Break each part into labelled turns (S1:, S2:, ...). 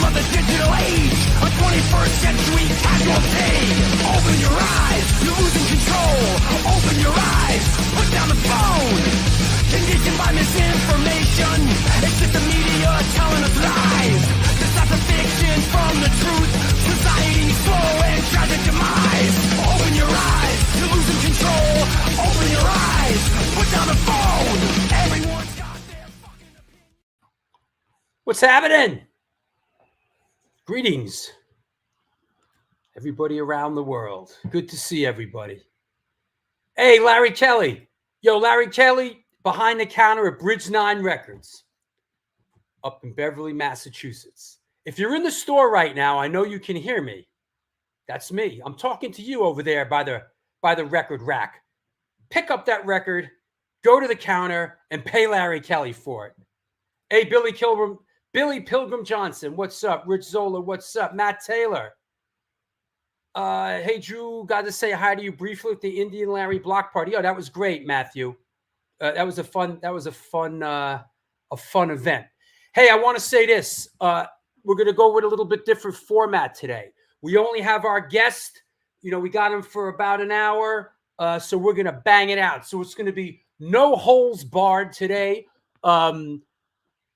S1: of the digital age, a 21st century casualty. Open your eyes, you're losing control. Open your eyes, put down the phone. Conditioned by misinformation, it's just the media telling us lies. To stop the fiction from the truth, society's slow and tragic demise. Open your eyes, you're losing control. Open your eyes, put down the phone. Everyone's got their fucking opinion.
S2: What's happening? Greetings, everybody around the world. Good to see everybody. Hey, Larry Kelly. Yo, Larry Kelly, behind the counter at Bridge 9 Records up in Beverly, Massachusetts. If you're in the store right now, I know you can hear me. That's me. I'm talking to you over there by the record rack. Pick up that record, go to the counter, and pay Larry Kelly for it. Hey, Billy Pilgrim Johnson, what's up? Rich Zola, what's up? Matt Taylor. Hey, Drew, got to say hi to you briefly at the Indian Larry block party. Oh, that was great, Matthew. That was a fun event. Hey, I want to say this. We're going to go with a little bit different format today. We only have our guest. We got him for about an hour. So we're going to bang it out. So it's going to be no holds barred today.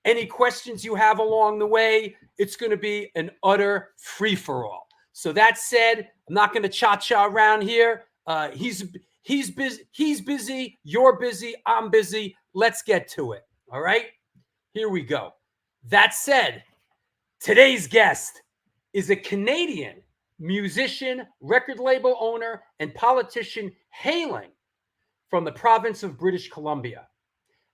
S2: Any questions you have along the way, it's going to be an utter free-for-all. So that said, I'm not going to cha-cha around here. He's busy. You're busy. I'm busy. Let's get to it. All right? Here we go. That said, today's guest is a Canadian musician, record label owner, and politician hailing from the province of British Columbia.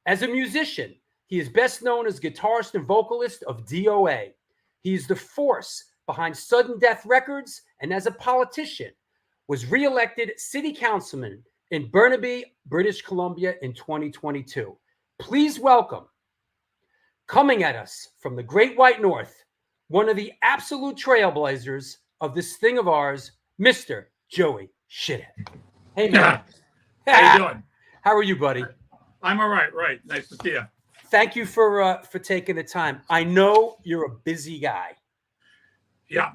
S2: As a musician, he is best known as guitarist and vocalist of D.O.A. He is the force behind Sudden Death Records, and as a politician, was re-elected city councilman in Burnaby, British Columbia in 2022. Please welcome, coming at us from the Great White North, one of the absolute trailblazers of this thing of ours, Mr. Joey Shithead. Hey, man.
S3: How you doing?
S2: How are you, buddy?
S3: I'm all right. Right. Nice to see you.
S2: Thank you for taking the time. I know you're a busy guy.
S3: Yeah.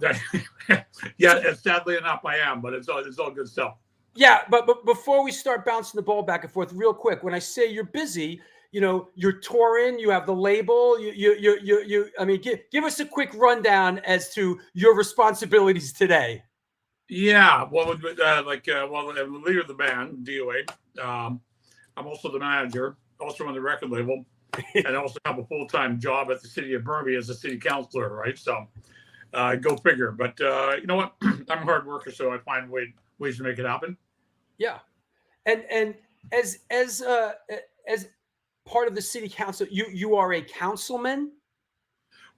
S3: Yeah. Sadly enough, I am, but it's all good stuff.
S2: Yeah, but before we start bouncing the ball back and forth, real quick, when I say you're busy, you're touring, you have the label. I mean, give us a quick rundown as to your responsibilities today.
S3: Yeah. Well, I'm the leader of the band, D.O.A. I'm also the manager, also on the record label. And I also have a full-time job at the city of Burnaby as a city councilor, right? So go figure. But you know what? I'm a hard worker, so I find ways to make it happen.
S2: Yeah. And as part of the city council, you are a councilman?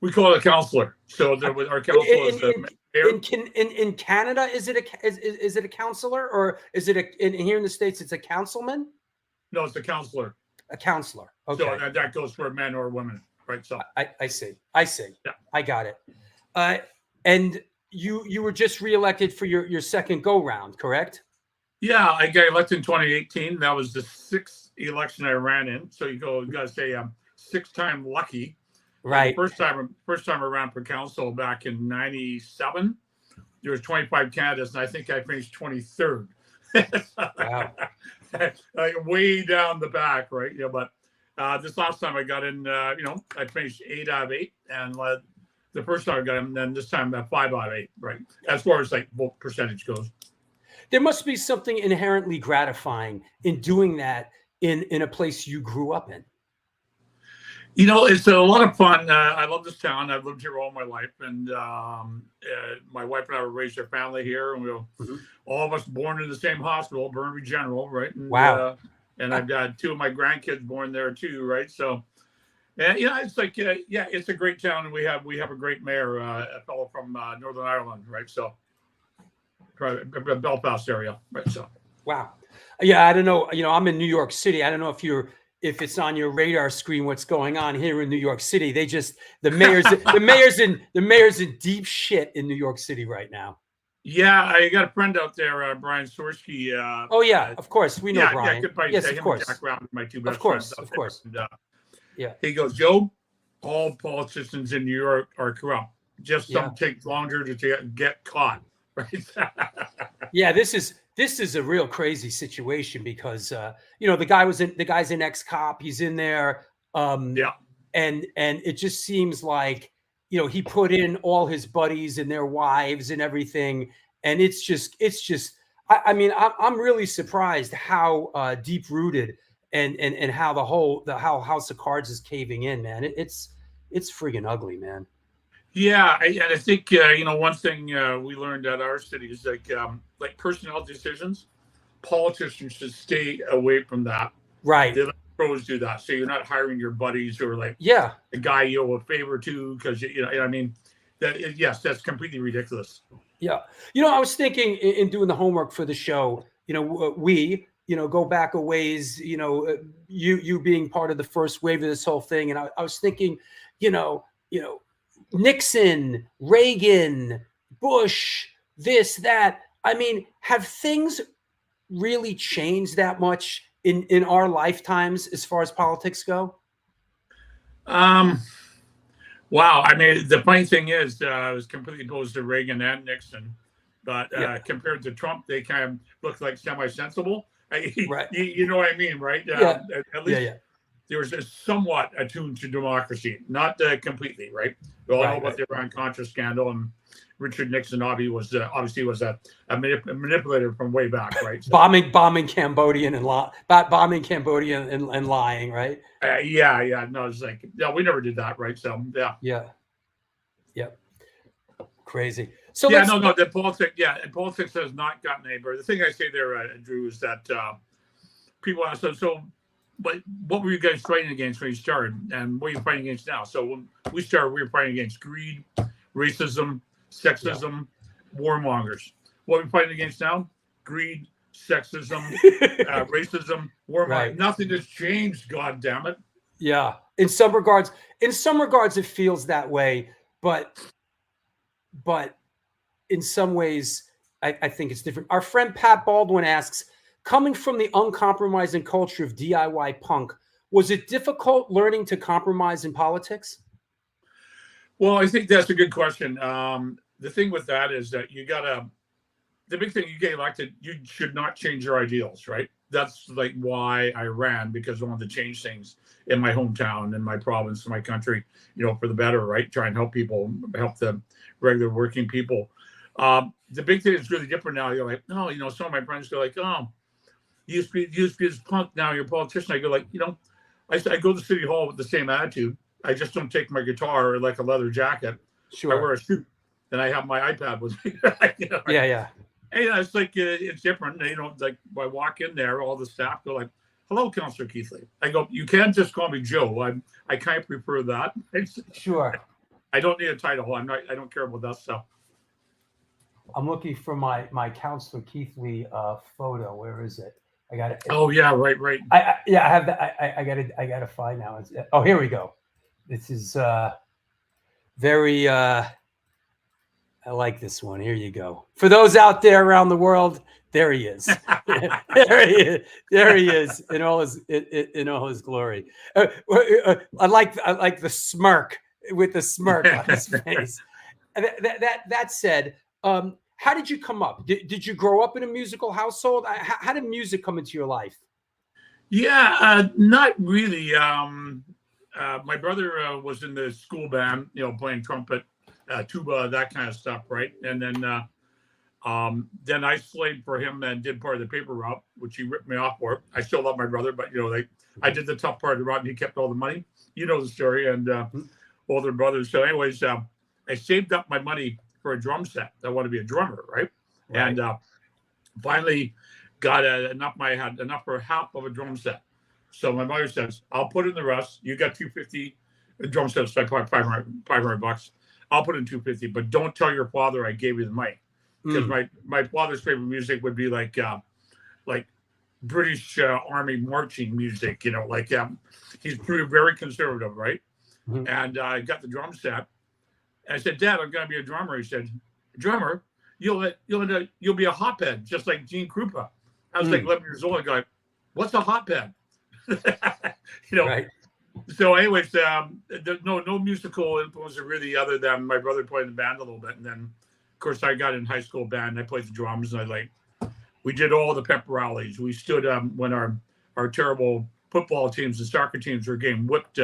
S3: We call it a councilor. So our council is the mayor.
S2: In Canada, is it a councilor, or is it here in the States it's a councilman?
S3: No, it's a councilor.
S2: A counselor. Okay.
S3: So that goes for men or women, right? So
S2: I see. Yeah. I got it. And you were just reelected for your second go round, correct?
S3: Yeah, I got elected in 2018. That was the sixth election I ran in. So you got to say I'm 6-time lucky.
S2: Right.
S3: First time I ran for council back in '97. There was 25 candidates, and I think I finished 23rd.
S2: Wow.
S3: Like way down the back, right? Yeah, but this last time I got in, I finished 8 out of 8, and the first time I got in, and then this time 5 out of 8, right? As far as like vote percentage goes.
S2: There must be something inherently gratifying in doing that in a place you grew up in.
S3: It's a lot of fun. I love this town. I've lived here all my life, and my wife and I were raised our family here, and we were all of us born in the same hospital, Burnaby General, right? And,
S2: wow.
S3: And I've got 2 of my grandkids born there too, right? So, it's like, it's a great town, and we have a great mayor, a fellow from Northern Ireland, right? So, Belfast area, right? So,
S2: wow. Yeah, I don't know. I'm in New York City. I don't know if it's on your radar screen what's going on here in New York City. The mayor's in deep shit in New York City right now.
S3: Yeah, I got a friend out there, Brian Sorsky.
S2: Oh yeah, of course we know Brian.
S3: Yes, of course. Jack Brown, my 2 best friends.
S2: Of course.
S3: And, he goes, Joe, all politicians in New York are corrupt. Just some take longer to get caught, right?
S2: Yeah, this is a real crazy situation because you know, the guy's an ex-cop. He's in there,
S3: Yeah.
S2: and it just seems like, you know, he put in all his buddies and their wives and everything, and it's just I mean, I'm really surprised how deep rooted and how how House of Cards is caving in, man. It's friggin' ugly, man.
S3: Yeah, and I think you know, one thing we learned at our city is like personnel decisions, politicians should stay away from that.
S2: Right.
S3: They let pros do that, so you're not hiring your buddies or like a guy you owe a favor to because you know I mean, yes, that's completely ridiculous.
S2: Yeah, you know, I was thinking in doing the homework for the show, you know, we, you know, go back a ways, you know, you being part of the first wave of this whole thing, and I was thinking, you know, Nixon, Reagan, Bush, this, that. I mean, have things really changed that much in our lifetimes as far as politics go?
S3: Wow. I mean, the funny thing is, I was completely opposed to Reagan and Nixon, but compared to Trump, they kind of look like semi-sensible.
S2: Right.
S3: You know what I mean, right? At least there was a somewhat attuned to democracy, not completely, right? We all know about the Iran-Contra scandal, and Richard Nixon obviously was a manipulator from way back, right? So,
S2: bombing Cambodia and lying, right?
S3: No, it's like, no, we never did that, right? So
S2: crazy. So
S3: the politics has not gotten anywhere. The thing I say there, Drew, is that people ask, so what were you guys fighting against when you started, and what are you fighting against now? So when we started, we were fighting against greed, racism, sexism, warmongers. What are we fighting against now? Greed, sexism, racism, warmongers. Right. Nothing has changed. God damn it.
S2: Yeah. In some regards, it feels that way, but in some ways, I think it's different. Our friend Pat Baldwin asks, coming from the uncompromising culture of DIY punk, was it difficult learning to compromise in politics?
S3: Well, I think that's a good question. The thing with that is that the big thing, you get elected, you should not change your ideals, right? That's like why I ran, because I wanted to change things in my hometown, in my province, in my country, you know, for the better, right? Try and help people, help the regular working people. The big thing is really different now. You're like, no, you know, some of my friends go like, oh, you used to be this punk, now you're a politician. I go like, you know, I go to City Hall with the same attitude. I just don't take my guitar or like a leather jacket.
S2: Sure.
S3: I wear a suit, and I have my iPad with me. You know?
S2: Yeah.
S3: And it's like, it's different. You know, like I walk in there, all the staff go like, hello, Councillor Keithley. I go, you can't just call me Joe. I kind of prefer that.
S2: Sure.
S3: I don't need a title. I don't care about that stuff.
S2: I'm looking for my Councillor Keithley photo. Where is it? I got it.
S3: Oh yeah, right.
S2: I have that. I gotta find now. Oh, here we go. This is very. I like this one. Here you go. For those out there around the world, there he is. There he is in all his glory. I like the smirk with the smirk on his face. That said, how did you come up? Did you grow up in a musical household? How did music come into your life?
S3: Yeah, not really. My brother was in the school band, you know, playing trumpet, tuba, that kind of stuff, right? And then I slaved for him and did part of the paper route, which he ripped me off for. I still love my brother, but you know, I did the tough part of the route, and he kept all the money. You know the story, and older brothers. So, anyways, I saved up my money for a drum set. I want to be a drummer, right? And finally got enough. I had enough for half of a drum set. So my mother says, "I'll put in the rest. You got $250. The drum set's like $500. I'll put in $250, but don't tell your father I gave you the money, because my father's favorite music would be like British Army marching music. You know, like he's very conservative, right? Mm-hmm. And I got the drum set. And I said, Dad, I'm going to be a drummer. He said, drummer? You'll be a hotbed, just like Gene Krupa. I was like 11 years old. I go, what's a hotbed? You know,
S2: right.
S3: So, anyways, no musical influence really, other than my brother played in the band a little bit, and then, of course, I got in high school band. I played the drums, and we did all the pep rallies. We stood when our terrible football teams and soccer teams were getting whipped.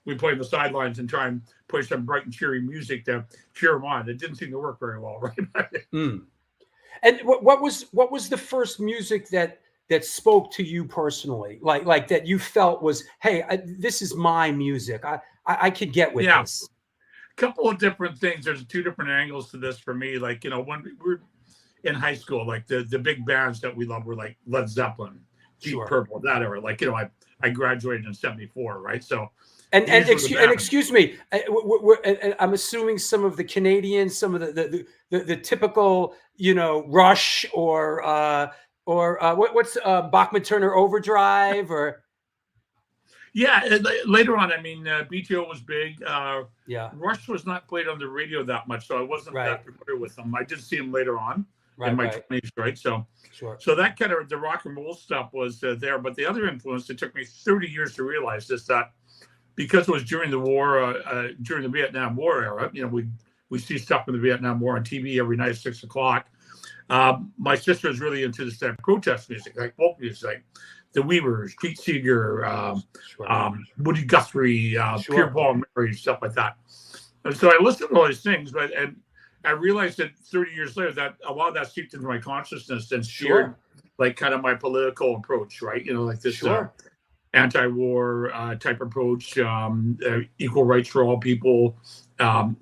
S3: We played the sidelines and try and play some bright and cheery music to cheer them on. It didn't seem to work very well, right?
S2: And what was the first music that spoke to you personally, like that you felt was, hey, this is my music. I could get with this.
S3: A couple of different things. There's two different angles to this for me. Like, when we were in high school, like the big bands that we loved were like Led Zeppelin, Deep Purple, that era. Like, I graduated in '74, right? So. And
S2: excuse me, I'm assuming some of the Canadians, some of the typical, Rush or what's Bachman Turner Overdrive or.
S3: Yeah, later on, I mean, BTO was big.
S2: Yeah,
S3: Rush was not played on the radio that much, so I wasn't that familiar with them. I did see them later on in my 20s, right? So, so that kind of the rock and roll stuff was there. But the other influence, it took me 30 years to realize this, that because it was during the war, during the Vietnam War era, we see stuff in the Vietnam War on TV every night at 6 o'clock. My sister was really into this protest music, like folk music, like the Weavers, Pete Seeger, Woody Guthrie, Pierre Paul Mary, stuff like that. And so I listened to all these things, and I realized that 30 years later that a lot of that seeped into my consciousness and steered like kind of my political approach, right? Like this anti-war type approach, equal rights for all people,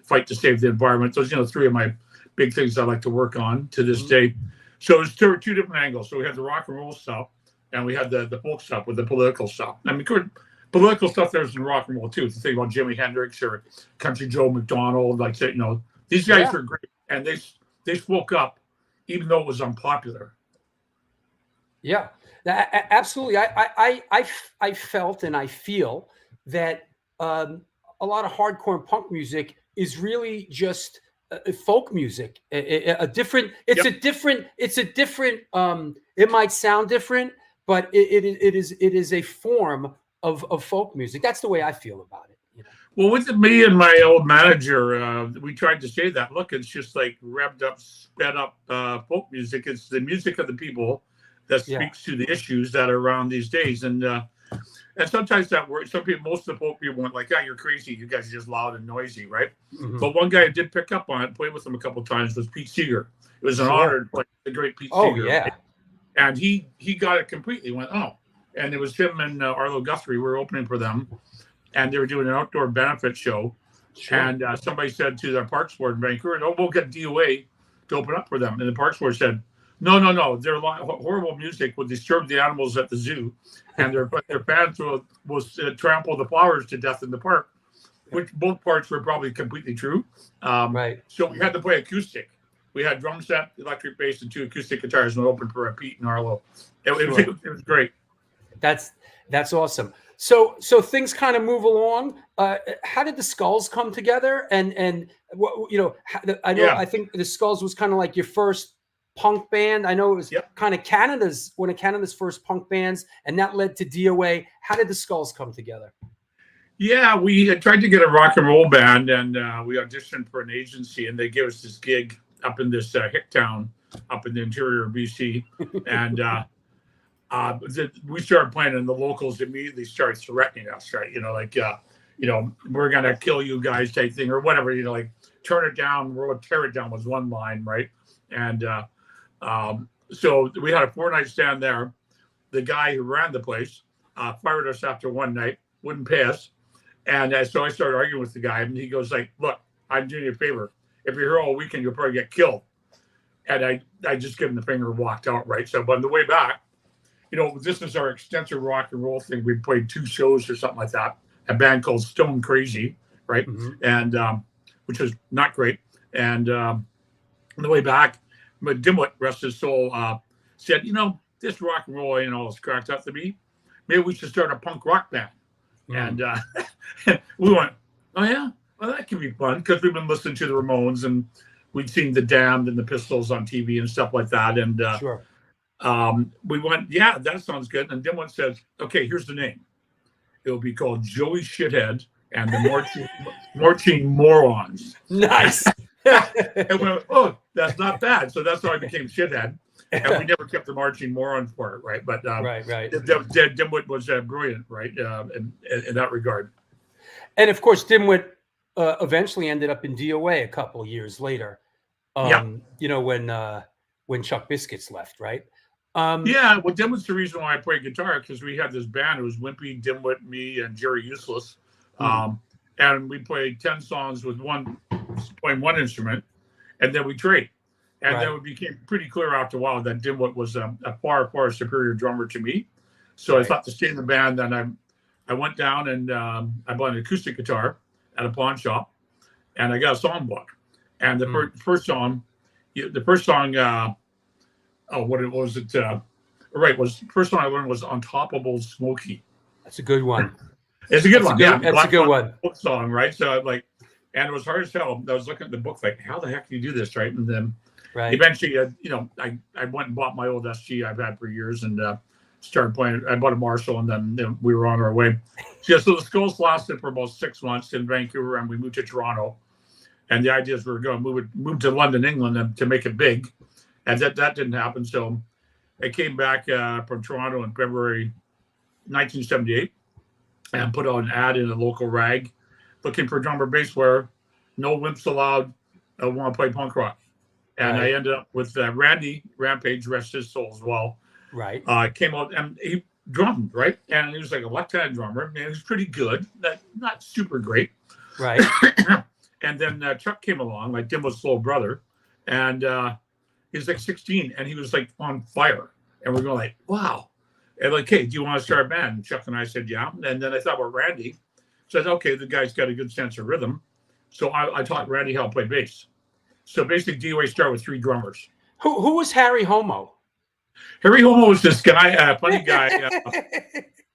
S3: fight to save the environment. Those, three of my big things I like to work on to this day. So it's two different angles. So we had the rock and roll stuff, and we had the folk stuff with the political stuff. I mean, political stuff there's in rock and roll too. The thing about Jimi Hendrix or Country Joe McDonald, like these guys were great, and they spoke up even though it was unpopular.
S2: Yeah, absolutely. I felt and I feel that a lot of hardcore and punk music is really just folk music. A different. It might sound different, but it is a form of folk music. That's the way I feel about it.
S3: Well, with me and my old manager, we tried to say that. Look, it's just like revved up, sped up folk music. It's the music of the people that speaks to the issues that are around these days. And sometimes that works. Most of the folk people went like, you're crazy. You guys are just loud and noisy, right? Mm-hmm. But one guy who did pick up on it, played with him a couple of times, was Pete Seeger. It was an honor to play the great Pete Seeger. Yeah. Right? And he got it completely, went, And it was him and Arlo Guthrie were opening for them. And they were doing an outdoor benefit show. Sure. And somebody said to the Parks Board in Vancouver, we'll get DOA to open up for them. And the Parks Board said, no, their horrible music would disturb the animals at the zoo. And their fans will trample the flowers to death in the park, which both parts were probably completely true. Right. So we had to play acoustic. We had drum set, electric bass, and 2 acoustic guitars, and opened for Pete and Arlo. It was great.
S2: That's awesome. So things kind of move along. How did the Skulls come together? And I think the Skulls was kind of like your first punk band. I know it was kind of one of Canada's first punk bands, and that led to DOA. How did the Skulls come together?
S3: Yeah, we had tried to get a rock and roll band, and we auditioned for an agency, and they gave us this gig up in this hick town up in the interior of BC, and we started playing, and the locals immediately started threatening us, right? We're gonna kill you guys type thing or whatever. Like turn it down, we'll tear it down was one line, right? And so we had a 4-night stand there. The guy who ran the place fired us after one night, wouldn't pay us. And so I started arguing with the guy, and he goes like, look, I'm doing you a favor. If you're here all weekend, you'll probably get killed. And I just gave him the finger and walked out, right? So, but on the way back, this is our extensive rock and roll thing. We played 2 shows or something like that. A band called Stone Crazy, right? Mm-hmm. And which was not great. And on the way back, Dimwit, rest his soul, said, this rock and roll ain't all it's cracked up to be. Maybe we should start a punk rock band. Mm-hmm. And we went, oh yeah, well that could be fun because we've been listening to the Ramones and we'd seen the Damned and the Pistols on TV and stuff like that. And we went, yeah, that sounds good. And Dimwit says, okay, here's the name. It'll be called Joey Shithead and the Marching Morons.
S2: Nice.
S3: And we went, oh, that's not bad. So that's how I became Shithead. And we never kept the Marching Morons part, right? But
S2: right.
S3: Dimwit was brilliant, right? In that regard.
S2: And of course, Dimwit eventually ended up in DOA a couple of years later. You know, when Chuck Biscuits left, right?
S3: Yeah, well, Dimwit's the reason why I played guitar, because we had this band. It was Wimpy, Dimwit, me, and Jerry Useless. And we played 10 songs with playing one instrument, and then we trade. And then it became pretty clear after a while that Dimwit was a far, far superior drummer to me. So I thought to stay in the band. Then I went down and I bought an acoustic guitar at a pawn shop, and I got a songbook. And the first song, first song I learned was On Top of Old Smoky.
S2: That's a good one.
S3: It's a good one.
S2: That's a good one.
S3: Book song, right? So and it was hard as hell. I was looking at the book like, how the heck do you do this, right? And then eventually, I went and bought my old SG I've had for years and started playing. I bought a Marshall, and then we were on our way. So the Skulls lasted for about 6 months in Vancouver, and we moved to Toronto. And the idea is we were going to move to London, England, to make it big, and that didn't happen. So I came back from Toronto in February 1978 and put out an ad in a local rag looking for drummer bass player, no wimps allowed, I want to play punk rock. And I ended up with Randy Rampage, rest his soul as well.
S2: Right.
S3: Came out and he drummed, right? And he was like a left-handed drummer, and he was pretty good, not super great.
S2: Right.
S3: And then Chuck came along, like Dimwit's little brother, and he was like 16, and he was like on fire. And we're going like, wow. And like, hey, do you want to start a band? And Chuck and I said, yeah. And then I thought about Randy. So I said, okay, the guy's got a good sense of rhythm. So I taught Randy how to play bass. So basically, DOA started with 3 drummers.
S2: Who was Harry Homo?
S3: Harry Homo was this guy, funny guy.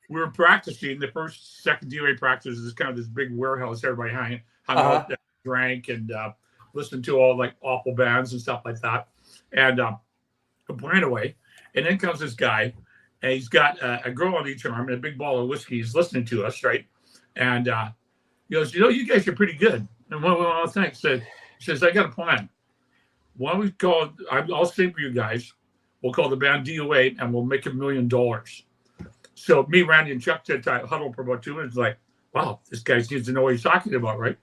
S3: We were practicing. The second DOA practice is kind of this big warehouse. Everybody hung out, drank, and listened to all like awful bands and stuff like that. And playing away. And then comes this guy, and he's got a girl on each arm and a big bottle of whiskey. He's listening to us, right? And he goes, you guys are pretty good. And well, thanks. He says, I got a plan. Why don't we call, I'll sing for you guys. We'll call the band DOA, and we'll make $1 million. So me, Randy, and Chuck said, huddle for about 2 minutes, like, wow, this guy seems to know what he's talking about, right?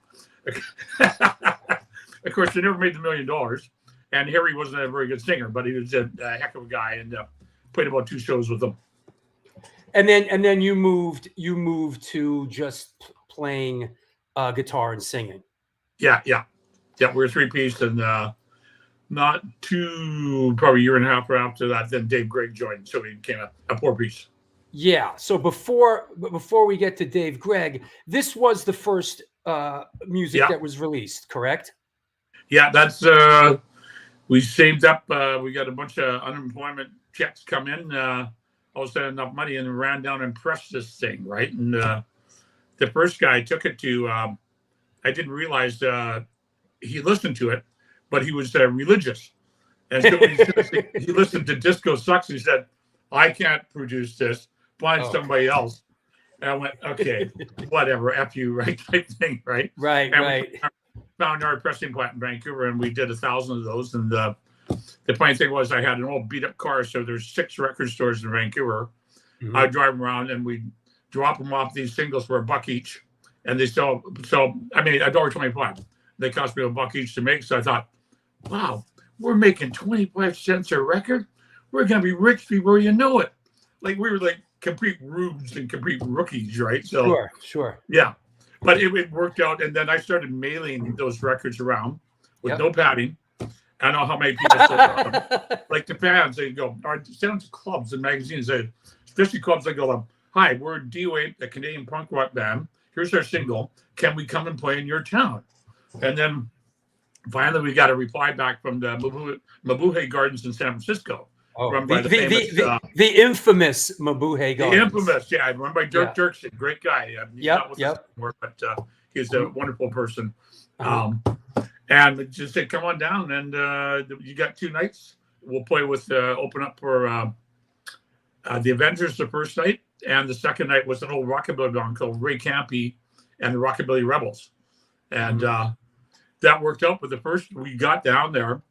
S3: Of course, they never made the $1 million. And Harry wasn't a very good singer, but he was a heck of a guy, and played about 2 shows with them.
S2: And then you moved to just playing guitar and singing. Yeah.
S3: We're a 3-piece, and not probably a year and a half after that, then Dave Gregg joined, so he became a 4-piece.
S2: Yeah. So before we get to Dave Gregg, this was the first music that was released, correct?
S3: Yeah, that's we saved up. We got a bunch of unemployment checks come in. All of a sudden, enough money, and ran down and pressed this thing, right? And the first guy took it to. I didn't realize he listened to it, but he was religious, and so he listened to Disco Sucks. He said, "I can't produce this. Find somebody else." And I went, "Okay, whatever, F you, right?" Type thing, right?
S2: Right,
S3: and
S2: right.
S3: We found our pressing plant in Vancouver, and we did 1,000 of those. And the funny thing was, I had an old beat up car, so there's 6 record stores in Vancouver. Mm-hmm. I'd drive them around, and we'd drop them off these singles for $1 each, and they sell. So I mean, $1.25. They cost me $1 each to make. So I thought, wow, we're making 25 cents a record. We're gonna be rich before you know it. Like we were like complete rubes and complete rookies, right? So
S2: sure.
S3: Yeah. But it worked out, and then I started mailing those records around with no padding. I don't know how many people said like the fans, they go, send them to clubs and magazines, especially clubs, they go, hi, we're DOA, a Canadian punk rock band. Here's our single. Can we come and play in your town? And then finally we got a reply back from the Mabuhay Gardens in San Francisco. Run by the
S2: infamous Mabuhay Gardens.
S3: The infamous, run by Dirk Dirksen, great guy. He's not with us anymore, but he's a wonderful person. And just said, come on down, and you got 2 nights. We'll play with open up for the Avengers the first night, And the second night was an old rockabilly band called Ray Campy and the Rockabilly Rebels. And that worked out. But the first, we got down there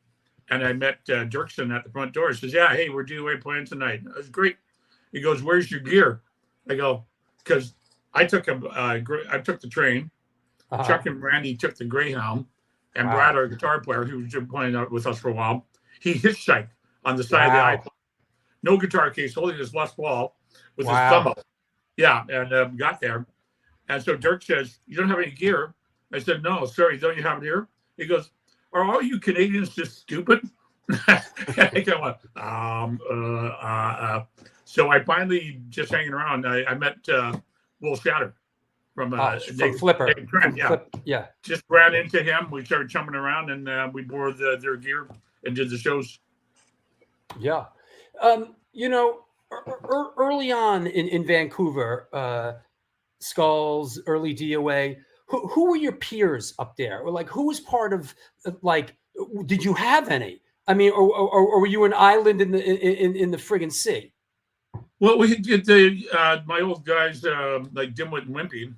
S3: and I met Dirksen at the front door. He says, yeah, hey, we're DOA playing tonight. It was great. He goes, where's your gear? I go, because I took the train. Chuck and Randy took the Greyhound. And Brad, our guitar player, who was just playing out with us for a while, he hitchhiked on the side of the iPod. No guitar case, holding his Les Paul with his thumb out. Yeah, and got there. And so Dirk says, you don't have any gear? I said, no, sorry, don't you have it here? He goes, are all you Canadians just stupid? I go, so I finally, just hanging around, I met Will Shatter from
S2: Flipper.
S3: Yeah. Just ran into him. We started chumming around and we bore their gear and did the shows.
S2: Yeah. Early on in Vancouver, Skulls, early DOA, who were your peers up there? Or like, who was part of, like, did you have any? I mean, or were you an island in the friggin' sea?
S3: Well, we did my old guys like Dimwit and Wimpy.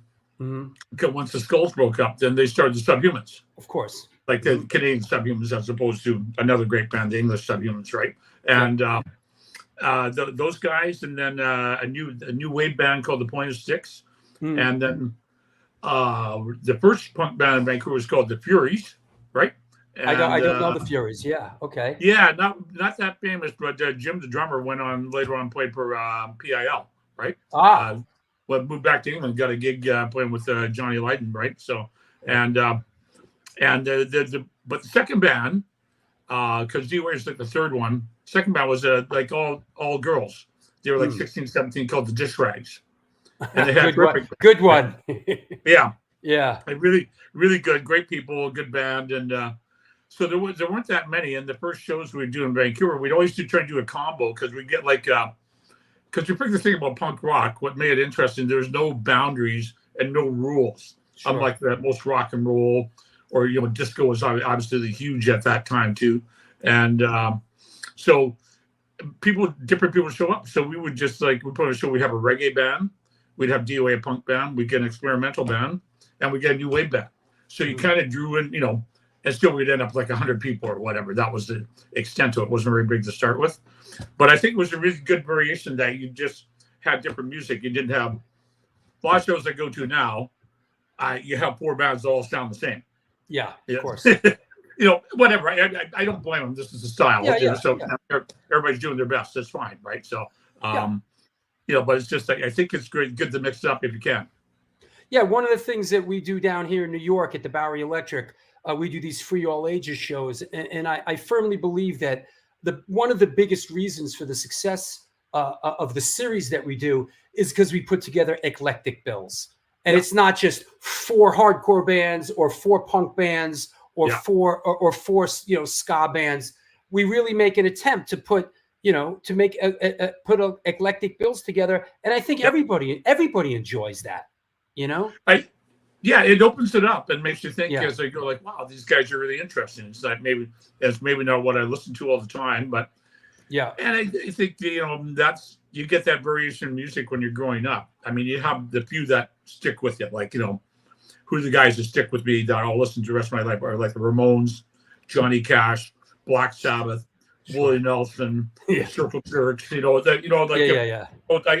S3: Once the Skulls broke up, then they started the Subhumans.
S2: Of course.
S3: Like the Canadian Subhumans as opposed to another great band, the English Subhumans, right? And those guys, and then a new wave band called the Point of Sticks. And then the first punk band in Vancouver was called the Furies, right? And,
S2: I don't know the Furies. Yeah, okay.
S3: Yeah, not that famous, but Jim the drummer went on later on, played for PIL, right? Moved back to England, got a gig playing with Johnny Lydon, right? So but the second band, because DOA is like the third one. Second band was like all girls. They were like 16, 17, called the Dish Rags. And they had
S2: good one.
S3: Yeah.
S2: Like
S3: really, really good, great people, good band. And so there weren't that many. And the first shows we would do in Vancouver, we'd always try to do a combo because we get like because you pick the thing about punk rock, what made it interesting, there's no boundaries and no rules. Sure. Unlike that most rock and roll or disco was obviously huge at that time too. And so different people show up. So we would just we put on a show, we have a reggae band. We'd have DOA punk band, we'd get an experimental band, and we get a new wave band. So you kind of drew in, and still we'd end up like 100 people or whatever. That was the extent to it. It wasn't very big to start with. But I think it was a really good variation that you just had different music. You didn't have a lot of shows I go to now. You have 4 bands that all sound the same.
S2: Yeah, of course.
S3: Whatever. I don't blame them. This is the style. So everybody's doing their best. That's fine, right? So, but it's just I think it's good to mix it up if you can.
S2: Yeah, one of the things that we do down here in New York at the Bowery Electric, we do these free all ages shows, and I firmly believe that one of the biggest reasons for the success of the series that we do is because we put together eclectic bills, and it's not just 4 hardcore bands or 4 punk bands or 4 ska bands. We really make an attempt to put put eclectic bills together, and I think everybody enjoys that.
S3: It opens it up and makes you think as they go, like, wow, these guys are really interesting. It's like maybe not what I listen to all the time, but and I think that's you get that variation in music when you're growing up. I mean, you have the few that stick with you, like who are the guys that stick with me that I'll listen to the rest of my life are like the Ramones, Johnny Cash, Black Sabbath, Willie Nelson, Circle Jerks. I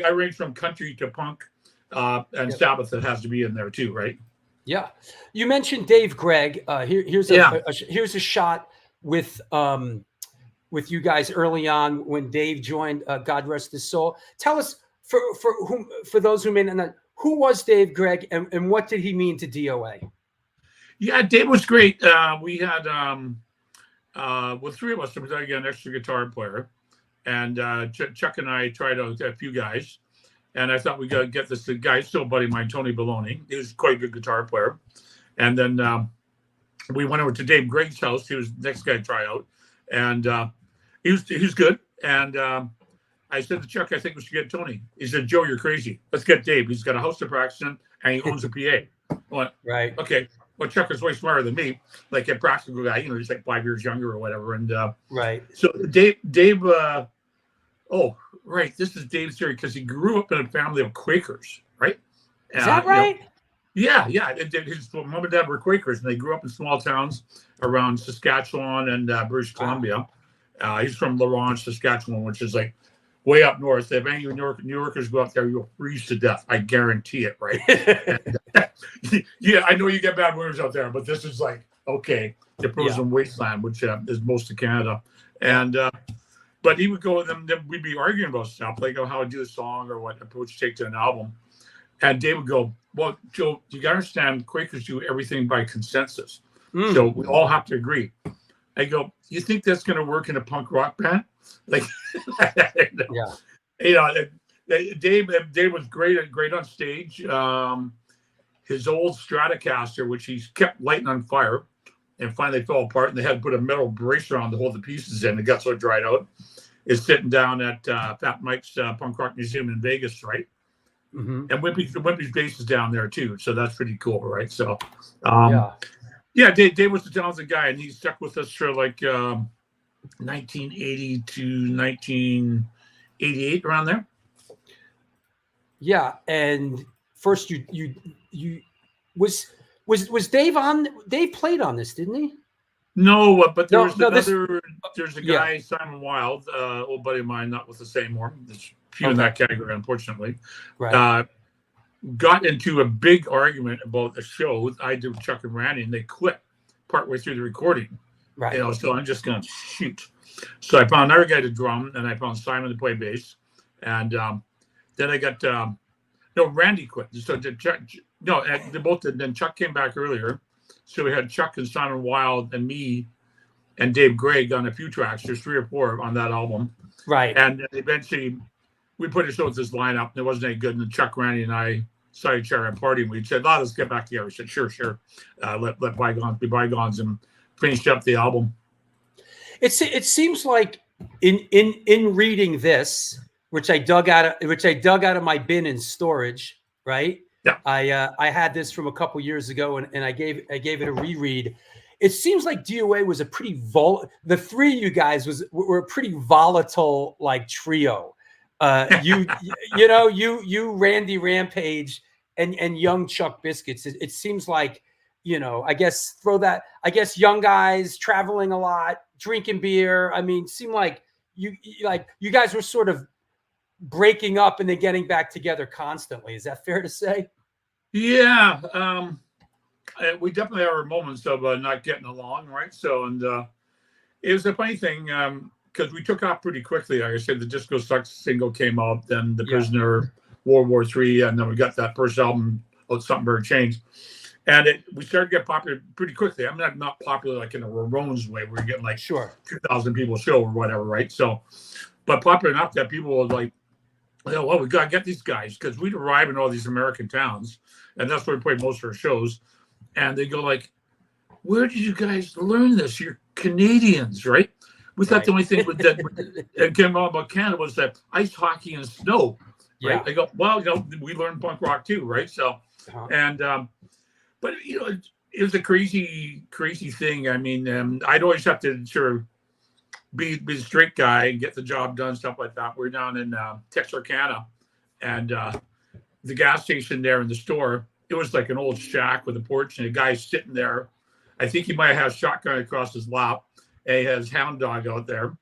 S3: range from country to punk. And Sabbath that has to be in there too, right?
S2: Yeah. You mentioned Dave Gregg. Here's a shot with you guys early on when Dave joined. God rest his soul. Tell us for those who may not know, who was Dave Gregg and what did he mean to DOA?
S3: Yeah, Dave was great. We had 3 of us. There was an extra guitar player, and Chuck and I tried out a few guys. And I thought we got to get this guy, still a buddy of mine, Tony Baloney. He was quite a good guitar player. And then we went over to Dave Gregg's house. He was the next guy to try out. And he was good. And I said to Chuck, I think we should get Tony. He said, Joe, you're crazy. Let's get Dave. He's got a house to practice in, and he owns a PA. I went, right. Okay. Well, Chuck is way smarter than me. Like a practical guy, he's like 5 years younger or whatever. And right. So Dave right, this is Dave's theory because he grew up in a family of Quakers, right?
S2: Is that right?
S3: Yeah. His mom and dad were Quakers, and they grew up in small towns around Saskatchewan and British Columbia. He's from La Ronge, Saskatchewan, which is like way up north. If any New Yorkers go up there, you'll freeze to death. I guarantee it, right? Yeah, I know you get bad winters out there, but this is like, okay, the frozen wasteland, which is most of Canada. And but he would go with them, then we'd be arguing about stuff, like how to do a song or what approach to take to an album. And Dave would go, well, Joe, you got to understand, Quakers do everything by consensus. So we all have to agree. I go, you think that's going to work in a punk rock band? Like, Dave was great on stage. His old Stratocaster, which he's kept lighting on fire, and finally fell apart, and they had to put a metal bracer on to hold the pieces in. It got so dried out. Is sitting down at Fat Mike's Punk Rock Museum in Vegas, right? And Wimpy's bass is down there too, so that's pretty cool, right? So, Dave was a talented guy, and he stuck with us for like 1980 to 1988, around there.
S2: Yeah, and first you was Dave on? Dave played on this, didn't he?
S3: No, but there's a guy, Simon Wilde, old buddy of mine, not with us anymore. There's a few in that category, unfortunately.
S2: Right.
S3: Got into a big argument about a show I did with Chuck and Randy, and they quit partway through the recording.
S2: Right.
S3: So I'm just going to shoot. So I found another guy to drum, and I found Simon to play bass. And then I got, Randy quit. So they both did. Then Chuck came back earlier. So we had Chuck and Simon Wilde and me and Dave Gregg on a few tracks. There's 3 or 4 on that album. Right. And then eventually we put a show with this lineup, and it wasn't any good. And then Chuck, Randy, and I saw each other at a party, and we said, let's get back together. We said, sure. Let bygones be bygones, and finished up the album.
S2: It seems like in reading this, which I dug out of my bin in storage, right? Yeah. I had this from a couple years ago, and I gave it a reread. It seems like DOA was a pretty the three of you guys were a pretty volatile like trio. You Randy Rampage and young Chuck Biscuits. It seems like, I guess young guys traveling a lot, drinking beer. I mean, seemed like you guys were sort of breaking up and then getting back together constantly. Is that fair to say?
S3: Yeah. We definitely have our moments of not getting along, right? So, and it was a funny thing because we took off pretty quickly. Like I said, the Disco Sucks single came out, then The Prisoner, World War III, and then we got that first album, Something Better Change. And we started to get popular pretty quickly. I'm not popular like in a Ramones way, where you're getting like 2,000 people show or whatever, right? So, but popular enough that people were like, well, we got to get these guys, because we'd arrive in all these American towns, and that's where we played most of our shows. And they go like, where did you guys learn this? You're Canadians, right? We thought the only thing that came out about Canada was that ice hockey and snow, right? They go, well, we learned punk rock too, right? So, and but it was a crazy thing. I mean, I'd always have to sort of be the straight guy and get the job done, stuff like that. We're down in Texarkana, and the gas station there in the store, it was like an old shack with a porch, and a guy sitting there. I think he might have had a shotgun across his lap, and he has hound dog out there.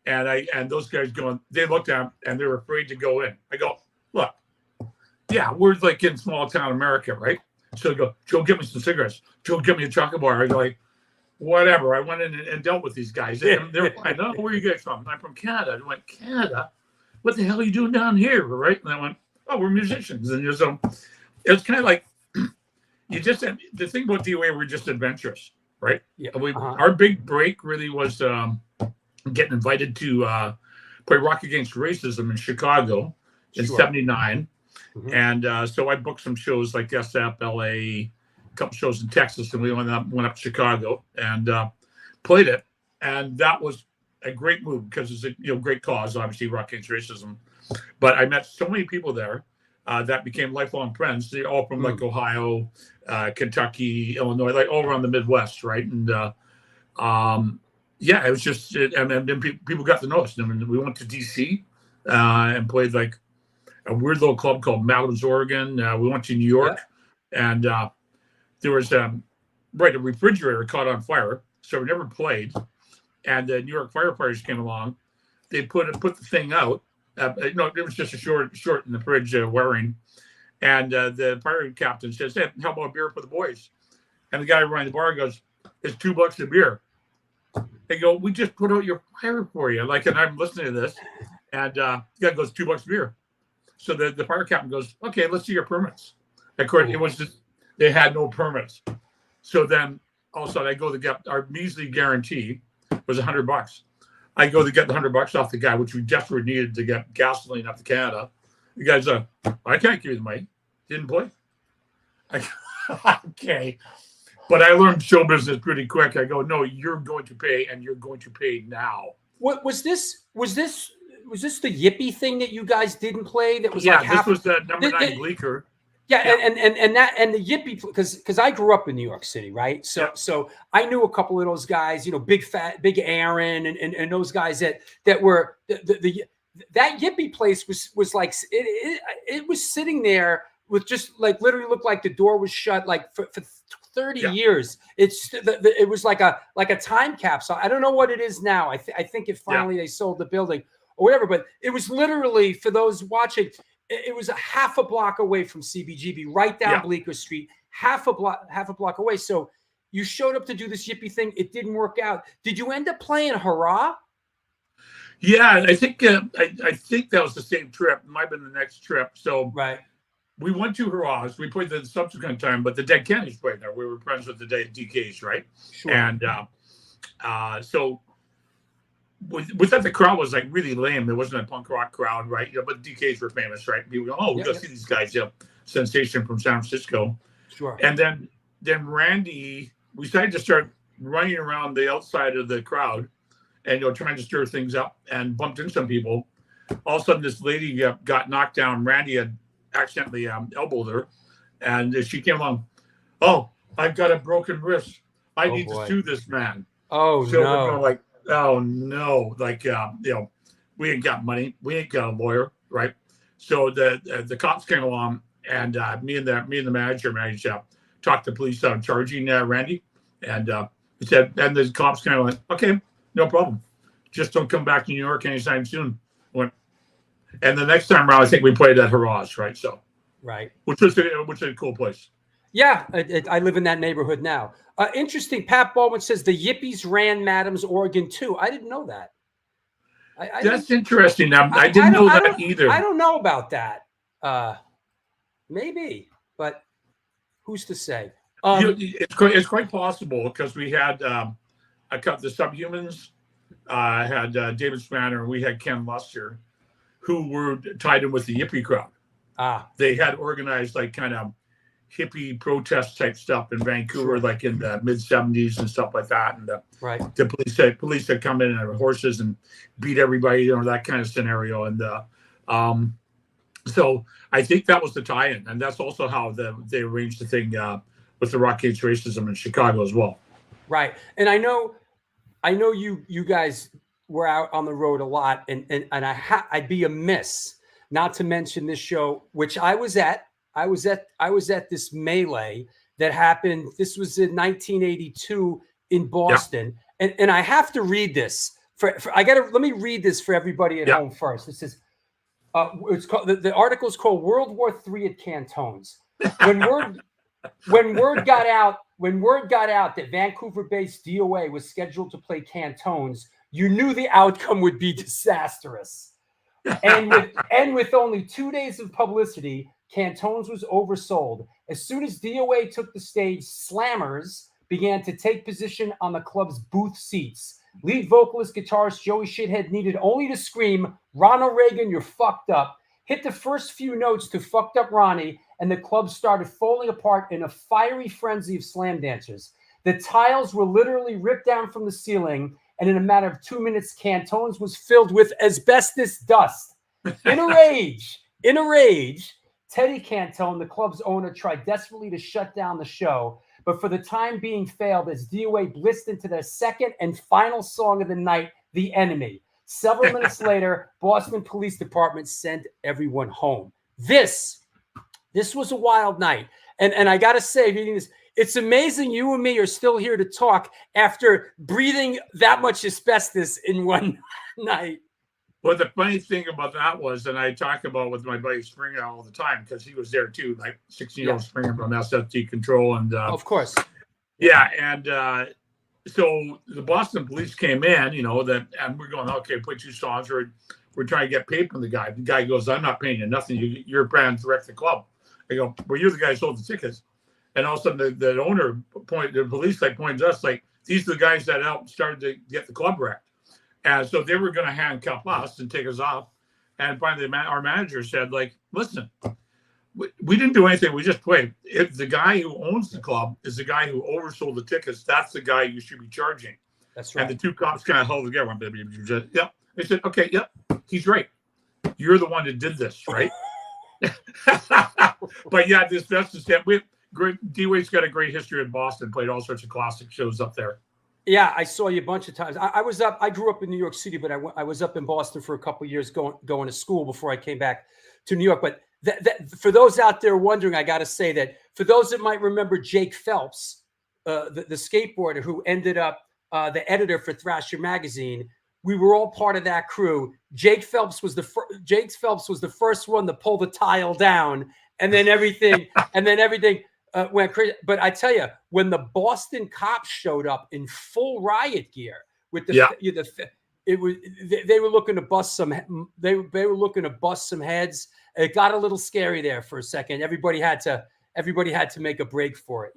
S3: And those guys they looked at him, and they were afraid to go in. I go, look, we're like in small town America, right? So I go, Joe, get me some cigarettes. Joe, get me a chocolate bar. I go like, whatever. I went in and dealt with these guys. And they were fine. Oh, where are you guys from? I'm from Canada. I went, Canada? What the hell are you doing down here? Right? And I went, oh, we're musicians. And so it was kind of like, the thing about DOA, we're just adventurous, right? Yeah. Our big break really was getting invited to play Rock Against Racism in Chicago in '79. And so I booked some shows like SF, LA, a couple shows in Texas, and we went up to Chicago and played it. And that was a great move because it's a great cause, obviously, Rock Against Racism. But I met so many people there that became lifelong friends. They're all from like Ohio, Kentucky, Illinois, like all around the Midwest, right? And it was just, and then people got to know us. And we went to DC and played like a weird little club called Madams, Oregon. We went to New York, and there was a refrigerator caught on fire, so we never played. And the New York firefighters came along. They put the thing out. It was just a short in the fridge wiring. And the fire captain says, "Hey, how about a beer for the boys?" And the guy running the bar goes, "It's $2 a beer." They go, "We just put out your fire for you." And I'm listening to this, and the guy goes, $2 a beer. So the fire captain goes, "Okay, let's see your permits." Of course, it was just they had no permits. So then all of a sudden I go to get our measly guarantee was $100. I go to get the $100 off the guy, which we desperately needed to get gasoline up to Canada. The guy's "I can't give you the money. Didn't play." Okay. But I learned show business pretty quick. I go, "No, you're going to pay, and you're going to pay now."
S2: What was this? Was this the Yippee thing that you guys didn't play? That was
S3: this was the number 9 Bleecker.
S2: Yeah, and the Yippee, because I grew up in New York City, right? So I knew a couple of those guys, Big Aaron and those guys that were that Yippee place was like it was sitting there with just like literally looked like the door was shut like for 30 years. It was like a time capsule. I don't know what it is now. I think it finally they sold the building or whatever, but it was literally, for those watching, it was a half a block away from CBGB, right down Bleecker Street, half a block away. So you showed up to do this Yippee thing. It didn't work out. Did you end up playing Hurrah?
S3: Yeah, I think that was the same trip. It might have been the next trip. So we went to Hurrah's. We played the subsequent time, but the Dead Kennedys played there. We were friends with the DKs, right?
S2: Sure.
S3: And so we thought the crowd was like really lame. There wasn't a punk rock crowd, right? But DKs were famous, right? People go, "Oh, we're gonna see these guys." Sensation from San Francisco.
S2: Sure.
S3: And then Randy, we decided to start running around the outside of the crowd and trying to stir things up, and bumped into some people. All of a sudden, this lady got knocked down. Randy had accidentally elbowed her, and she came along. "Oh, I've got a broken wrist. I need to sue this man."
S2: Oh,
S3: so
S2: no.
S3: we're going like, "Oh no!" Like we ain't got money. We ain't got a lawyer, right? So the cops came along, and me and the manager managed to talk the police out charging Randy, and he said, and the cops kind of went, "Okay, no problem. Just don't come back to New York anytime soon." And the next time around, I think we played at Hurrah's, right? So, which was a cool place.
S2: Yeah, I live in that neighborhood now. Interesting. Pat Baldwin says the Yippies ran Madams, Oregon too. I didn't know that.
S3: That's interesting. I didn't know that either.
S2: I don't know about that. Maybe, but who's to say?
S3: It's quite possible, because we had the Subhumans, had David Spanner, and we had Ken Luster, who were tied in with the Yippie crowd. They had organized like kind of hippie protest type stuff in Vancouver, like in the mid 70s and stuff like that. And the police had come in on horses and beat everybody, that kind of scenario. And so I think that was the tie-in, and that's also how they arranged the thing with the Rock Against Racism in Chicago as well.
S2: Right, and I know you guys were out on the road a lot, and I'd be amiss not to mention this show, which I was at. I was at this melee that happened. This was in 1982 in Boston, and I have to read this. Let me read this for everybody at home first. This is it's called the article is called World War III at Cantones. When word got out that Vancouver-based DOA was scheduled to play Cantones, you knew the outcome would be disastrous. And with only 2 days of publicity, Cantones was oversold. As soon as DOA took the stage, slammers began to take position on the club's booth seats. Lead vocalist guitarist Joey Shithead needed only to scream, "Ronald Reagan, you're fucked up," hit the first few notes to "Fucked Up Ronnie," and the club started falling apart in a fiery frenzy of slam dancers. The tiles were literally ripped down from the ceiling, and in a matter of 2 minutes, Cantones was filled with asbestos dust. In a rage, Teddy Cantone, the club's owner, tried desperately to shut down the show, but for the time being failed as DOA blitzed into their second and final song of the night, "The Enemy." Several minutes later, Boston Police Department sent everyone home. This was a wild night. And I got to say, reading this, it's amazing you and me are still here to talk after breathing that much asbestos in one night.
S3: Well, the funny thing about that was, and I talk about with my buddy Springer all the time, because he was there too, like 16-year-old Springer from SFT Control. And
S2: of course.
S3: Yeah. And so the Boston police came in, and we're going, okay, put 2 songs. We're trying to get paid from the guy. The guy goes, I'm not paying you nothing. You're planning to wreck the club. I go, well, you're the guy who sold the tickets. And all of a sudden the owner the police pointed to us like, these are the guys that started to get the club wrecked. And so they were going to handcuff us and take us off. And finally, our manager said, like, listen, we didn't do anything. We just played. If the guy who owns the club is the guy who oversold the tickets, that's the guy you should be charging.
S2: That's right.
S3: And the 2 cops kind of held together. Yeah. They said, okay, yep, he's right. You're the one that did this, right? But yeah, that's the step. D.O.A's got a great history in Boston, played all sorts of classic shows up there.
S2: Yeah, I saw you a bunch of times. I grew up in New York City, but I was up in Boston for a couple of years going to school before I came back to New York. But for those out there wondering, I got to say that for those that might remember Jake Phelps, the skateboarder who ended up the editor for Thrasher magazine, we were all part of that crew. Jake Phelps was the first one to pull the tile down, and then everything went crazy. But I tell you, when the Boston cops showed up in full riot gear with they were looking to bust some. They were looking to bust some heads. It got a little scary there for a second. Everybody had to make a break for it,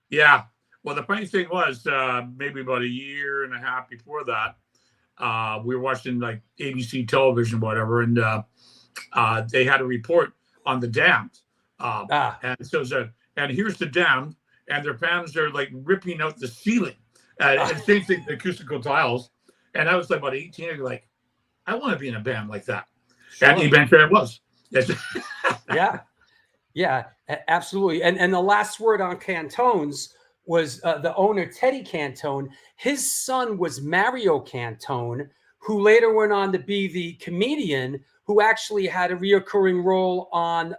S3: Yeah. Well, the funny thing was, maybe about a year and a half before that, we were watching like ABC television, whatever, and they had a report on the dams. And so and here's the dam, and their fans are like ripping out the ceiling. And same thing, the acoustical tiles. And I was like about 18, like, I want to be in a band like that. Sure. And eventually I was. Yes.
S2: Yeah, absolutely. And the last word on Cantones was the owner, Teddy Cantone. His son was Mario Cantone, who later went on to be the comedian who actually had a reoccurring role on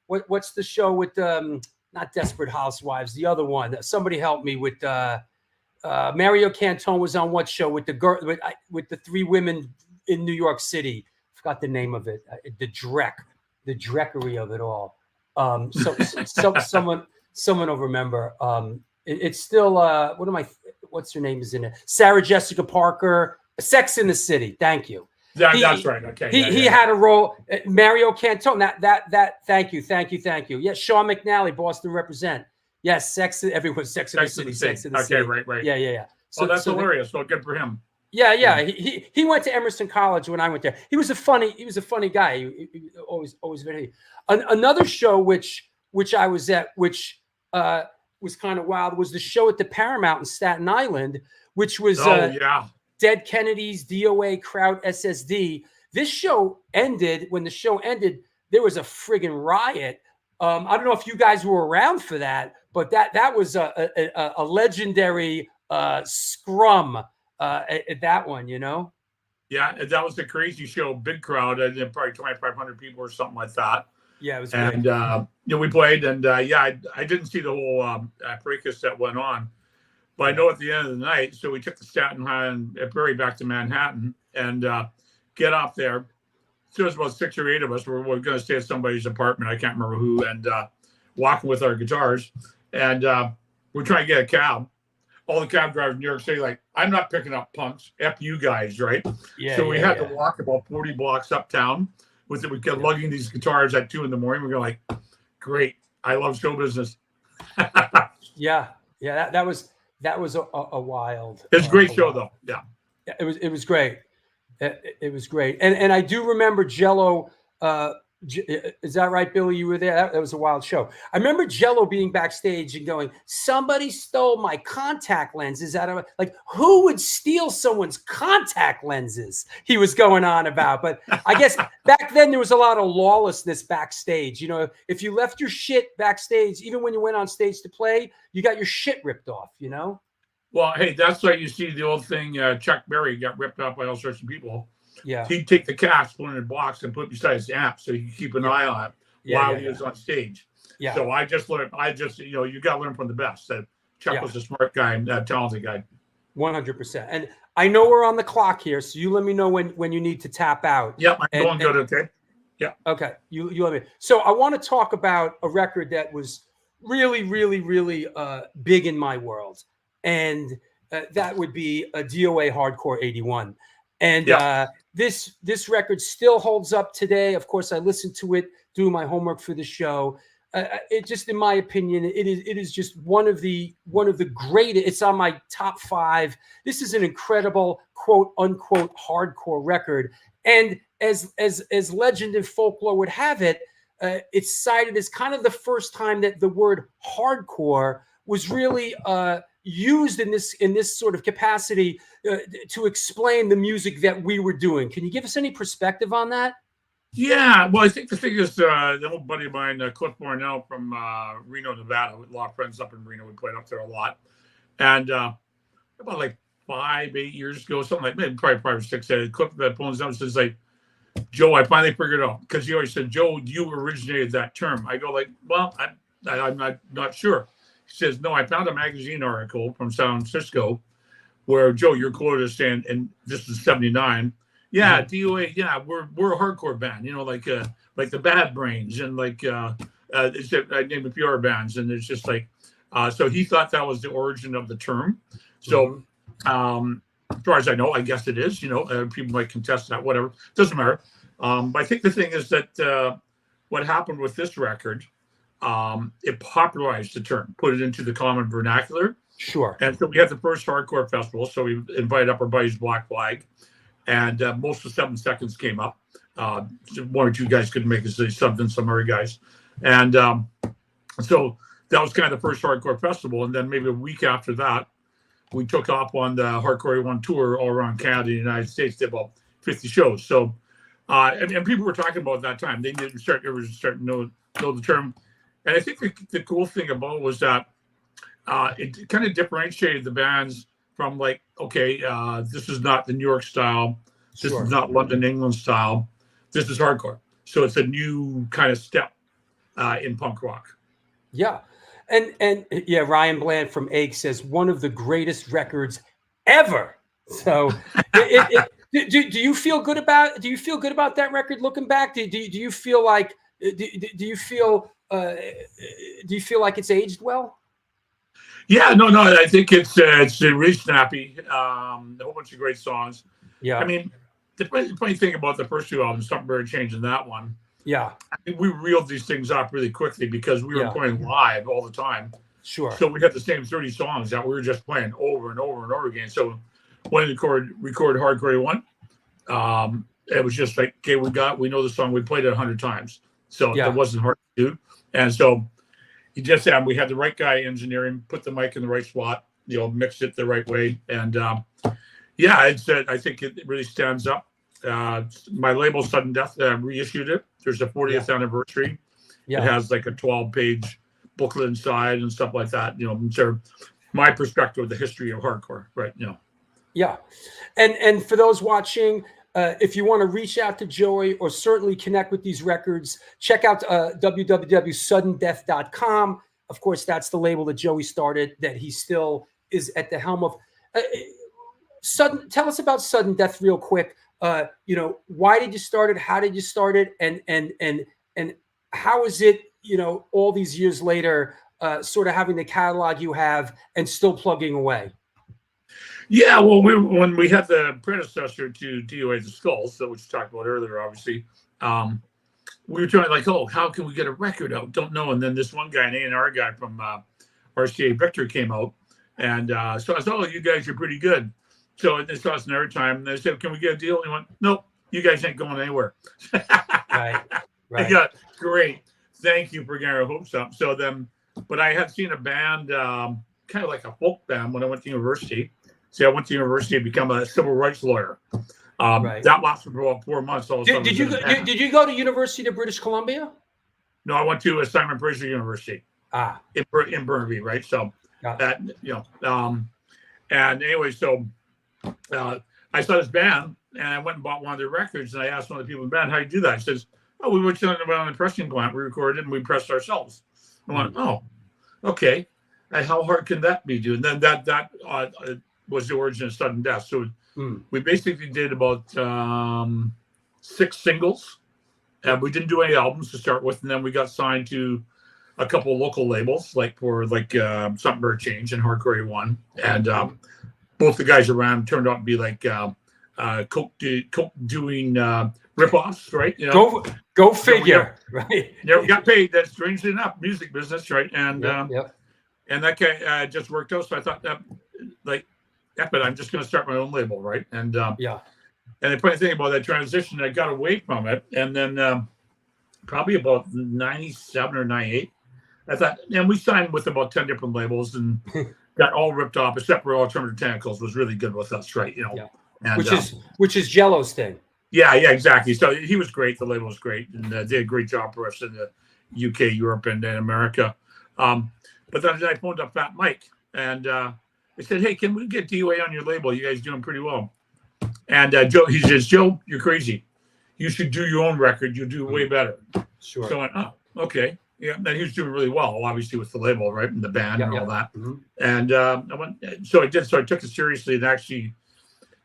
S2: what's the show with not Desperate Housewives, the other one. Somebody help me with Mario Cantone was on what show with the girl with the 3 women in New York City? Forgot the name of it. The Dreckery of it all. Someone will remember. It's still what's her name is in it? Sarah Jessica Parker. Sex in the City. Thank you.
S3: Yeah, that's right. Okay.
S2: He had a role. Mario Cantone. That. Thank you. Yes, Sean McNally, Boston represent. Yes, Sex in the City. Sex in the City.
S3: Okay, right.
S2: Yeah.
S3: So that's hilarious. So good for him.
S2: Yeah. He went to Emerson College when I went there. He was a funny guy. He always very. Another show which I was at, which was kind of wild, was the show at the Paramount in Staten Island, which was Dead Kennedys, DOA, Crowd, SSD. This show ended. When the show ended, there was a friggin' riot. I don't know if you guys were around for that, but that was a legendary scrum at that one,
S3: Yeah, that was a crazy show, big crowd, and probably 2,500 people or something like that.
S2: Yeah, it was
S3: great. And we played, and I didn't see the whole fracas that went on, but I know at the end of the night, so we took the Staten Island ferry back to Manhattan and get off there. So it was about 6 or 8 of us. We're going to stay at somebody's apartment. I can't remember who, and walking with our guitars, and we're trying to get a cab. All the cab drivers in New York City, like, I'm not picking up punks. F you guys, right?
S2: Yeah.
S3: So we had to walk about 40 blocks uptown. We kept lugging these guitars at 2 a.m. We're going like, great. I love show business.
S2: Yeah. That was a wild.
S3: It's a great show though. Yeah.
S2: It was great. It was great. And I do remember Jello. Is that right, Billy? You were there. That was a wild show. I remember Jello being backstage and going, "Somebody stole my contact lenses out of like who would steal someone's contact lenses?" He was going on about. But I guess back then there was a lot of lawlessness backstage. If you left your shit backstage, even when you went on stage to play, you got your shit ripped off.
S3: Well, hey, that's why you see the old thing. Chuck Berry got ripped off by all sorts of people.
S2: Yeah.
S3: He'd take the cast, put it in a box, and put it beside his amp so you could keep an eye on it while he was on stage.
S2: Yeah.
S3: So I just learned. You got to learn from the best. That Chuck was a smart guy, and a talented guy.
S2: 100%. And I know we're on the clock here, so you let me know when you need to tap out.
S3: Yeah, I'm going good. Okay. Yeah.
S2: Okay. You let me. So I want to talk about a record that was really, really, really big in my world, and that would be a DOA Hardcore 81. And this record still holds up today. Of course, I listened to it doing my homework for the show. It just, in my opinion, it is just one of the greatest. It's on my top 5. This is an incredible quote unquote hardcore record. And as legend and folklore would have it, it's cited as kind of the first time that the word hardcore was really used in this sort of capacity to explain the music that we were doing. Can you give us any perspective on that?
S3: Yeah, well, I think the thing is, the old buddy of mine, Cliff Mornell from Reno, Nevada, with a lot of friends up in Reno. We played up there a lot. And about like 5-8 years ago, something like that, probably 5 or 6, Cliff phones down and says, like, Joe, I finally figured it out. Because he always said, Joe, you originated that term. I go like, well, I'm not sure. He says, no, I found a magazine article from San Francisco where, Joe, you're quoted as saying, and this is 79, yeah, DOA, yeah, we're a hardcore band, like the Bad Brains and I named a few other bands, and it's just like, so he thought that was the origin of the term. So as far as I know, I guess it is, people might contest that, whatever, doesn't matter. But I think the thing is that what happened with this record, it popularized the term, put it into the common vernacular.
S2: Sure.
S3: And so we had the first hardcore festival, so we invited up our buddies Black Flag. And most of 7 Seconds came up. 1 or 2 guys couldn't make it, so they subbed in some other guys. And so that was kind of the first hardcore festival. And then maybe a week after that, we took off on the Hardcore 81 tour all around Canada and the United States, did about 50 shows. So, and people were talking about it at that time. They didn't start to know the term. And I think the cool thing about it was that it kind of differentiated the bands from like, okay, this is not the New York style. This is not London, England style. This is hardcore. So it's a new kind of step in punk rock.
S2: Yeah. And yeah, Ryan Bland from Egg says one of the greatest records ever. So do you feel good about that record looking back? Do you feel like do you feel like it's aged well?
S3: Yeah, no, I think it's really snappy. A whole bunch of great songs.
S2: Yeah.
S3: I mean, the funny thing about the first 2 albums, something very changed in that one.
S2: Yeah.
S3: I mean, we reeled these things up really quickly because we were playing live all the time.
S2: Sure.
S3: So we had the same 30 songs that we were just playing over and over and over again. So when we record Hardcore 81, it was just like, okay, we know the song. We played it 100 times. So it wasn't hard to do. And so you just had, we had the right guy engineering, put the mic in the right spot, mixed it the right way. And I think it really stands up. My label Sudden Death reissued it. There's a 40th anniversary. It has like a 12-page booklet inside and stuff like that. Sort of my perspective of the history of hardcore, right?
S2: Yeah, and for those watching, if you want to reach out to Joey or certainly connect with these records, check out www.suddendeath.com. Of course, that's the label that Joey started, that he still is at the helm of. Tell us about Sudden Death real quick. Why did you start it? How did you start it? And how is it, all these years later, sort of having the catalog you have and still plugging away?
S3: Yeah, well, when we had the predecessor to DOA the Skulls, which we talked about earlier, obviously, we were trying like, how can we get a record out? Don't know. And then this one guy, an A&R guy from RCA Victor, came out, and so I thought, you guys are pretty good. So they saw us another time, and they said, can we get a deal? And he went, nope, you guys ain't going anywhere.
S2: Right.
S3: I got, great. Thank you for getting our hopes up. So then, but I had seen a band, kind of like a folk band when I went to university. See, I went to university to become a civil rights lawyer. That lasted for about 4 months.
S2: Did you go to University of British Columbia?
S3: No, I went to Simon Fraser University. In Burnaby, right? So that And anyway, so I saw this band, and I went and bought one of their records. And I asked one of the people in the band, "How do you do that?" He says, "Oh, we went around the pressing plant. We recorded and we pressed ourselves." I went, "Oh, okay. And how hard can that be, dude?" And then that was the origin of Sudden Death. So we basically did about 6 singles, and we didn't do any albums to start with. And then we got signed to a couple of local labels, like Something Bird Change and Hardcore 1. And both the guys around turned out to be like Coke doing ripoffs, right? You know,
S2: go figure, right?
S3: Never got paid. That's strangely enough, music business, right? And and that guy just worked out. So I thought, but I'm just going to start my own label, right? And and the funny thing about that transition, I got away from it, and then probably about 97 or 98, I thought, and we signed with about 10 different labels and got all ripped off, except for Alternative Tentacles was really good with us, right? You know, and,
S2: which is Jello's thing.
S3: Yeah, exactly. So he was great. The label was great, and did a great job for us in the UK, Europe, and America. But then I phoned up Fat Mike, and they said, "Hey, can we get DOA on your label? You guys doing pretty well." And he says, "Joe, you're crazy. You should do your own record. You'll do way better."
S2: Sure.
S3: So I went, "Oh, okay." Yeah, and he was doing really well, obviously, with the label, right, and the band and all that. And I went, so I did. So I took it seriously and actually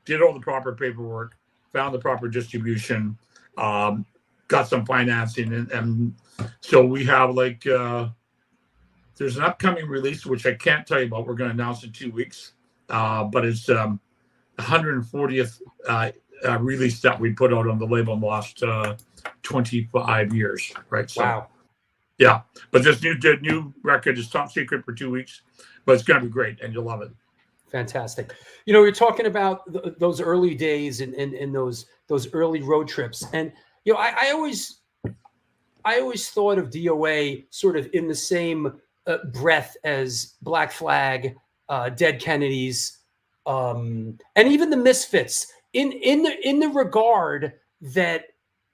S3: did all the proper paperwork, found the proper distribution, got some financing, and so we have there's an upcoming release which I can't tell you about. We're going to announce in 2 weeks, but it's 140th release that we put out on the label in the last 25 years, right? So,
S2: wow.
S3: Yeah, but this new record is top secret for 2 weeks, but it's going to be great, and you'll love it.
S2: Fantastic. You know, you're talking about those early days and those early road trips, and you know, I always thought of DOA sort of in the same breath as Black Flag, Dead Kennedys, and even the Misfits. In the regard that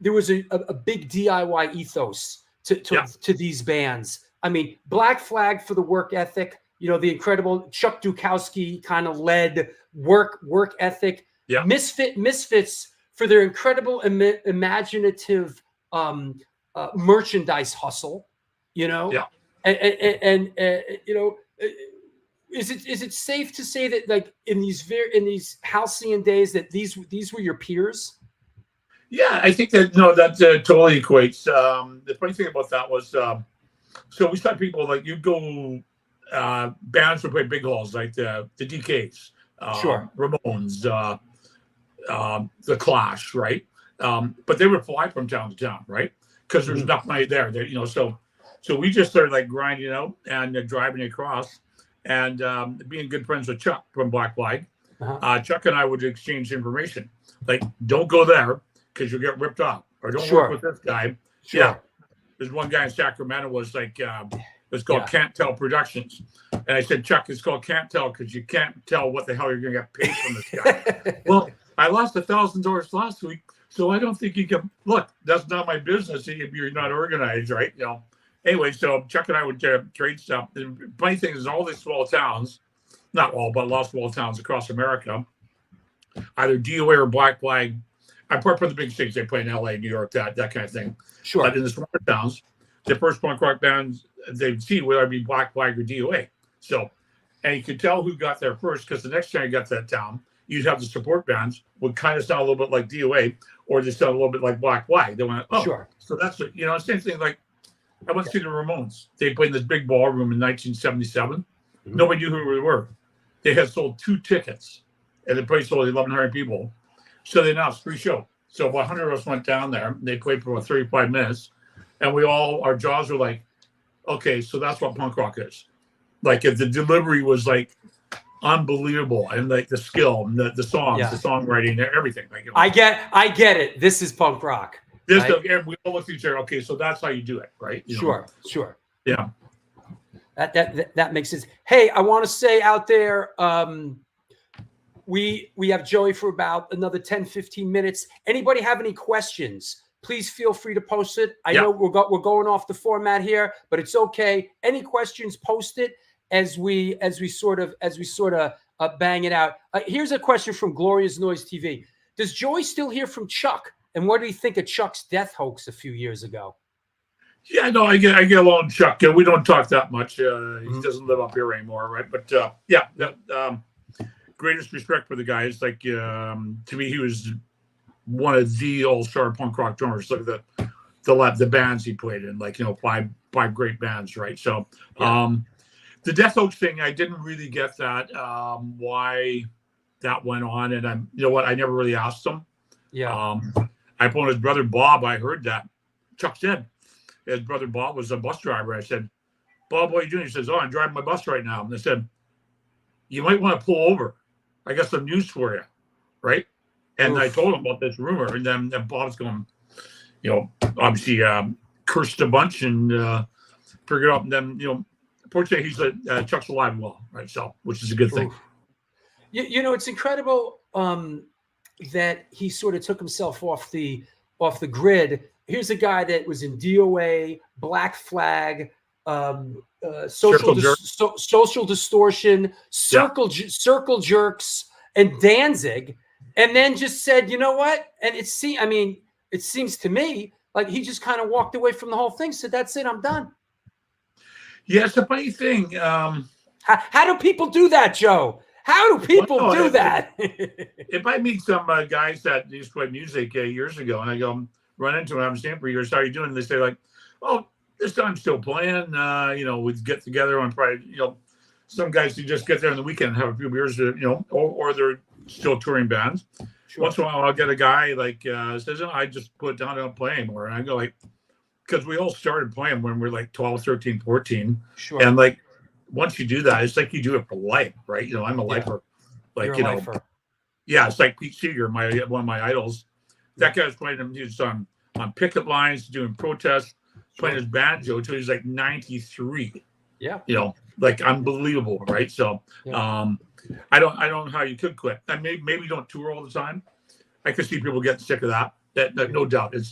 S2: there was a big DIY ethos to these bands. I mean, Black Flag for the work ethic, you know, the incredible Chuck Dukowski kind of led work ethic.
S3: Yeah.
S2: Misfits for their incredible imaginative merchandise hustle, you know.
S3: Yeah.
S2: And you know, is it safe to say that like in these halcyon days that these were your peers?
S3: Yeah, I think that totally equates. The funny thing about that was, so we saw people like you go, bands would play big halls like the DKs,
S2: sure,
S3: Ramones, the Clash, right? But they would fly from town to town, right? Because there's enough money there, you know. So we just started like grinding out and driving across, and being good friends with Chuck from Black Flag. Chuck and I would exchange information, like don't go there, because you'll get ripped off, or don't work with this guy.
S2: Sure.
S3: Yeah, there's one guy in Sacramento was like, it's called Can't Tell Productions, and I said, Chuck, it's called Can't Tell because you can't tell what the hell you're gonna get paid from this guy. Well, I lost $1,000 last week, so I don't think you can. Look, that's not my business if you're not organized, right? You know. Anyway, so Chuck and I would trade stuff. The funny thing is, all these small towns, not all, but a lot of small towns across America, either DOA or Black Flag. Apart from the big cities, they play in LA, New York, that kind of thing.
S2: Sure.
S3: But in the smaller towns, the first punk rock bands they'd see would either be Black Flag or DOA. So, and you could tell who got there first because the next time you got to that town, you'd have the support bands would kind of sound a little bit like DOA, or they sound a little bit like Black Flag. They went, oh,
S2: sure. So
S3: that's it. You know, same thing. Like I went to see the Ramones. They played in this big ballroom in 1977. Nobody knew who they were. They had sold 2 tickets, and the place sold 1,100 people. So they announced free show. So about 100 of us went down there. They played for about 35 minutes. And our jaws were like, okay, so that's what punk rock is. Like if the delivery was like unbelievable, and like the skill, and the songs, the songwriting, everything. Like, you know,
S2: I get it. This is punk rock.
S3: We all looked at each other. Okay, so that's how you do it, right? You know?
S2: Sure.
S3: Yeah.
S2: That makes sense. Hey, I want to say out there, we have Joey for about another 10, 15 minutes. Anybody have any questions? Please feel free to post it. I know we're going off the format here, but it's okay. Any questions, post it as we sort of bang it out. Here's a question from Glorious Noise TV. Does Joey still hear from Chuck? And what do you think of Chuck's death hoax a few years ago?
S3: Yeah, no, I get along with Chuck. We don't talk that much. He doesn't live up here anymore, right? But greatest respect for the guy. It's like, to me, he was one of the all-star punk rock drummers. Look at the bands he played in, like, five great bands, right? So the death hoax thing, I didn't really get that, why that went on. And I never really asked him.
S2: Yeah.
S3: I phoned his brother Bob. I heard that. Chuck said his brother Bob was a bus driver. I said, Bob, what are you doing? He says, I'm driving my bus right now. And I said, you might want to pull over. I got some news for you, right? And I told him about this rumor. And then Bob's going, obviously cursed a bunch and figured out. And then, fortunately, he's Chuck's alive and well, right? So, which is a good thing.
S2: It's incredible that he sort of took himself off the grid. Here's a guy that was in DOA, Black Flag, social distortion, circle jerks, and Danzig, and then just said, you know what? And it seems to me like he just kind of walked away from the whole thing. Said, that's it, I'm done.
S3: Yeah, it's a funny thing.
S2: How do people do that, Joe? How do people do that?
S3: If I meet some guys that used to play music years ago, and I go run into them, I haven't seen them for years, how are you doing? And they say like, oh, this time I'm still playing. We'd get together on Friday. Some guys who just get there on the weekend and have a few beers, or they're still touring bands. Sure. Once in a while, I'll get a guy like says, I just put it down, I don't play anymore. And I go like, because we all started playing when we were like 12, 13, 14.
S2: Sure.
S3: And like, once you do that, it's like you do it for life, right? I'm a lifer. Like,
S2: lifer.
S3: Yeah, it's like Pete Seeger, one of my idols. That guy was playing him. He was on picket lines, doing protests, playing his banjo until he was like 93.
S2: Yeah.
S3: Like unbelievable, right? So I don't know how you could quit. I maybe don't tour all the time. I could see people getting sick of that. That no doubt. It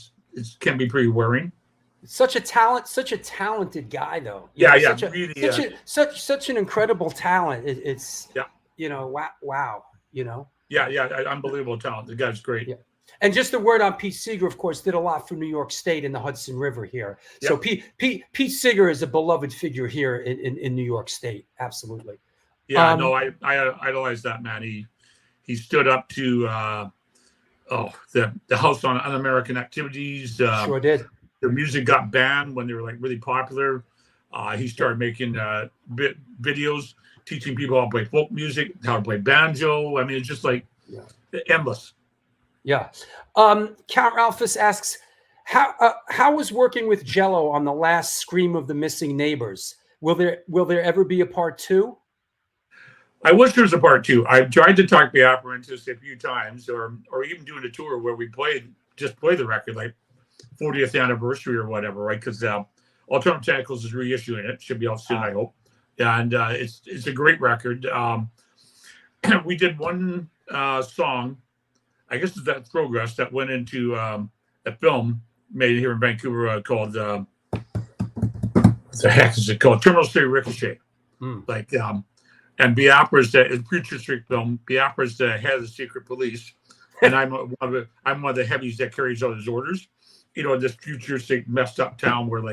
S3: can be pretty wearing.
S2: Such a talented guy, though. Such an incredible talent. Wow.
S3: Unbelievable talent. The guy's great.
S2: Yeah. And just a word on Pete Seeger, of course, did a lot for New York State in the Hudson River here. Yep. So Pete Seeger is a beloved figure here in New York State. Absolutely.
S3: Yeah, I idolize that man. He stood up to the House on Un-American Activities.
S2: Sure did.
S3: Their music got banned when they were like really popular. He started making videos teaching people how to play folk music, how to play banjo. I mean, it's just like endless.
S2: Yeah. Count Ralphus asks, how was working with Jello on the last Scream of the Missing Neighbors? Will there ever be a part 2?
S3: I wish there was a part 2. I've tried to talk Biafra into this a few times, or even doing a tour where we play the record, like 40th anniversary or whatever, right? Because Alternative Tentacles is reissuing it. Should be out soon, I hope. And it's a great record. We did one song, I guess it's that Progress, that went into a film made here in Vancouver called what the heck is it called? Terminal City Ricochet. Like and Biafra's the Future Street film. Biafra's the head of the secret police, and I'm one of the heavies that carries out his orders. This futuristic messed up town where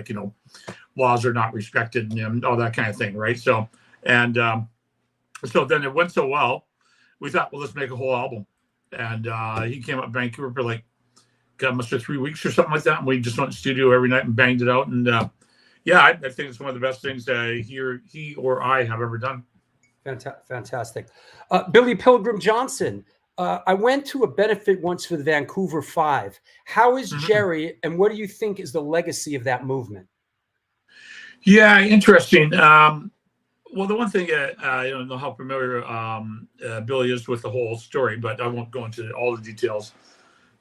S3: laws are not respected and all that kind of thing, right? So so then it went so well, we thought, well, let's make a whole album. And he came up to Vancouver for must have 3 weeks or something like that. And we just went to the studio every night and banged it out. And I think it's one of the best things that he or I have ever done.
S2: Fantastic. Billy Pilgrim Johnson. I went to a benefit once for the Vancouver 5. How is Jerry, and what do you think is the legacy of that movement?
S3: Yeah, interesting. Well, the one thing, I don't know how familiar Billy is with the whole story, but I won't go into all the details.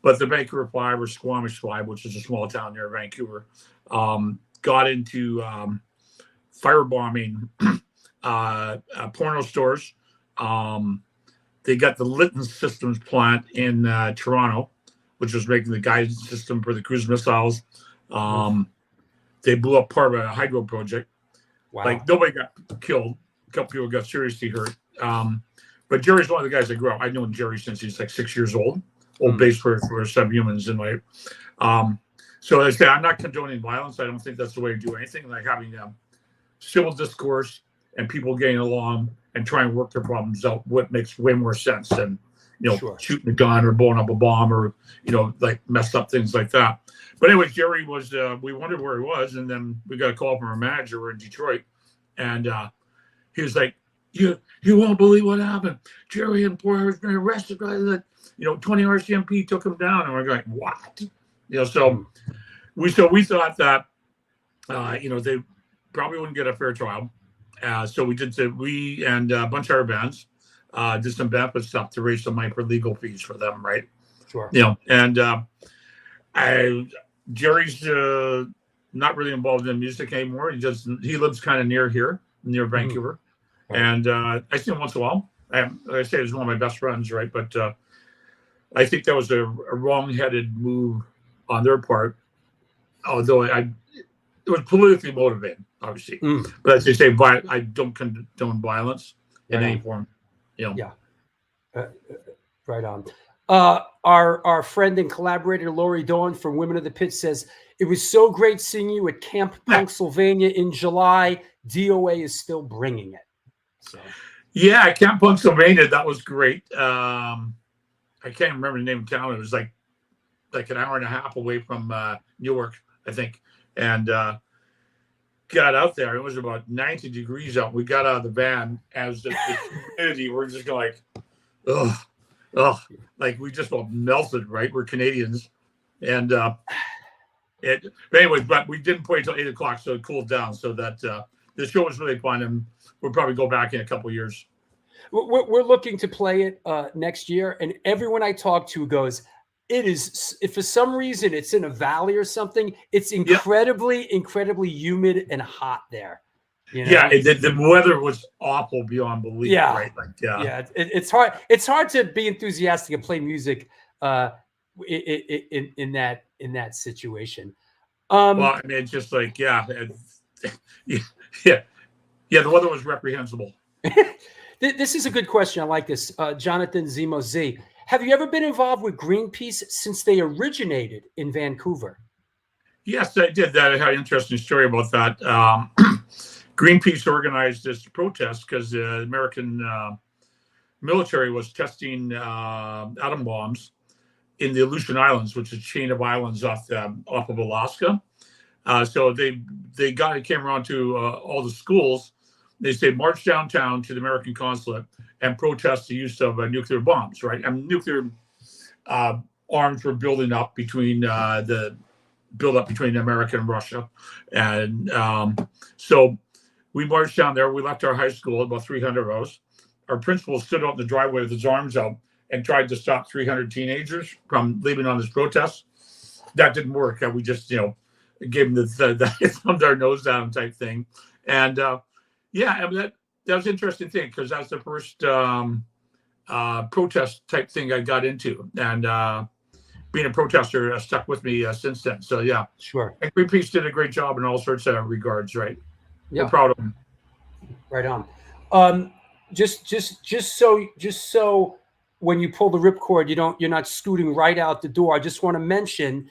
S3: But the Vancouver 5 or Squamish 5, which is a small town near Vancouver, got into firebombing porno stores. They got the Litton Systems plant in Toronto, which was making the guidance system for the cruise missiles. They blew up part of a hydro project. Wow. Nobody got killed. A couple people got seriously hurt. But But Jerry's one of the guys I grew up. I've known Jerry since he's like 6 years old. Old bass for Subhumans and like. So as I say, I'm not condoning violence. I don't think that's the way to do anything. Like having civil discourse and people getting along and trying to work their problems out. What makes way more sense than shooting a gun or blowing up a bomb or like mess up things like that. But anyway, Jerry was. We wondered where he was, and then we got a call from our manager in Detroit, and he was like, "You won't believe what happened. Jerry and Porter has been arrested by the 20 RCMP took him down." And we're going, "What?" So we thought that they probably wouldn't get a fair trial. So we and a bunch of our bands did some benefit stuff to raise some money for legal fees for them, right?
S2: Sure.
S3: And Jerry's not really involved in music anymore. He lives kind of near Vancouver, and I see him once in a while. I say he's one of my best friends, right? But I think that was a wrong-headed move on their part, although it was politically motivated, obviously. But as they say, I don't condone violence in any form.
S2: Yeah. Right on. Our friend and collaborator Lori Dawn from Women of the Pit says, "It was so great seeing you at Camp Pennsylvania in July. DOA is still bringing it." So.
S3: Yeah, Camp Pennsylvania, that was great. I can't remember the name of town. It was like an hour and a half away from Newark, I think. And got out there. It was about 90 degrees out. We got out of the van as the humidity. We're just going like, like we just all melted, right? We're Canadians. And but anyways, but we didn't play until 8 o'clock, so it cooled down. So that the show was really fun, and we'll probably go back in a couple of years.
S2: We're looking to play it next year, and everyone I talk to goes, it is, if for some reason it's in a valley or something, it's incredibly humid and hot there.
S3: Yeah, the weather was awful beyond belief.
S2: Yeah,
S3: right?
S2: It's hard. It's hard to be enthusiastic and play music in that situation.
S3: Well, I mean, it's just like the weather was reprehensible.
S2: This is a good question. I like this. Jonathan Zemo Z. Have you ever been involved with Greenpeace since they originated in Vancouver?
S3: Yes, I did. I had an interesting story about that. Greenpeace organized this protest because the American military was testing atom bombs in the Aleutian Islands, which is a chain of islands off of Alaska. So they came around to all the schools. They say march downtown to the American consulate and protest the use of nuclear bombs, right? And nuclear arms were building up between America and Russia. And so we marched down there. We left our high school, about 300 of us. Our principal stood out in the driveway with his arms out and tried to stop 300 teenagers from leaving on this protest. That didn't work. We just, gave them the thumbed our nose down type thing. And I mean, that was an interesting thing because that's the first protest type thing I got into. And being a protester stuck with me since then. So, yeah.
S2: Sure.
S3: And Greenpeace did a great job in all sorts of regards, right?
S2: Yeah.
S3: We're proud of them.
S2: Right on. Just so when you pull the ripcord, you're not scooting right out the door. I just want to mention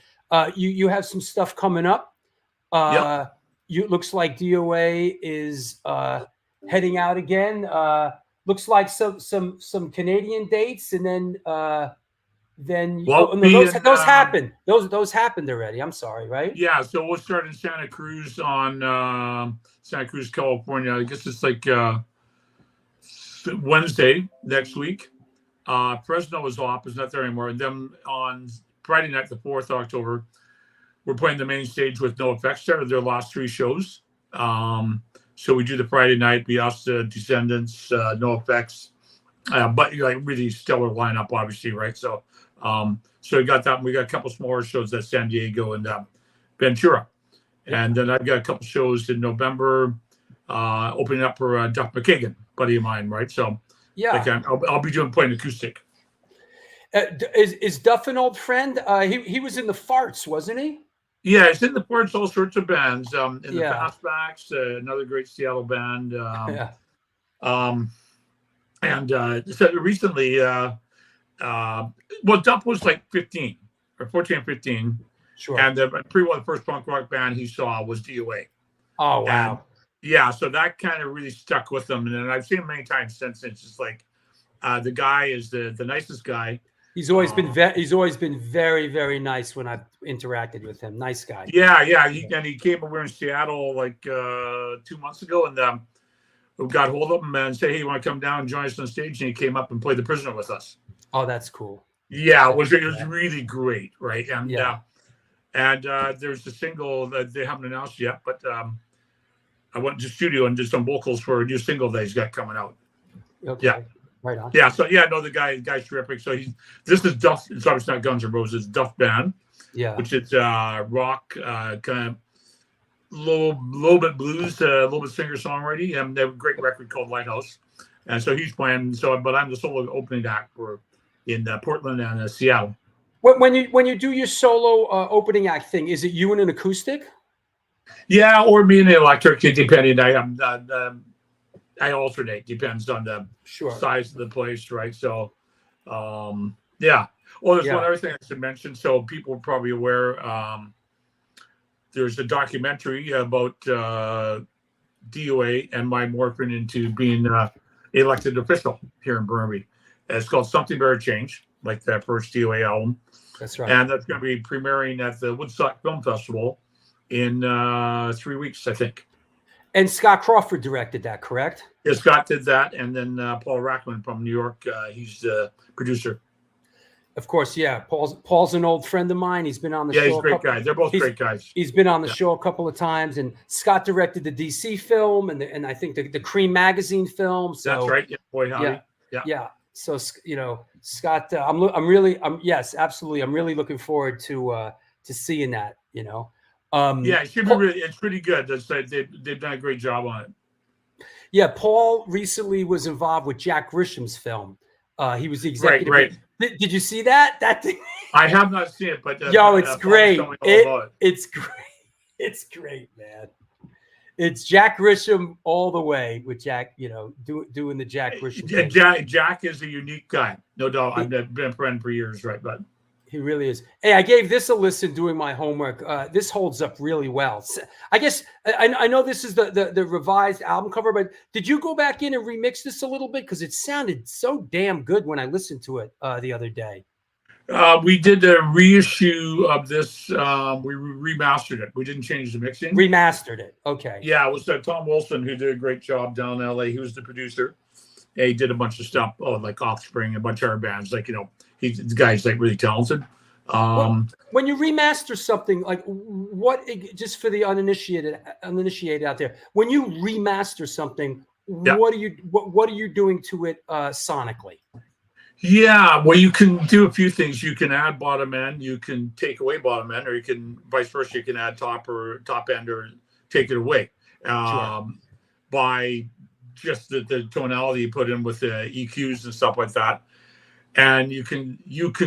S2: you have some stuff coming up. Looks like DOA is heading out again. Looks like some Canadian dates, and then those happened. Those happened already. I'm sorry, right?
S3: Yeah, so we'll start in Santa Cruz on Santa Cruz, California. I guess it's like Wednesday next week. Fresno is off; it's not there anymore. And then on Friday night, the 4th of October, we're playing the main stage with NoFX. There, their last 3 shows. So we do the Friday night, Biasta, Descendants, NoFX, but like really stellar lineup, obviously, right? So, so we got that. And we got a couple smaller shows at San Diego and Ventura, and then I've got a couple shows in November, opening up for Duff McKagan, buddy of mine, right? So, I'll be playing acoustic.
S2: Is Duff an old friend? He was in the Farts, wasn't he?
S3: Yeah, it's in the Farts, all sorts of bands. In the Fastbacks, another great Seattle band. And so recently, well, Duff was like 15 or 14 or 15.
S2: Sure.
S3: And pretty well the first punk rock band he saw was DOA.
S2: Oh, wow.
S3: And, yeah, so that kind of really stuck with him. And then I've seen him many times since. It's just like the guy is the nicest guy.
S2: He's always been very, very nice when I've interacted with him. Nice guy.
S3: Yeah. And he came over in Seattle like 2 months ago, and we got hold of him and said, "Hey, you want to come down and join us on stage?" And he came up and played The Prisoner with us.
S2: Oh, that's cool.
S3: Yeah, it was really great, right? And there's the single that they haven't announced yet, but I went to the studio and did some vocals for a new single that he's got coming out.
S2: Okay. Yeah. Right on.
S3: Yeah. So the guy's terrific. So this is Duff. It's obviously not Guns N' Roses. Duff Band. Yeah. Which is rock, kind of little bit blues, a little bit singer songwriting, and they have a great record called Lighthouse. And so he's playing. But I'm the solo opening act in Portland and Seattle.
S2: When you do your solo opening act thing, is it you and an acoustic? Yeah,
S3: or me and the electric, depending. I alternate, depends on the size of the place, right? So, yeah. Well, there's one other thing I should mention. So people are probably aware. There's a documentary about DOA and my morphing into being elected official here in Burnaby. It's called Something Better Change, like that first DOA album.
S2: That's right.
S3: And that's going to be premiering at the Woodstock Film Festival in 3 weeks, I think.
S2: And Scott Crawford directed that, correct?
S3: Yeah, Scott did that. And then Paul Rackman from New York, he's the producer.
S2: Of course, yeah. Paul's an old friend of mine. He's been on the show.
S3: Yeah, he's a great guy. They're both great guys.
S2: He's been on the show a couple of times. And Scott directed the DC film and I think the Cream Magazine film. So,
S3: that's right. Yeah, boy, howdy.
S2: Yeah. So, Scott, yes, absolutely. I'm really looking forward to seeing that,
S3: it should be it's pretty good. They've done a great job on it.
S2: Yeah, Paul recently was involved with Jack Grisham's film. He was the executive.
S3: Right.
S2: Did you see that? That thing?
S3: I have not seen it, but
S2: it's great. It's great. It's great, man. It's Jack Grisham all the way with Jack. Doing the Jack Grisham.
S3: Jack is a unique guy, no doubt. I've been a friend for years, right? But
S2: he really is. Hey, I gave this a listen doing my homework. This holds up really well. I guess I know this is the revised album cover, but did you go back in and remix this a little bit? Because it sounded so damn good when I listened to it the other day.
S3: We did a reissue of this. We remastered it. We didn't change the mixing.
S2: Remastered it. Okay.
S3: Yeah, it was Tom Wilson who did a great job down in LA. He was the producer. He did a bunch of stuff, like Offspring, a bunch of our bands. The guy's really talented.
S2: When you remaster something, like what, just for the uninitiated out there, when you remaster something, what are you doing to it sonically?
S3: Yeah, well, you can do a few things. You can add bottom end, you can take away bottom end, or you can vice versa. You can add top end or take it away by just the tonality you put in with the EQs and stuff like that. And you can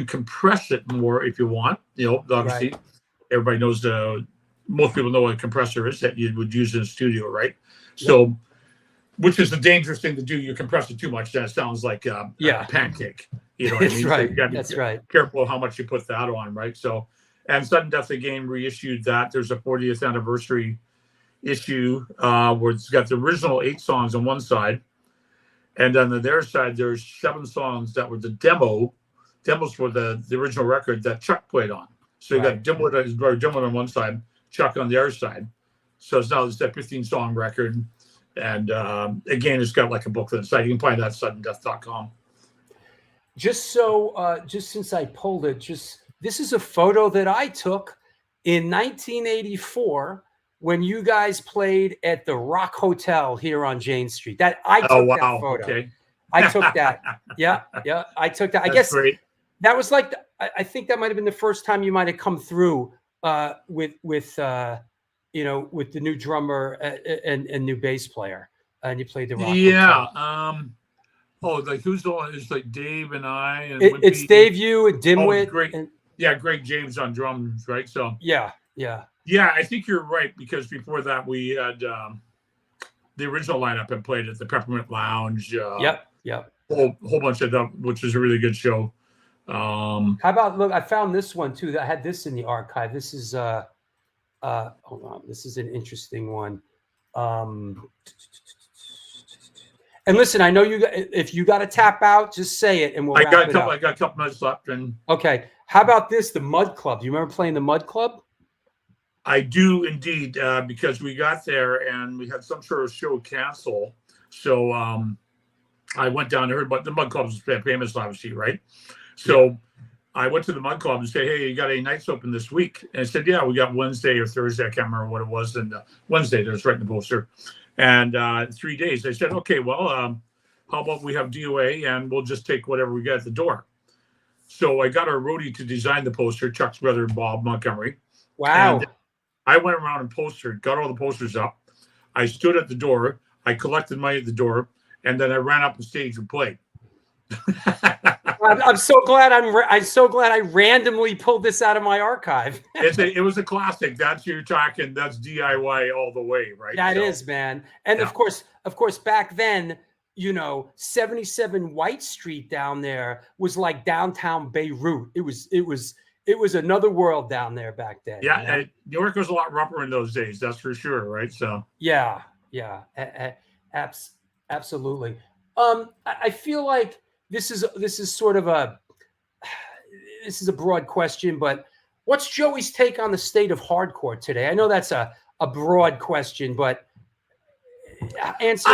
S3: compress it more if you want. Obviously, everybody knows most people know what a compressor is that you would use in a studio, right? Yep. So, which is a dangerous thing to do. You compress it too much, then it sounds like a pancake. You know what I mean?
S2: Right.
S3: So you gotta be careful how much you put that on, right? So, and Sudden Death Again reissued that. There's a 40th anniversary issue where it's got the original 8 songs on one side. And on their side, there's 7 songs that were the demos for the original record that Chuck played on. So you got Dimwit on one side, Chuck on the other side. So it's a 15-song record. And again, it's got like a booklet inside. You can find that at suddendeath.com.
S2: Just since I pulled it, this is a photo that I took in 1984 when you guys played at the Rock Hotel here on Jane Street. That photo.
S3: Okay.
S2: I took that. Yeah, I took that. I guess
S3: great.
S2: That was like I think that might have been the first time you might have come through with the new drummer and new bass player, and you played the Rock Hotel.
S3: Like who's the one? It's like Dave and I. And
S2: it's Dave, you, and Dimwit.
S3: Great. Greg James on drums, right? So
S2: yeah.
S3: Yeah, I think you're right, because before that we had the original lineup and played at the Peppermint Lounge.
S2: Yep.
S3: whole bunch of stuff, which is a really good show.
S2: How about, look, I found this one too. I had this in the archive. This is hold on. This is an interesting one. And listen, I know if you got to tap out, just say it and we'll wrap it up.
S3: I got a couple minutes left. And
S2: okay. How about this? The Mud Club. Do you remember playing the Mud Club? I
S3: do indeed, because we got there and we had some sort of show cancel. So I went down there, but the Mud Club is famous, obviously, right? So I went to the Mud Club and said, hey, you got any nights open this week? And I said, yeah, we got Wednesday or Thursday. I can't remember what it was. And Wednesday, there's right in the poster. And 3 days. They said, okay, well, how about we have DOA and we'll just take whatever we get at the door. So I got our roadie to design the poster, Chuck's brother, Bob Montgomery.
S2: Wow.
S3: And I went around and postered, got all the posters up. I stood at the door. I collected money at the door. And then I ran up the stage and played.
S2: I'm so glad I'm so glad I randomly pulled this out of my archive.
S3: It was a classic. That's you're talking. That's DIY all the way, right?
S2: That is, man. And of course, back then, 77 White Street down there was like downtown Beirut. It was another world down there back then.
S3: Yeah, New York was a lot rougher in those days. That's for sure, right? So
S2: yeah, absolutely. I feel like this is sort of a broad question, but what's Joey's take on the state of hardcore today? I know that's a broad question, but answer.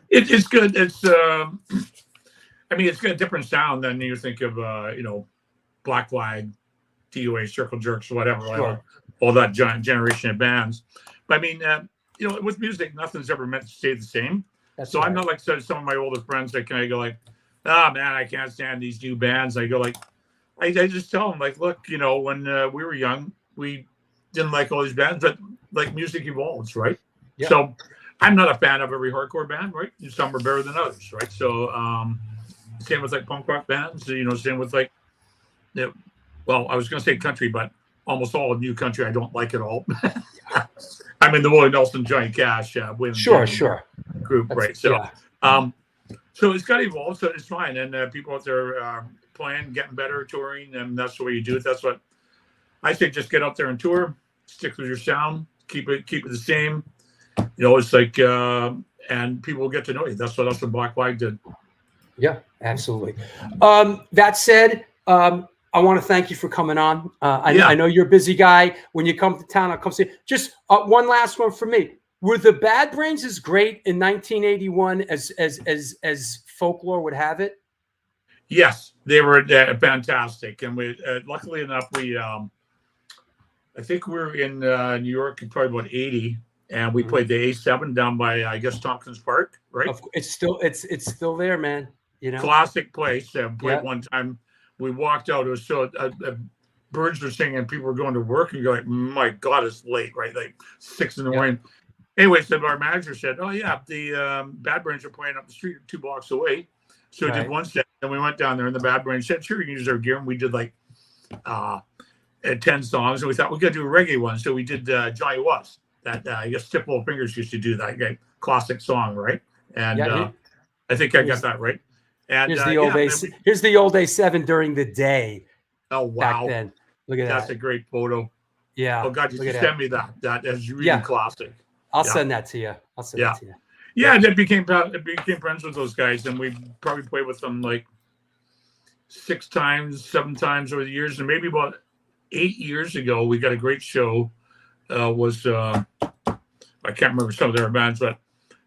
S3: It's good. It's it's got a different sound than you think of. Black Flag, DOA, Circle Jerks, whatever.
S2: Sure.
S3: All that giant generation of bands. But with music, nothing's ever meant to stay the same. So right. I'm not like some of my older friends that kind of go like, oh man, I can't stand these new bands. I go like, I just tell them like, look, when we were young, we didn't like all these bands, but like music evolves, right? Yeah. So I'm not a fan of every hardcore band, right? Some are better than others, right? So same with like punk rock bands, same with like, well, I was going to say country, but almost all of new country I don't like at all. I'm in the Willie Nelson, Johnny Cash,
S2: sure
S3: group, right? So,
S2: yeah.
S3: So it's got to evolve, so it's fine. And people out there playing, getting better, touring, and that's the way you do it. That's what I say. Just get out there and tour, stick with your sound, keep it the same. It's like, and people will get to know you. That's what Black Flag did.
S2: Yeah, absolutely. That said, I want to thank you for coming on. I know you're a busy guy. When you come to town, I'll come see you. Just one last one for me. Were the Bad Brains as great in 1981 as folklore would have it?
S3: Yes, they were fantastic. And we, luckily enough, I think we were in New York in probably about 80, and we played the A7 down by, I guess, Tompkins Park, right?
S2: It's still there, man.
S3: Classic place. Played one time. We walked out. It was so birds were singing, and people were going to work, and you're like, my God, it's late, right? Like 6 in the morning. Anyway, so our manager said, oh yeah, the Bad Brains are playing up the street 2 blocks away. So we did one set, and we went down there, and the Bad Brains said, sure, you can use our gear. And we did like 10 songs, and we thought we got to do a reggae one. So we did Johnny Was. That I guess Tip Little Fingers used to do that classic song, right? And I think I got that right. And
S2: here's the old A7 during the day.
S3: Oh wow!
S2: Back then, look at that.
S3: That's a great photo.
S2: Yeah.
S3: Oh God, you should send me that. That is really classic.
S2: I'll send that to you. That to you.
S3: Yeah, and it became friends with those guys, and we probably played with them like 6 times, 7 times over the years, and maybe about 8 years ago, we got a great show. I can't remember some of their bands, but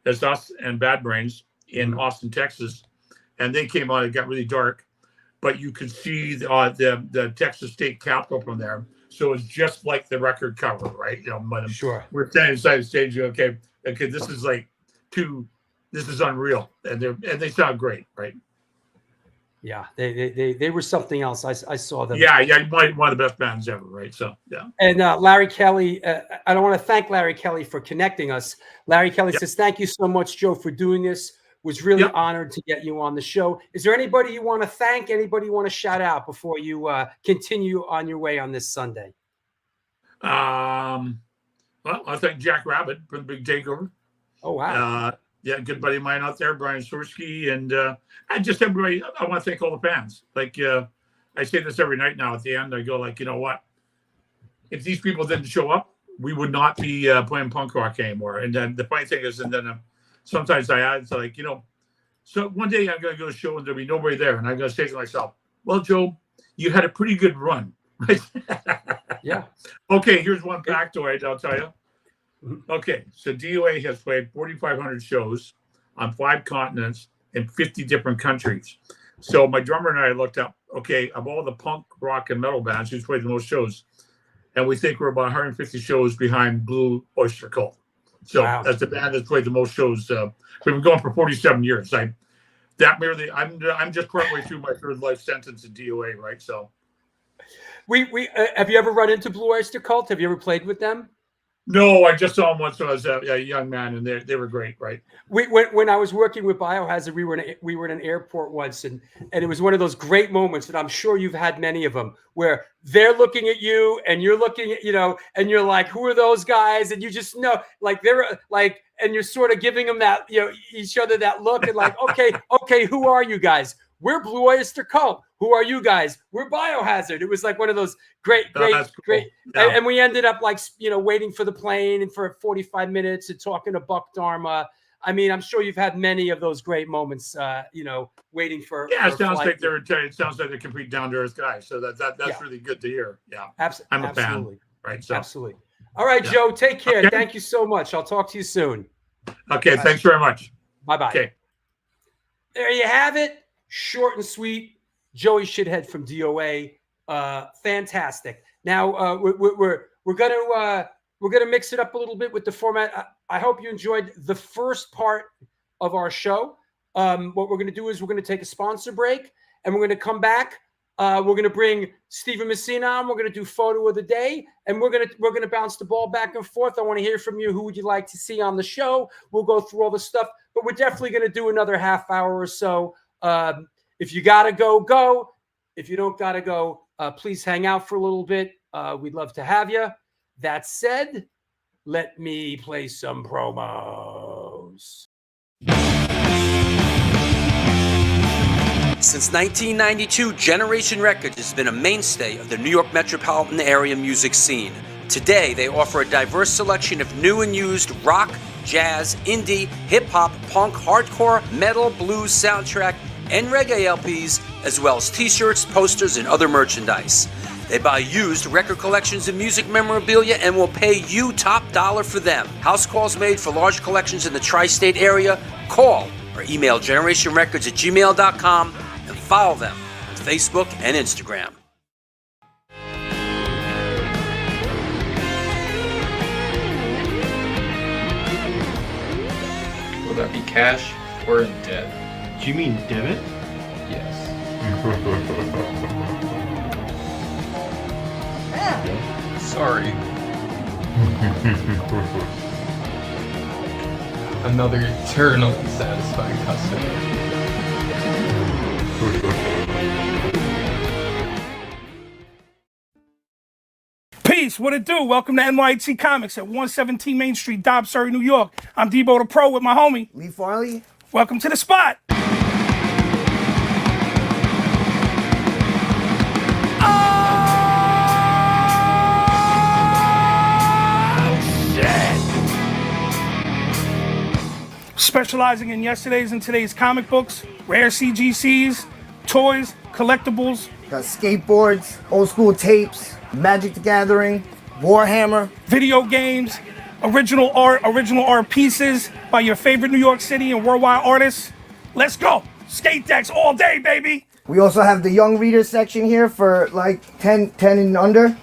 S3: it's us and Bad Brains in Austin, Texas. And they came out, it got really dark, but you could see the Texas State Capitol from there. So it's just like the record cover, right?
S2: Sure.
S3: We're standing inside the stage. Okay, this is like this is unreal, and they sound great, right?
S2: Yeah, they were something else. I saw them.
S3: Yeah, one of the best bands ever, right? So yeah.
S2: And Larry Kelly, I don't want to thank Larry Kelly for connecting us. Larry Kelly says, "Thank you so much, Joe, for doing this. Was really honored to get you on the show. Is there anybody you want to thank? Anybody you want to shout out before you continue on your way on this Sunday?"
S3: Well, I thank Jack Rabbit for the big takeover.
S2: Oh wow!
S3: Yeah, good buddy of mine out there, Brian Swirsky, and just everybody. I want to thank all the fans. Like I say this every night now. At the end, I go like, you know what? If these people didn't show up, we would not be playing punk rock anymore. And then the funny thing is, and then sometimes I add, it's like, you know, so one day I'm going to go to a show and there'll be nobody there, and I'm going to say to myself, well, Joe, you had a pretty good run, right?
S2: Yeah.
S3: Okay, here's one factoid I'll tell you. Okay, so DOA has played 4,500 shows on 5 continents in 50 different countries. So my drummer and I looked up, okay, of all the punk, rock, and metal bands who's played the most shows, and we think we're about 150 shows behind Blue Oyster Cult. So that's the band that's played the most shows. We've been going for 47 years. I'm just partway through my third life sentence in DOA, right? So,
S2: we have you ever run into Blue Oyster Cult? Have you ever played with them?
S3: No, I just saw them once when I was a young man, and they were great, right?
S2: When I was working with Biohazard, we were in an airport once, and it was one of those great moments, and I'm sure you've had many of them, where they're looking at you, and you're looking at, and you're like, who are those guys? And you just know, like, they're like, and you're sort of giving them that, each other that look, and like, okay, who are you guys? We're Blue Oyster Cult. Who are you guys? We're Biohazard. It was like one of those great.
S3: Yeah.
S2: And we ended up like, waiting for the plane and for 45 minutes and talking to Buck Dharma. I mean, I'm sure you've had many of those great moments, waiting for.
S3: Yeah, it sounds like it sounds like they're complete down to earth guys. So that's really good to hear. Yeah, I'm a fan. Right. So.
S2: Absolutely. All right, Joe, take care. Okay. Thank you so much. I'll talk to you soon.
S3: Okay. Thanks very much.
S2: Bye-bye.
S3: Okay.
S2: There you have it. Short and sweet. Joey Shithead from DOA. Fantastic. Now we're gonna mix it up a little bit with the format. I hope you enjoyed the first part of our show. What we're gonna do is we're gonna take a sponsor break, and we're gonna come back. We're gonna bring Stephen Messina on. We're gonna do photo of the day, and we're gonna bounce the ball back and forth. I want to hear from you. Who would you like to see on the show? We'll go through all the stuff, but we're definitely gonna do another half hour or so. If you gotta go, go. If you don't gotta go, please hang out for a little bit. We'd love to have you. That said, let me play some promos. Since 1992, Generation Records has been a mainstay of the New York metropolitan area music scene. Today, they offer a diverse selection of new and used rock, jazz, indie, hip-hop, punk, hardcore, metal, blues, soundtrack, and reggae LPs, as well as t-shirts, posters, and other merchandise. They buy used record collections and music memorabilia and will pay you top dollar for them. House calls made for large collections in the tri-state area. Call or email generationrecords@gmail.com and follow them on Facebook and Instagram.
S4: Will that be cash or in debt?
S5: Do you mean debit?
S4: Yes. Sorry. Another eternally satisfied customer.
S6: Peace, what it do? Welcome to NYHC Comics at 117 Main Street, Dobbs, Surrey, New York. I'm D.O.A. the Pro with my homie
S7: Lee Farley.
S6: Welcome to the spot. Specializing in yesterday's and today's comic books, rare CGCs, toys, collectibles.
S7: Got skateboards, old school tapes, Magic the Gathering, Warhammer.
S6: Video games, original art pieces by your favorite New York City and worldwide artists. Let's go. Skate decks all day, baby.
S7: We also have the young reader section here for like 10 and under.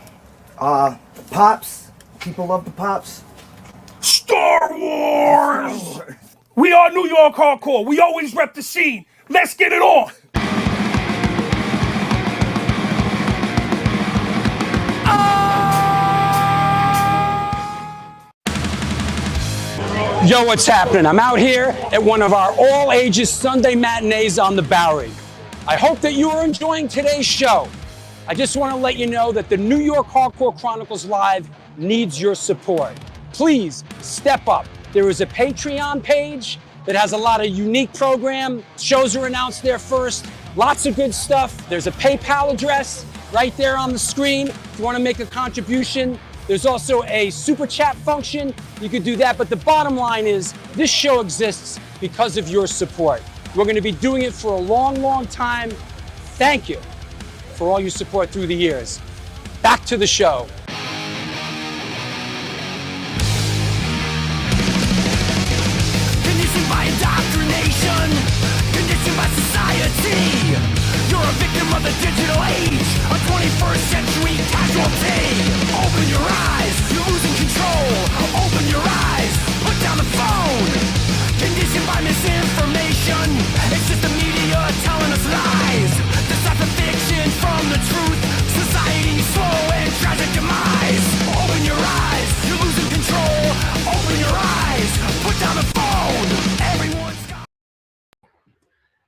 S7: Pops. People love the Pops.
S6: Star Wars! We are New York hardcore. We always rep the scene. Let's get it on.
S2: Yo, what's happening? I'm out here at one of our all-ages Sunday matinees on the Bowery. I hope that you are enjoying today's show. I just want to let you know that the New York Hardcore Chronicles Live needs your support. Please step up. There is a Patreon page. that has a lot of unique program. Shows are announced there first. Lots of good stuff. There's a PayPal address right there on the screen if you want to make a contribution. There's also a super chat function. You could do that. But the bottom line is this show exists because of your support. We're going to be doing it for a long, long time. Thank you for all your support through the years. Back to the show.
S1: Conditioned by indoctrination, conditioned by society. You're a victim of the digital age, a 21st century casualty. Open your eyes, you're losing control. Open your eyes, put down the phone. Conditioned by misinformation, it's just the media telling us lies. Decipher fiction from the truth, society's slow and tragic demise. Open your eyes, you're losing control. Open your eyes, put down the phone. Everyone's got...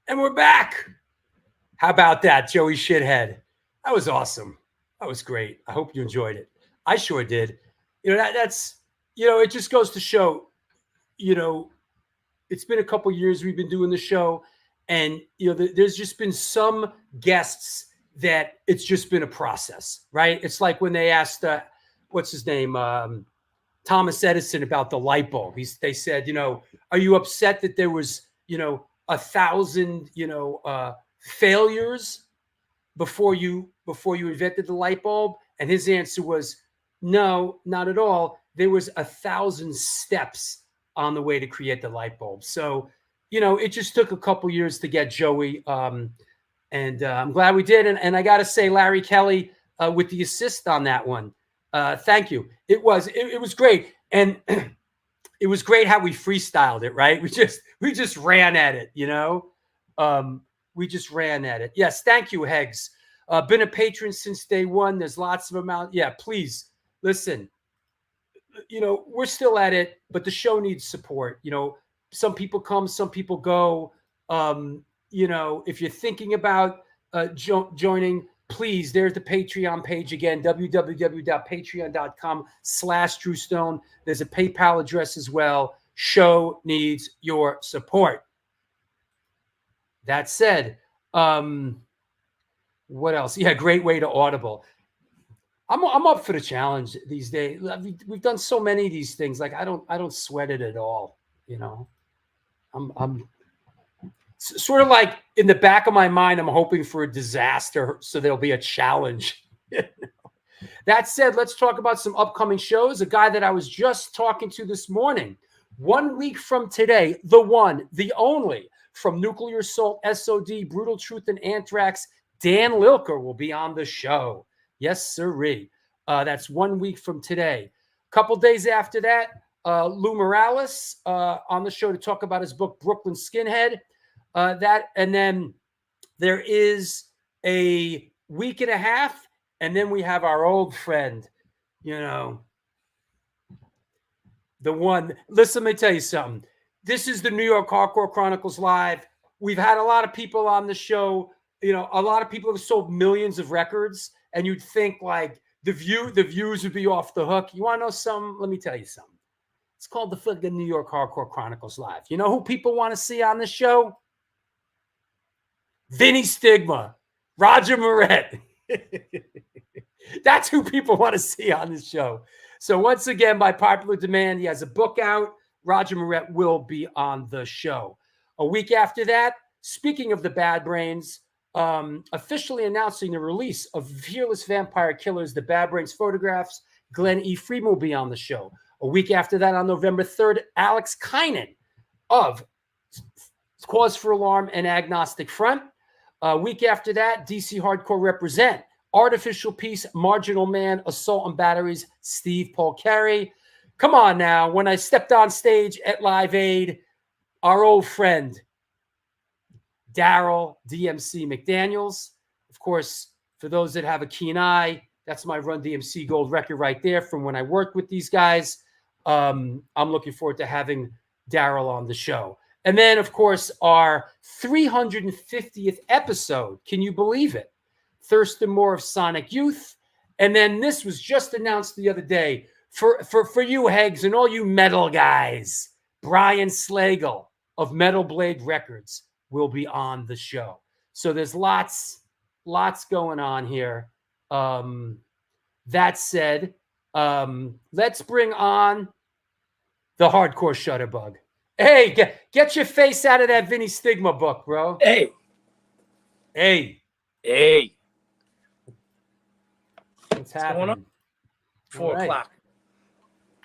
S2: And we're back. How about that, Joey Shithead? That was awesome. That was great. I hope you enjoyed it. I sure did. You know, that's, you know, it just goes to show, you know, it's been a couple years we've been doing the show, and, you know, there's just been some guests that it's just been a process, right? It's like when they asked, what's his name? Thomas Edison about the light bulb. They said, you know, are you upset that there was, you know, 1,000, you know, failures before you invented the light bulb? And his answer was, no, not at all. There was 1,000 steps on the way to create the light bulb. So, you know, it just took a couple years to get Joey. And I'm glad we did. And I got to say, Larry Kelly with the assist on that one. Thank you. It was great. And it was great how we freestyled it, right? We just ran at it, you know? We just ran at it. Yes, thank you, Hegs. Been a patron since day one. There's lots of amount. Yeah, please, listen. You know, we're still at it, but the show needs support. You know, some people come, some people go. You know, if you're thinking about joining, please, there's the Patreon page again, www.patreon.com/Drew Stone. There's a PayPal address as well. Show needs your support. That said, what else? Yeah, great way to Audible. I'm up for the challenge these days. We've done so many of these things. Like I don't sweat it at all. You know, I'm sort of like in the back of my mind, I'm hoping for a disaster so there'll be a challenge. That said, let's talk about some upcoming shows. A guy that I was just talking to this morning, 1 week from today, the one, the only, from Nuclear Assault, SOD, Brutal Truth, and Anthrax, Dan Lilker will be on the show. Yes, sirree. That's 1 week from today. A couple days after that, Lou Morales on the show to talk about his book, Brooklyn Skinhead. And then there is a week and a half, and then we have our old friend, you know, the one. Listen, let me tell you something. This is the New York Hardcore Chronicles Live. We've had a lot of people on the show. You know, a lot of people have sold millions of records, and you'd think like the views would be off the hook. You want to know something? Let me tell you something. It's called the fucking New York Hardcore Chronicles Live. You know who people want to see on the show? Vinny Stigma, Roger Moret. That's who people want to see on this show. So once again, by popular demand, he has a book out. Roger Moret will be on the show. A week after that, speaking of the Bad Brains, officially announcing the release of Fearless Vampire Killers, the Bad Brains photographs, Glenn E. Freeman will be on the show. A week after that, on November 3rd, Alex Kynan of Cause for Alarm and Agnostic Front. A week after that, DC Hardcore Represent, Artificial Peace, Marginal Man, Assault and Batteries, Steve Paul Carey. Come on now. When I stepped on stage at Live Aid, our old friend, Daryl DMC McDaniels. Of course, for those that have a keen eye, that's my Run DMC gold record right there from when I worked with these guys. I'm looking forward to having Daryl on the show. And then, of course, our 350th episode. Can you believe it? Thurston Moore of Sonic Youth. And then this was just announced the other day for you, Hegs, and all you metal guys. Brian Slagle. of Metal Blade Records will be on the show. So there's lots going on here. That said, let's bring on the hardcore Shutterbug. Hey, get your face out of that Vinny Stigma book, bro.
S5: Hey.
S2: What's happening?
S5: Going on? 4 o'clock.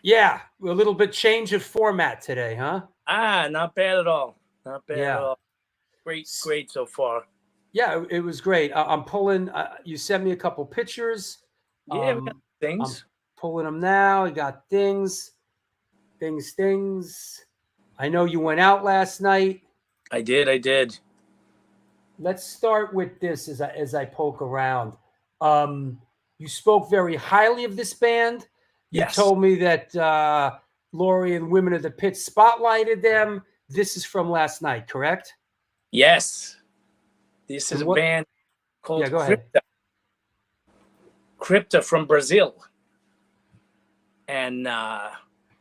S2: Yeah, a little bit change of format today, huh?
S5: Not bad at all. Not bad at all. Great so far.
S2: Yeah, it was great. I'm pulling. You sent me a couple pictures.
S5: Yeah, we got things.
S2: I'm pulling them now. I got things. I know you went out last night.
S5: I did.
S2: Let's start with this as I poke around. You spoke very highly of this band.
S5: Yes.
S2: You told me that Lori and Women of the Pit spotlighted them. This is from last night, correct?
S5: Yes. This is a band called Crypta. Crypta from Brazil. And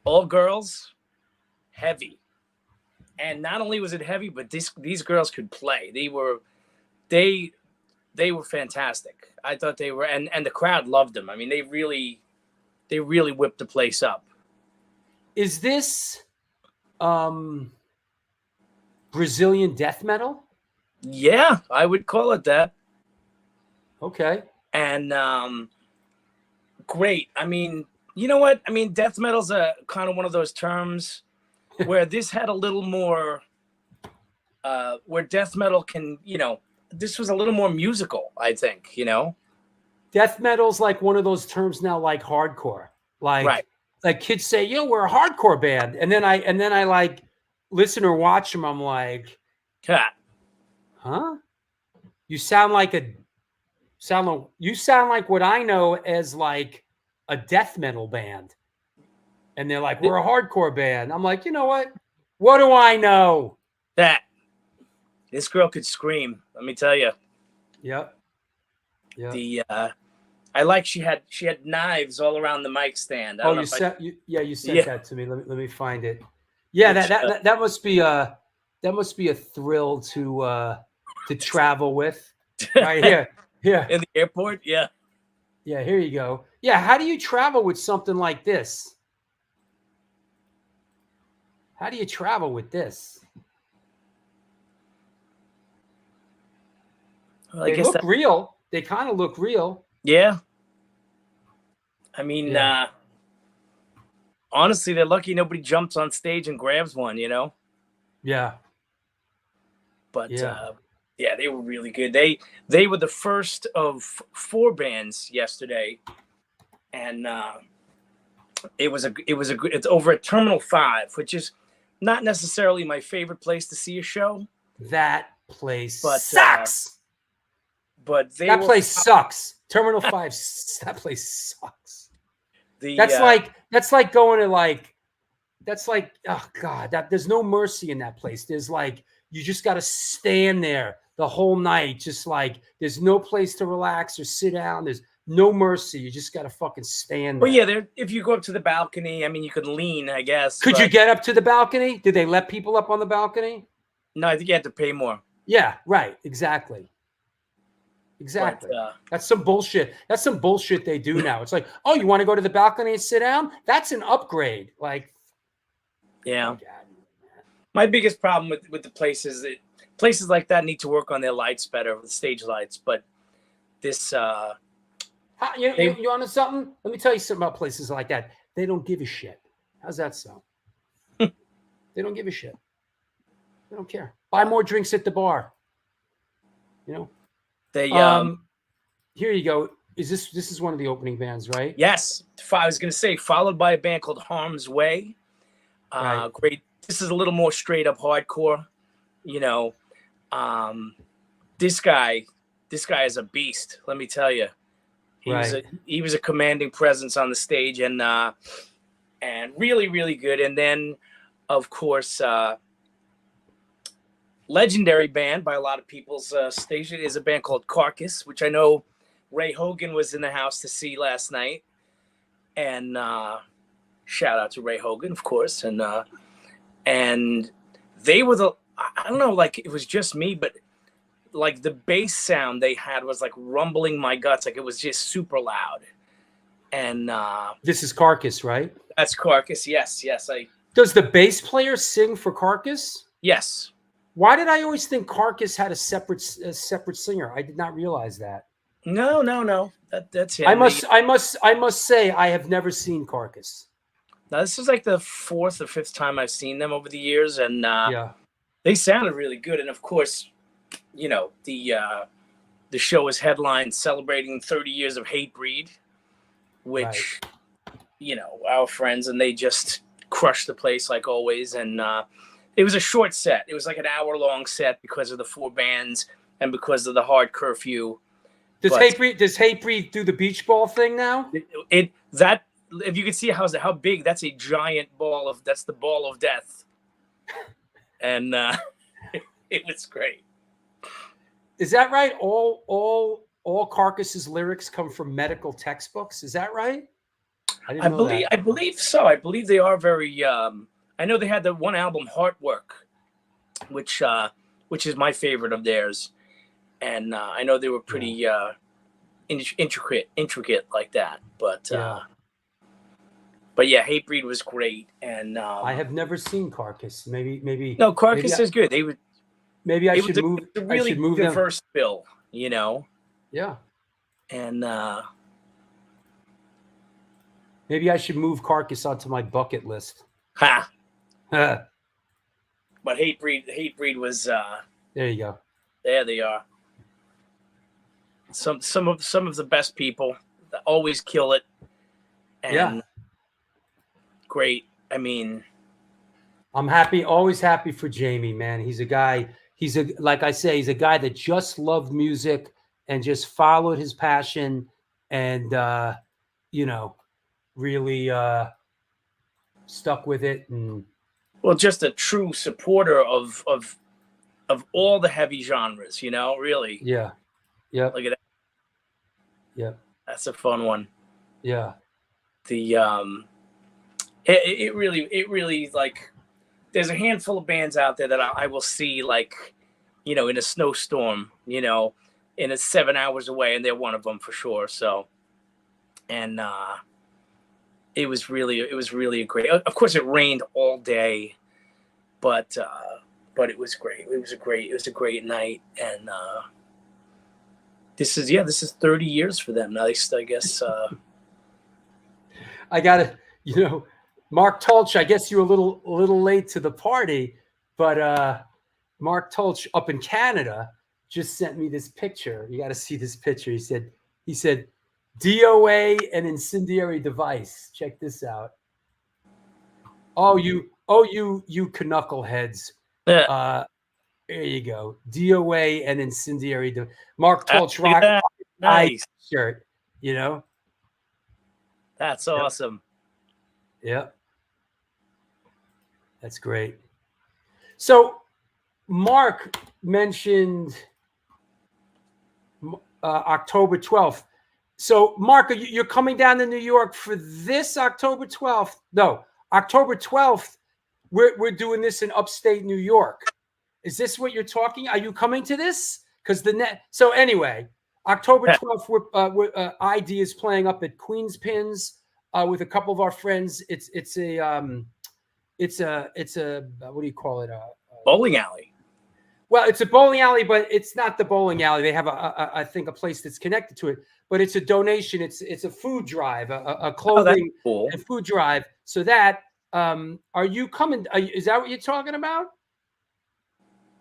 S5: all girls, heavy. And not only was it heavy, but these girls could play. They were fantastic. I thought they were, and the crowd loved them. I mean, they really whipped the place up.
S2: Is this Brazilian death metal?
S5: Yeah, I would call it that.
S2: Okay.
S5: And great. I mean, you know what? I mean, death metal's a kind of one of those terms where this had a little more, where death metal can, this was a little more musical, I think,
S2: Death metal's like one of those terms now, like hardcore. Like kids say, we're a hardcore band. And then I like listen or watch them. I'm like, huh? You sound like what I know as like a death metal band. And they're like, we're a hardcore band. I'm like, you know what? What do I know?
S5: That this girl could scream. Let me tell you.
S2: Yep.
S5: I like she had knives all around the mic stand.
S2: You sent that to me. Let me find it. Yeah, that must be a thrill to travel with. Right here.
S5: In the airport, yeah.
S2: Yeah, here you go. Yeah, how do you travel with something like this? How do you travel with this?
S5: Well,
S2: they look real. They kind of look real.
S5: Yeah. I mean, honestly, they're lucky nobody jumps on stage and grabs one,
S2: Yeah.
S5: But they were really good. They were the first of 4 bands yesterday, and it's over at Terminal 5, which is not necessarily my favorite place to see a show.
S2: That place sucks.
S5: But
S2: that place sucks. Terminal 5. That place sucks. That's like going to that's like, oh God, there's no mercy in that place. There's like, you just got to stand there the whole night. Just like, there's no place to relax or sit down. There's no mercy. You just got to fucking stand there.
S5: Well, yeah, if you go up to the balcony, I mean, you could lean, I guess.
S2: Could you get up to the balcony? Did they let people up on the balcony?
S5: No, I think you had to pay more.
S2: Yeah, right. Exactly. But, that's some bullshit. That's some bullshit they do now. It's like, oh, you want to go to the balcony and sit down? That's an upgrade. Like,
S5: yeah. My biggest problem with the places like that need to work on their lights better, the stage lights. But this,
S2: you want something? Let me tell you something about places like that. They don't give a shit. How's that sound? They don't give a shit. They don't care. Buy more drinks at the bar.
S5: They
S2: here you go. This is one of the opening bands, right?
S5: Yes. I was gonna say, followed by a band called Harm's Way.
S2: Right.
S5: Great. This is a little more straight up hardcore. This guy is a beast. Let me tell you. He was a commanding presence on the stage, and really, really good. And then, of course, legendary band by a lot of people's station is a band called Carcass, which I know Ray Hogan was in the house to see last night. And shout out to Ray Hogan, of course. And they were I don't know, like it was just me, but like the bass sound they had was like rumbling my guts. Like it was just super loud. And
S2: This is Carcass, right?
S5: that's Carcass. Yes.
S2: Does the bass player sing for Carcass?
S5: Yes.
S2: Why did I always think Carcass had a separate singer? I did not realize that.
S5: No. That's him.
S2: I must say I have never seen Carcass.
S5: Now this is like the 4th or 5th time I've seen them over the years, and
S2: Yeah.
S5: they sounded really good. And of course, you know, the show is headlined celebrating 30 years of Hatebreed, which, you know, our friends, and they just crushed the place like always. And it was a short set. It was like an hour-long set because of the 4 bands and because of the hard curfew.
S2: Does Hatebreed do the beach ball thing now?
S5: That if you can see how big, that's a giant ball that's the ball of death. And it was great.
S2: Is that right? All Carcass's lyrics come from medical textbooks. Is that right? I
S5: believe so. I believe they are very. I know they had the one album, Heartwork, which is my favorite of theirs, and I know they were pretty intricate like that. But yeah, Hatebreed was great, and
S2: I have never seen Carcass. Maybe
S5: no, Carcass is good. They would.
S2: Maybe I should move.
S5: It's a really diverse bill, you know.
S2: Yeah.
S5: And
S2: maybe I should move Carcass onto my bucket list.
S5: But Hatebreed was.
S2: There you go.
S5: There they are. Some of the best people that always kill it. And great. I mean,
S2: I'm happy, always happy for Jamie, man. He's a guy. Like I say, he's a guy that just loved music and just followed his passion, and you know, really stuck with it. And
S5: well, just a true supporter of all the heavy genres, you know, really.
S2: Yeah. Look
S5: at that.
S2: Yep.
S5: That's a fun one.
S2: Yeah.
S5: The it really like, there's a handful of bands out there that I will see, like, you know, in a snowstorm, you know, and it's 7 hours away, and they're one of them for sure. So, and it was really a great. Of course, it rained all day, but it was great. It was a great night, and this is 30 years for them now. I guess.
S2: I gotta, you know, Mark Tulch, I guess you're a little late to the party, but Mark Tulch up in Canada just sent me this picture. You got to see this picture. He said, DOA and incendiary device. Check this out. Oh, you knuckleheads.
S5: Yeah.
S2: There you go. DOA and incendiary device. Mark Tulch rock
S5: nice
S2: shirt. You know.
S5: That's awesome.
S2: Yep. That's great. So Mark mentioned October 12th. So Mark, you're coming down to New York for this October 12th? No, October 12th. We're doing this in upstate New York. Is this what you're talking? Are you coming to this? Because so anyway, October 12th, ID is playing up at Queen's Pins with a couple of our friends. It's a what do you call it?
S5: Bowling alley.
S2: Well, it's a bowling alley, but it's not the bowling alley. They have I think a place that's connected to it, but it's a donation. It's a food drive, a clothing and food drive. So that are you coming? Is that what you're talking about?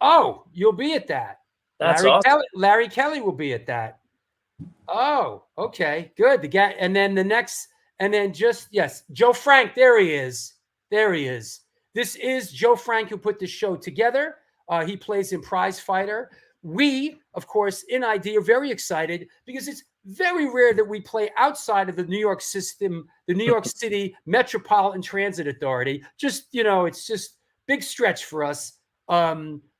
S2: Oh, you'll be at that.
S5: That's awesome.
S2: Larry Kelly will be at that. Oh, okay, good. The guy, and then the next, and then Joe Frank. There he is. This is Joe Frank who put this show together. He plays in Prize Fighter. We, of course, in ID are very excited because it's very rare that we play outside of the New York system, the New York City Metropolitan Transit Authority. Just, you know, it's just big stretch for us.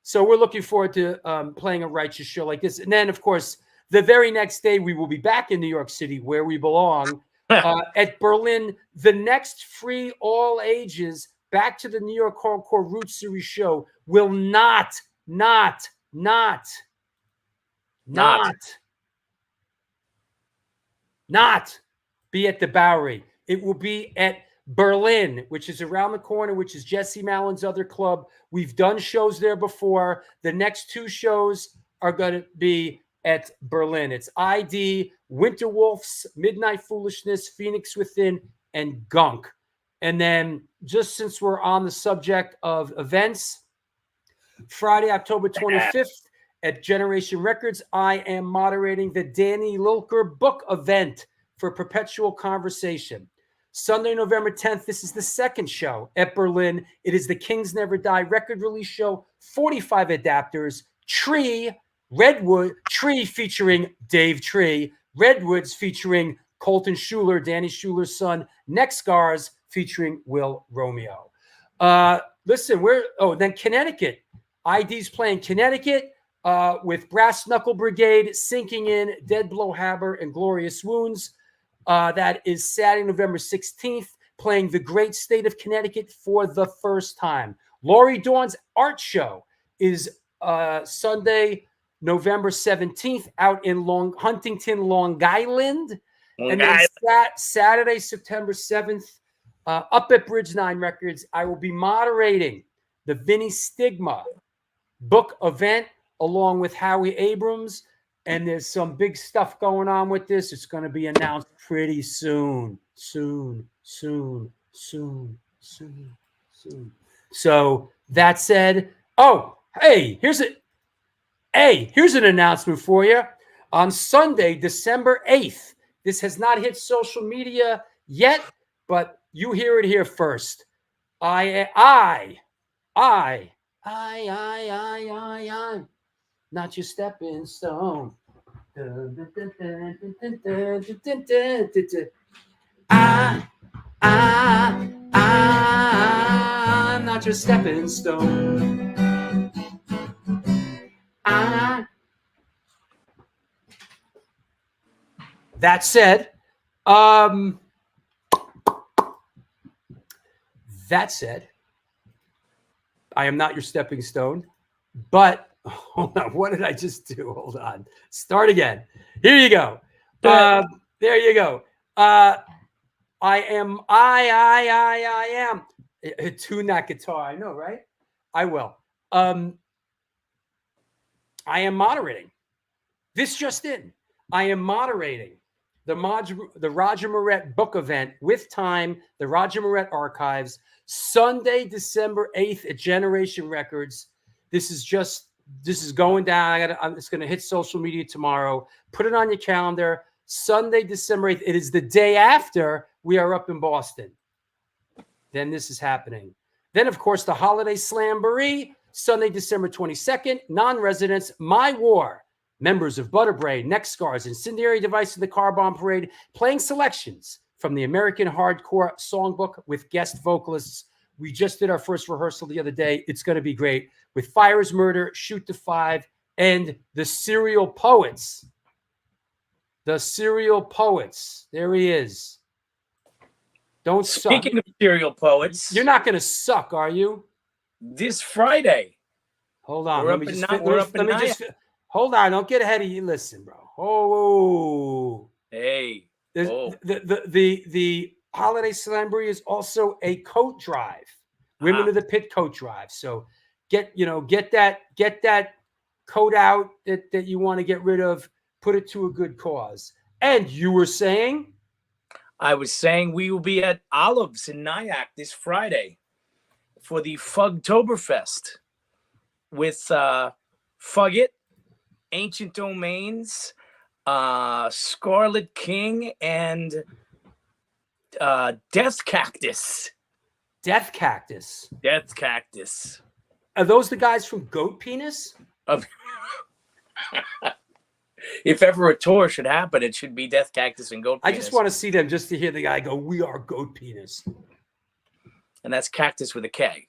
S2: So we're looking forward to playing a righteous show like this. And then, of course, the very next day, we will be back in New York City where we belong at Berlin, the next free all ages Back to the New York Hardcore Roots Series show will not be at the Bowery. It will be at Berlin, which is around the corner, which is Jesse Mallon's other club. We've done shows there before. The next 2 shows are going to be at Berlin. It's ID, Winterwolves, Midnight Foolishness, Phoenix Within, and Gunk. And then just since we're on the subject of events, Friday, October 25th at Generation Records, I am moderating the Danny Lilker book event for Perpetual Conversation. Sunday, November 10th, this is the second show at Berlin. It is the Kings Never Die record release show, 45 adapters, Redwood featuring Dave Tree, Redwoods featuring Colton Schuler, Danny Schuler's son, Next Scars featuring Will Romeo. Listen, then Connecticut. ID's playing Connecticut with Brass Knuckle Brigade, Sinking In, Dead Blow Haber, and Glorious Wounds. That is Saturday, November 16th, playing the great state of Connecticut for the first time. Laurie Dawn's art show is Sunday, November 17th, out in Huntington, Long Island. And then Saturday, September 7th, up at Bridge 9 Records, I will be moderating the Vinny Stigma book event along with Howie Abrams. And there's some big stuff going on with this. It's going to be announced pretty soon. Soon. So that said, here's an announcement for you. On Sunday, December 8th, this has not hit social media yet, but you hear it here first. I, not your stepping stone. I'm not your stepping stone. That said, I am not your stepping stone, but hold on. What did I just do? Hold on. Start again. Here you go. There you go. I am. Tune that guitar. I know, right? I will. I am moderating. This just in. I am moderating the Roger Moret book event with Time, the Roger Moret Archives, Sunday, December 8th at Generation Records. This is going down. It's going to hit social media tomorrow. Put it on your calendar. Sunday, December 8th. It is the day after we are up in Boston. Then this is happening. Then, of course, the Holiday Slamboree, Sunday, December 22nd. Non-residents, My War. Members of Butterbrain, Neck Scars, Incendiary Device of the Car Bomb Parade, playing selections from the American Hardcore Songbook with guest vocalists. We just did our first rehearsal the other day. It's going to be great with Fire is Murder, Shoot to 5, and the Serial Poets. The Serial Poets. There he is. Don't suck.
S5: Speaking of Serial Poets,
S2: you're not going to suck, are you?
S5: This Friday.
S2: Hold on.
S5: Let me just.
S2: Hold on, don't get ahead of you. Listen, bro. Oh,
S5: hey.
S2: The Holiday Slamboree is also a coat drive, Women of the Pit coat drive. So get that coat out that you want to get rid of. Put it to a good cause. And you were saying?
S5: I was saying we will be at Olives in Nyack this Friday for the Fugtoberfest with Fugit, Ancient Domains, Scarlet King, and Death Cactus.
S2: Death Cactus.
S5: Death Cactus.
S2: Are those the guys from Goat Penis?
S5: If ever a tour should happen, it should be Death Cactus and Goat Penis.
S2: I just want to see them just to hear the guy go, "We are Goat Penis."
S5: And that's Cactus with a K.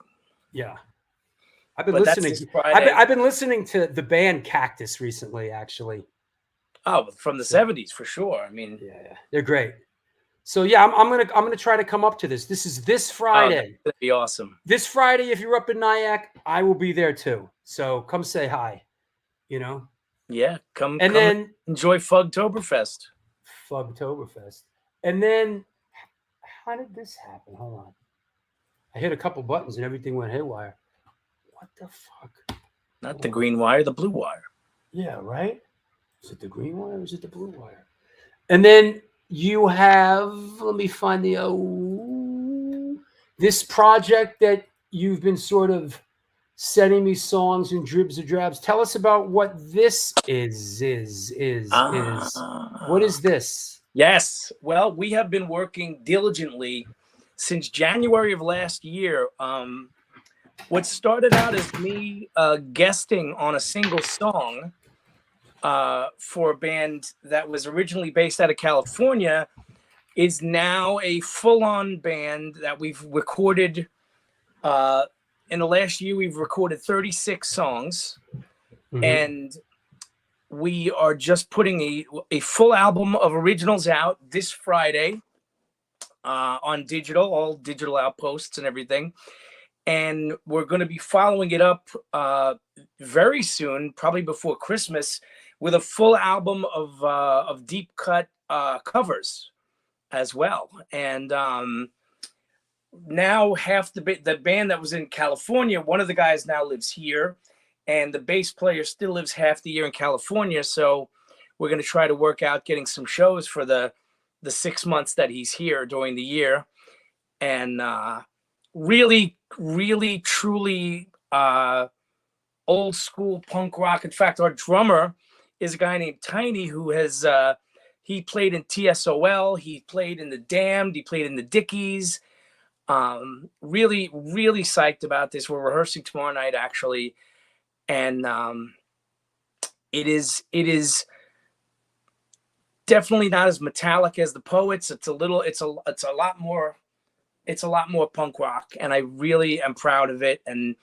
S2: Yeah. I've been listening to the band Cactus recently, actually.
S5: Oh, from the 70s for sure. I mean,
S2: yeah, they're great. So yeah, I'm gonna try to come up to this. This is this Friday.
S5: That'd be awesome.
S2: This Friday, if you're up in Nyack, I will be there too. So come say hi. You know.
S5: Yeah, come
S2: And
S5: come
S2: then
S5: enjoy Fugtoberfest.
S2: Fugtoberfest. And then how did this happen? Hold on. I hit a couple buttons and everything went haywire. What the fuck?
S5: Not the green wire, the blue wire.
S2: Yeah, right? Is it the green wire or is it the blue wire? And then you have, let me find this project that you've been sort of sending me songs and dribs and drabs. Tell us about what this is. What is this?
S5: Yes. Well, we have been working diligently since January of last year. What started out as me guesting on a single song for a band that was originally based out of California is now a full-on band that we've recorded. In the last year, we've recorded 36 songs, and we are just putting a full album of originals out this Friday on digital, all digital outposts and everything. And we're going to be following it up very soon, probably before Christmas, with a full album of deep cut covers as well. And now half the band that was in California, one of the guys now lives here, and the bass player still lives half the year in California. So we're going to try to work out getting some shows for the 6 months that he's here during the year. And really, really, truly old school punk rock. In fact, our drummer is a guy named Tiny who has he played in TSOL, he played in the Damned, he played in the Dickies. Really, really psyched about this. We're rehearsing tomorrow night, actually, and it is definitely not as metallic as the Poets. It's a lot more punk rock, and I really am proud of it. And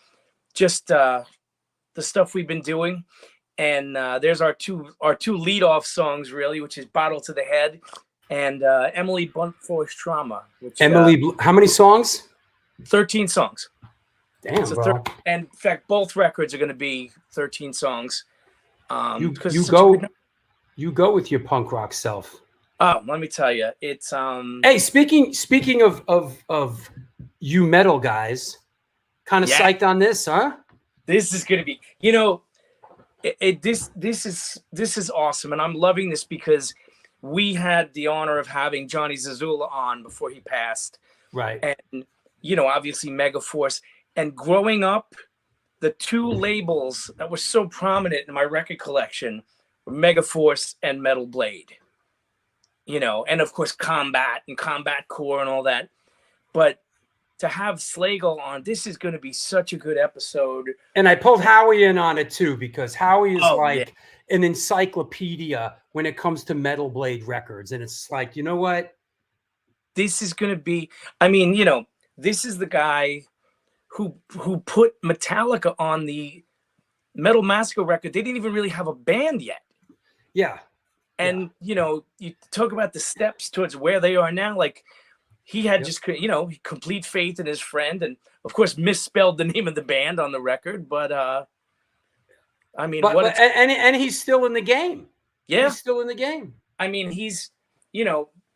S5: just the stuff we've been doing. And there's our two lead-off songs, really, which is "Bottle to the Head" and Emily Blunt Force Trauma. Which,
S2: how many songs?
S5: 13 songs.
S2: Damn,
S5: So
S2: bro.
S5: and in fact, both records are going to be 13 songs.
S2: You go with your punk rock self.
S5: Oh, let me tell you, it's
S2: Hey, speaking of you metal guys, kind of psyched on this, huh?
S5: This is going to be, this is awesome, and I'm loving this because we had the honor of having Johnny Zazula on before he passed,
S2: right?
S5: And obviously Megaforce. And growing up, the two labels that were so prominent in my record collection were Megaforce and Metal Blade. And of course Combat and Combat Core and all that. But to have Slagle on, this is going to be such a good episode.
S2: And I pulled Howie in on it too, because Howie is an encyclopedia when it comes to Metal Blade records. And it's like, you know what?
S5: This is going to be, this is the guy who put Metallica on the Metal Massacre record. They didn't even really have a band yet.
S2: Yeah.
S5: And, you talk about the steps towards where they are now. Like, he had just, complete faith in his friend, and of course misspelled the name of the band on the record. But
S2: and he's still in the game.
S5: Yeah,
S2: he's still in the game.
S5: I mean, he's,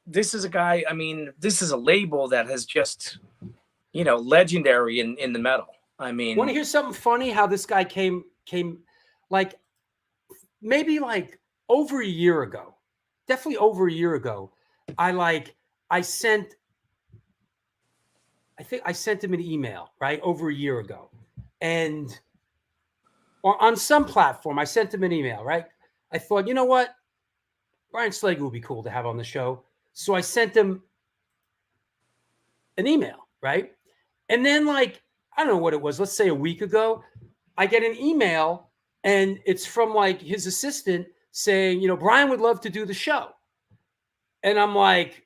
S5: this is a guy. I mean, this is a label that has just, legendary in the metal. I mean,
S2: want to hear something funny? How this guy came like maybe like over a year ago, definitely over a year ago. I think I sent him an email, right? Over a year ago. And on some platform, I sent him an email, right? I thought, you know what? Brian Slagle would be cool to have on the show. So I sent him an email, right? And then I don't know what it was. Let's say a week ago, I get an email and it's from his assistant saying, Brian would love to do the show. And I'm like,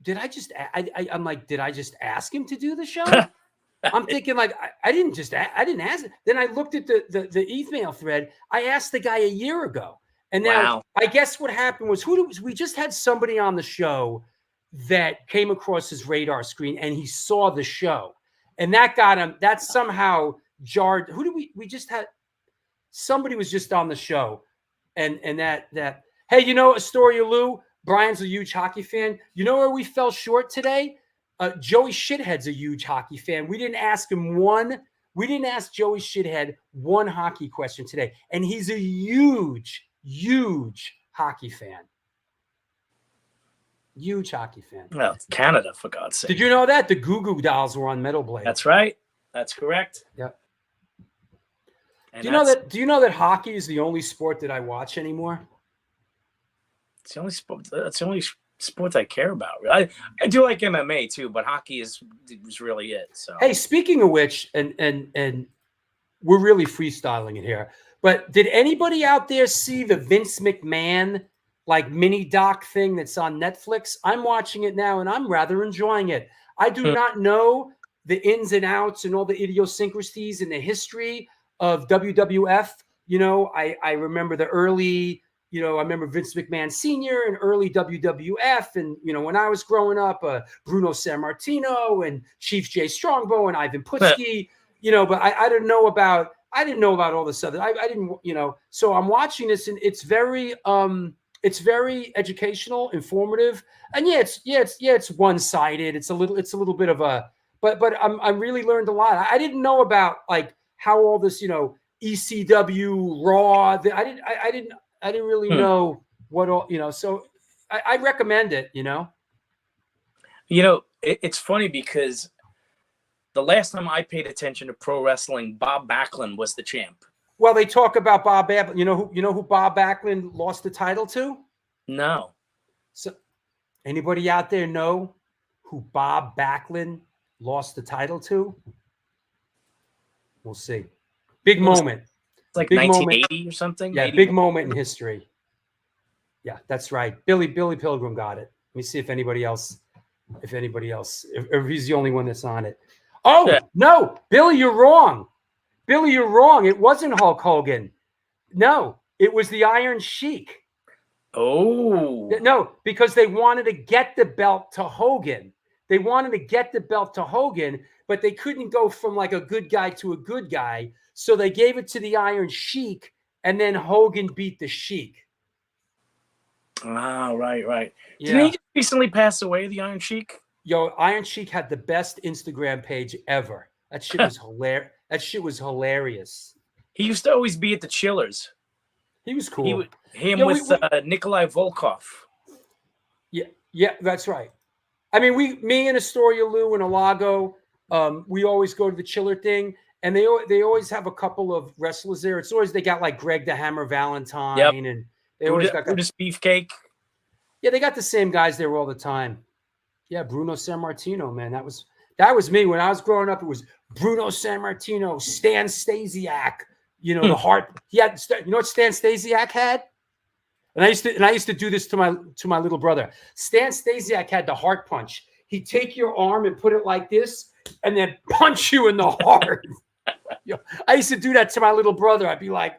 S2: did I just ask him to do the show? I'm thinking I didn't ask it. Then I looked at the email thread. I asked the guy a year ago. And now I guess what happened was we just had somebody on the show that came across his radar screen, and he saw the show, and that got him. That somehow jarred. Who did we just had? Somebody was just on the show, and that hey, you know, Astoria Lou, Brian's a huge hockey fan. You know where we fell short today? Joey Shithead's a huge hockey fan. We didn't ask Joey Shithead one hockey question today, and he's a huge hockey fan. Huge hockey fan.
S5: Well, it's Canada, for God's sake.
S2: Did you know that the Goo Goo Dolls were on Metal Blade?
S5: That's right. That's correct.
S2: Yep.
S5: And
S2: Do you know that hockey is the only sport that I watch anymore?
S5: It's the only sport. That's the only sport I care about. I do like MMA too, but hockey is really it. So
S2: Hey, speaking of which, and we're really freestyling it here, but did anybody out there see the Vince McMahon like mini doc thing that's on Netflix? I'm watching it now and I'm rather enjoying it. I do not know the ins and outs and all the idiosyncrasies and the history of WWF. You know, I remember the early, you know, I remember Vince McMahon Sr. and early WWF. And, you know, when I was growing up, Bruno Sammartino and Chief Jay Strongbow and Ivan Putski, you know, but I didn't know about all this other. I didn't, you know, so I'm watching this and it's very educational, informative. And it's one-sided. It's a little bit of a, but I really learned a lot. I didn't know about like how all this, you know, ECW, Raw. I didn't really know what all, you know. So I recommend it. You know.
S5: You know, it's funny because the last time I paid attention to pro wrestling, Bob Backlund was the champ.
S2: Well, they talk about Bob Backlund. You know who Bob Backlund lost the title to?
S5: No.
S2: So, anybody out there know who Bob Backlund lost the title to? We'll see. Big moment.
S5: It's like
S2: big
S5: 1980
S2: moment.
S5: Or something.
S2: Yeah,
S5: 80.
S2: big moment in history. Yeah, that's right. Billy Pilgrim got it. Let me see if anybody else, if he's the only one that's on it. Oh, yeah. No, Billy, you're wrong. Billy, you're wrong. It wasn't Hulk Hogan. No, it was the Iron Sheik.
S5: Oh.
S2: No, because they wanted to get the belt to Hogan. But they couldn't go from like a good guy to a good guy. So they gave it to the Iron Sheik, and then Hogan beat the Sheik.
S5: Ah, right.
S2: Yeah.
S5: Didn't he just recently pass away, the Iron Sheik?
S2: Yo, Iron Sheik had the best Instagram page ever. That shit was hilarious.
S5: He used to always be at the Chillers.
S2: He was cool.
S5: Nikolai Volkov.
S2: Yeah, that's right. I mean, me and Astoria Lou and Alago, we always go to the Chiller thing, and they always have a couple of wrestlers there. It's always they got like Greg the Hammer Valentine, and they always got
S5: Brutus Beefcake.
S2: Yeah, they got the same guys there all the time. Yeah, Bruno Sammartino, man, that was me when I was growing up. It was Bruno Sammartino, Stan Stasiak. You know the heart. He had. You know what Stan Stasiak had? And I used to do this to my little brother. Stan Stasiak had the heart punch. He'd take your arm and put it like this, and then punch you in the heart. I used to do that to my little brother. I'd be like,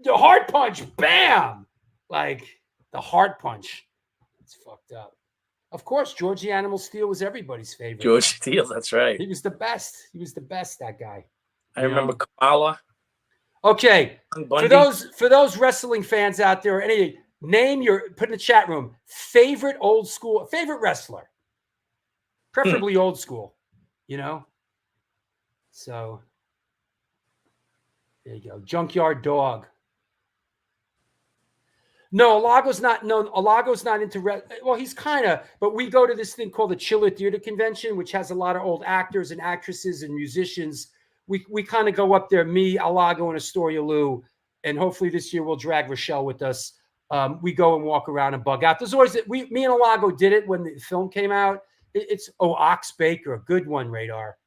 S2: the heart punch, bam! Like the heart punch. It's fucked up. Of course, George the Animal Steel was everybody's favorite.
S5: George Steele, that's right.
S2: He was the best. That guy.
S5: I remember Kamala.
S2: Okay, for those wrestling fans out there, put in the chat room favorite wrestler, preferably old school. You know. So there you go, Junkyard Dog. No, Alago's not into well, he's kind of, but we go to this thing called the Chiller Theater Convention, which has a lot of old actors and actresses and musicians. We kind of go up there, me, Alago, and Astoria Lou, and hopefully this year we'll drag Rochelle with us. We go and walk around and bug out. There's always me and Alago did it when the film came out. Ox Baker, a good one, Radar.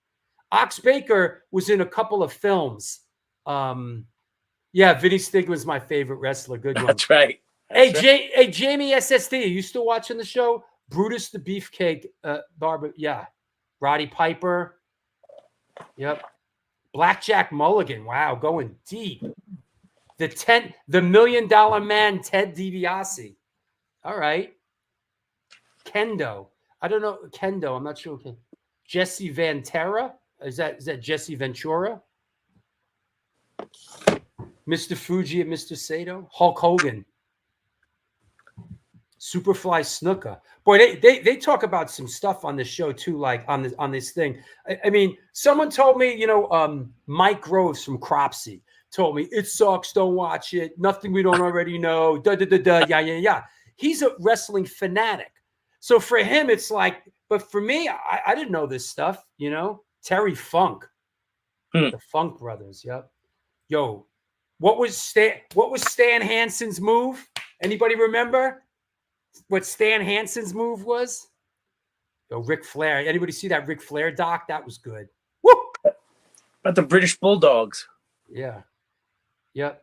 S2: Ox Baker was in a couple of films. Yeah, Vinny Stigma's my favorite wrestler. Good one.
S5: That's right.
S2: Hey, Jamie SSD, are you still watching the show? Brutus the Beefcake, Barber. Yeah. Roddy Piper. Yep. Blackjack Mulligan. Wow, going deep. The $1 million man, Ted DiBiase. All right. Kendo. I don't know Kendo. I'm not sure. Jesse Ventura. Is that Jesse Ventura? Mr. Fuji and Mr. Sato. Hulk Hogan. Superfly Snuka. Boy, they talk about some stuff on this show too, like on this thing. I mean, someone told me, Mike Groves from Cropsey told me it sucks, don't watch it, nothing we don't already know, yeah. He's a wrestling fanatic. So for him, it's like, but for me, I didn't know this stuff, Terry Funk. The Funk Brothers, yep. Yo, what was Stan Hansen's move? Anybody remember what Stan Hansen's move was? Yo, Ric Flair. Anybody see that Ric Flair doc? That was good. Woo!
S5: About the British Bulldogs.
S2: Yeah. Yep.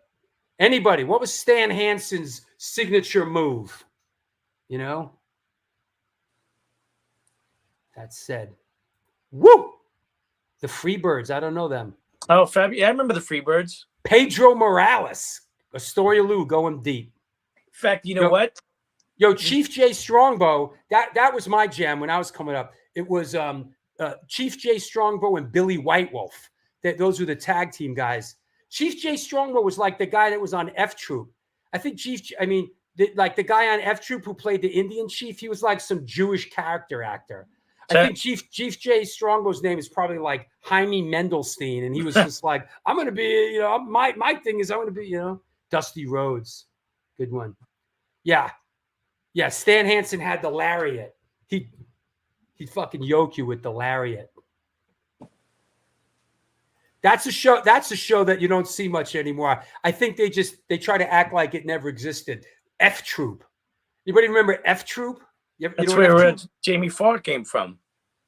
S2: Anybody? What was Stan Hansen's signature move? That said. Woo! The Freebirds. I don't know them.
S5: Oh, yeah, I remember the Freebirds.
S2: Pedro Morales. Astoria Lou going deep.
S5: In fact, you know what?
S2: Yo, Chief J Strongbow, that was my jam when I was coming up. It was Chief J Strongbow and Billy White Wolf. Those were the tag team guys. Chief J Strongbow was like the guy that was on F Troop. I think the guy on F Troop who played the Indian chief, he was like some Jewish character actor. I think Chief J Strongbow's name is probably like Jaime Mendelstein, and he was just like, I'm going to be, my thing is I'm going to be, Dusty Rhodes. Good one. Yeah. Yeah, Stan Hansen had the lariat. He'd fucking yoke you with the lariat. That's a show that you don't see much anymore. I think they try to act like it never existed. F Troop. Anybody remember F Troop?
S5: That's where Jamie Farr came from.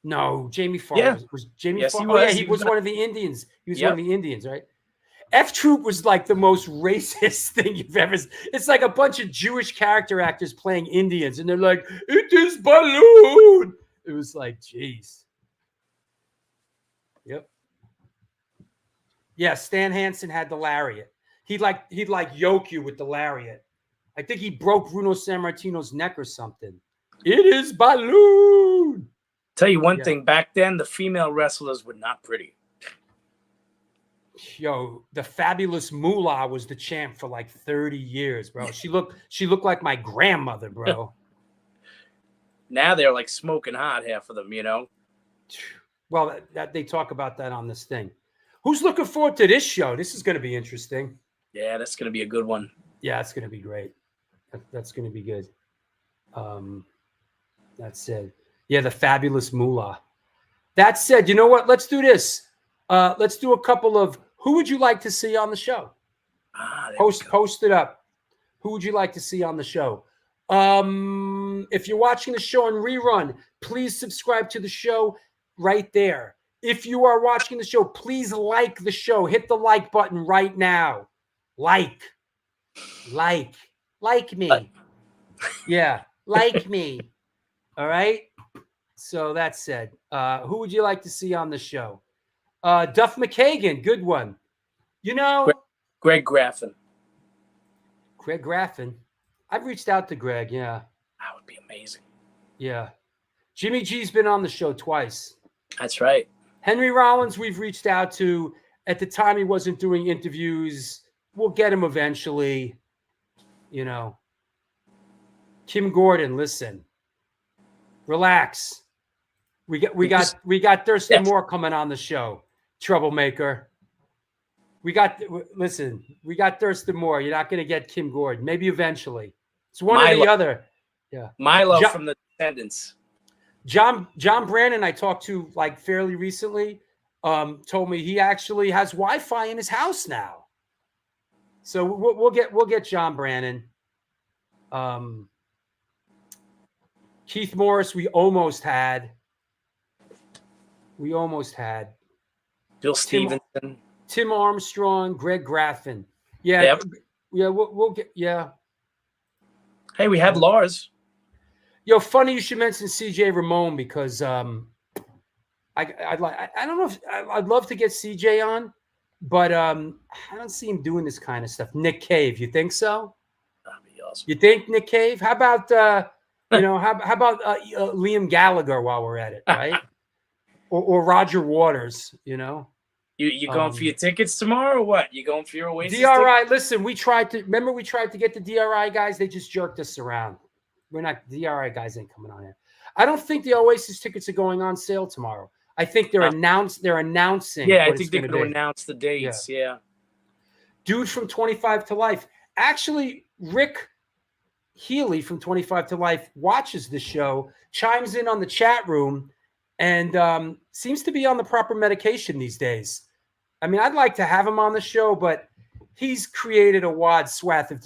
S2: No, Jamie Farr was Jamie Farr.
S5: He was.
S2: He was one of the Indians. He was one of the Indians, right? F Troop was like the most racist thing you've ever seen. It's like a bunch of Jewish character actors playing Indians, and they're like, "It is balloon." It was like, jeez. Yep. Yeah, Stan Hansen had the lariat. He'd yoke you with the lariat. I think he broke Bruno Sammartino's neck or something. It is balloon.
S5: Tell you one thing, back then the female wrestlers were not pretty.
S2: Yo, the Fabulous Moolah was the champ for like 30 years, bro. She looked like my grandmother, bro.
S5: Now they're like smoking hot, half of them,
S2: Well, that they talk about that on this thing. Who's looking forward to this show? This is going to be interesting.
S5: Yeah, that's going to be a good one.
S2: Yeah, it's going to be great. That's going to be good. That's it. Yeah, the Fabulous Moolah. That said, you know what? Let's do this. Let's do a couple of who would you like to see on the show? Post it up. Who would you like to see on the show? If you're watching the show on rerun, please subscribe to the show right there. If you are watching the show, please like the show. Hit the like button right now. Like me. Yeah, like me. All right. So that said, who would you like to see on the show? Duff McKagan, good one.
S5: Greg Graffin.
S2: Greg Graffin. I've reached out to Greg. Yeah.
S5: That would be amazing.
S2: Yeah. Jimmy G's been on the show twice.
S5: That's right.
S2: Henry Rollins, we've reached out to. At the time, he wasn't doing interviews. We'll get him eventually. Kim Gordon, listen. Relax. We got Thurston Moore coming on the show. Troublemaker. We got Thurston Moore. You're not going to get Kim Gordon. Maybe eventually. It's one or the other. Yeah.
S5: Milo from the Descendants.
S2: John Brandon, I talked to like fairly recently, told me he actually has Wi-Fi in his house now. So we'll get John Brandon. Keith Morris, we almost had.
S5: Bill Stevenson.
S2: Tim Armstrong, Greg Graffin. Yeah. Yeah, we'll get, yeah.
S5: Hey, we had Lars.
S2: Yo, funny you should mention CJ Ramon because I don't know if I'd love to get CJ on, but I don't see him doing this kind of stuff. Nick Cave, you think so?
S5: That'd be awesome.
S2: You think Nick Cave? How about You know, how about Liam Gallagher while we're at it, right? or Roger Waters, you know?
S5: You going for your tickets tomorrow or what? You going for your Oasis
S2: DRI, listen, we tried to get the DRI guys. They just jerked us around. We're not, DRI guys ain't coming on here. I don't think the Oasis tickets are going on sale tomorrow. I think they're announcing.
S5: Yeah, I
S2: what
S5: think
S2: it's
S5: they're
S2: gonna
S5: going to
S2: be.
S5: announce the dates. Yeah.
S2: Dude from 25 to Life. Actually, Rick Healy from 25 to Life watches the show, chimes in on the chat room, and seems to be on the proper medication these days. I mean, I'd like to have him on the show, but he's created a wide swath of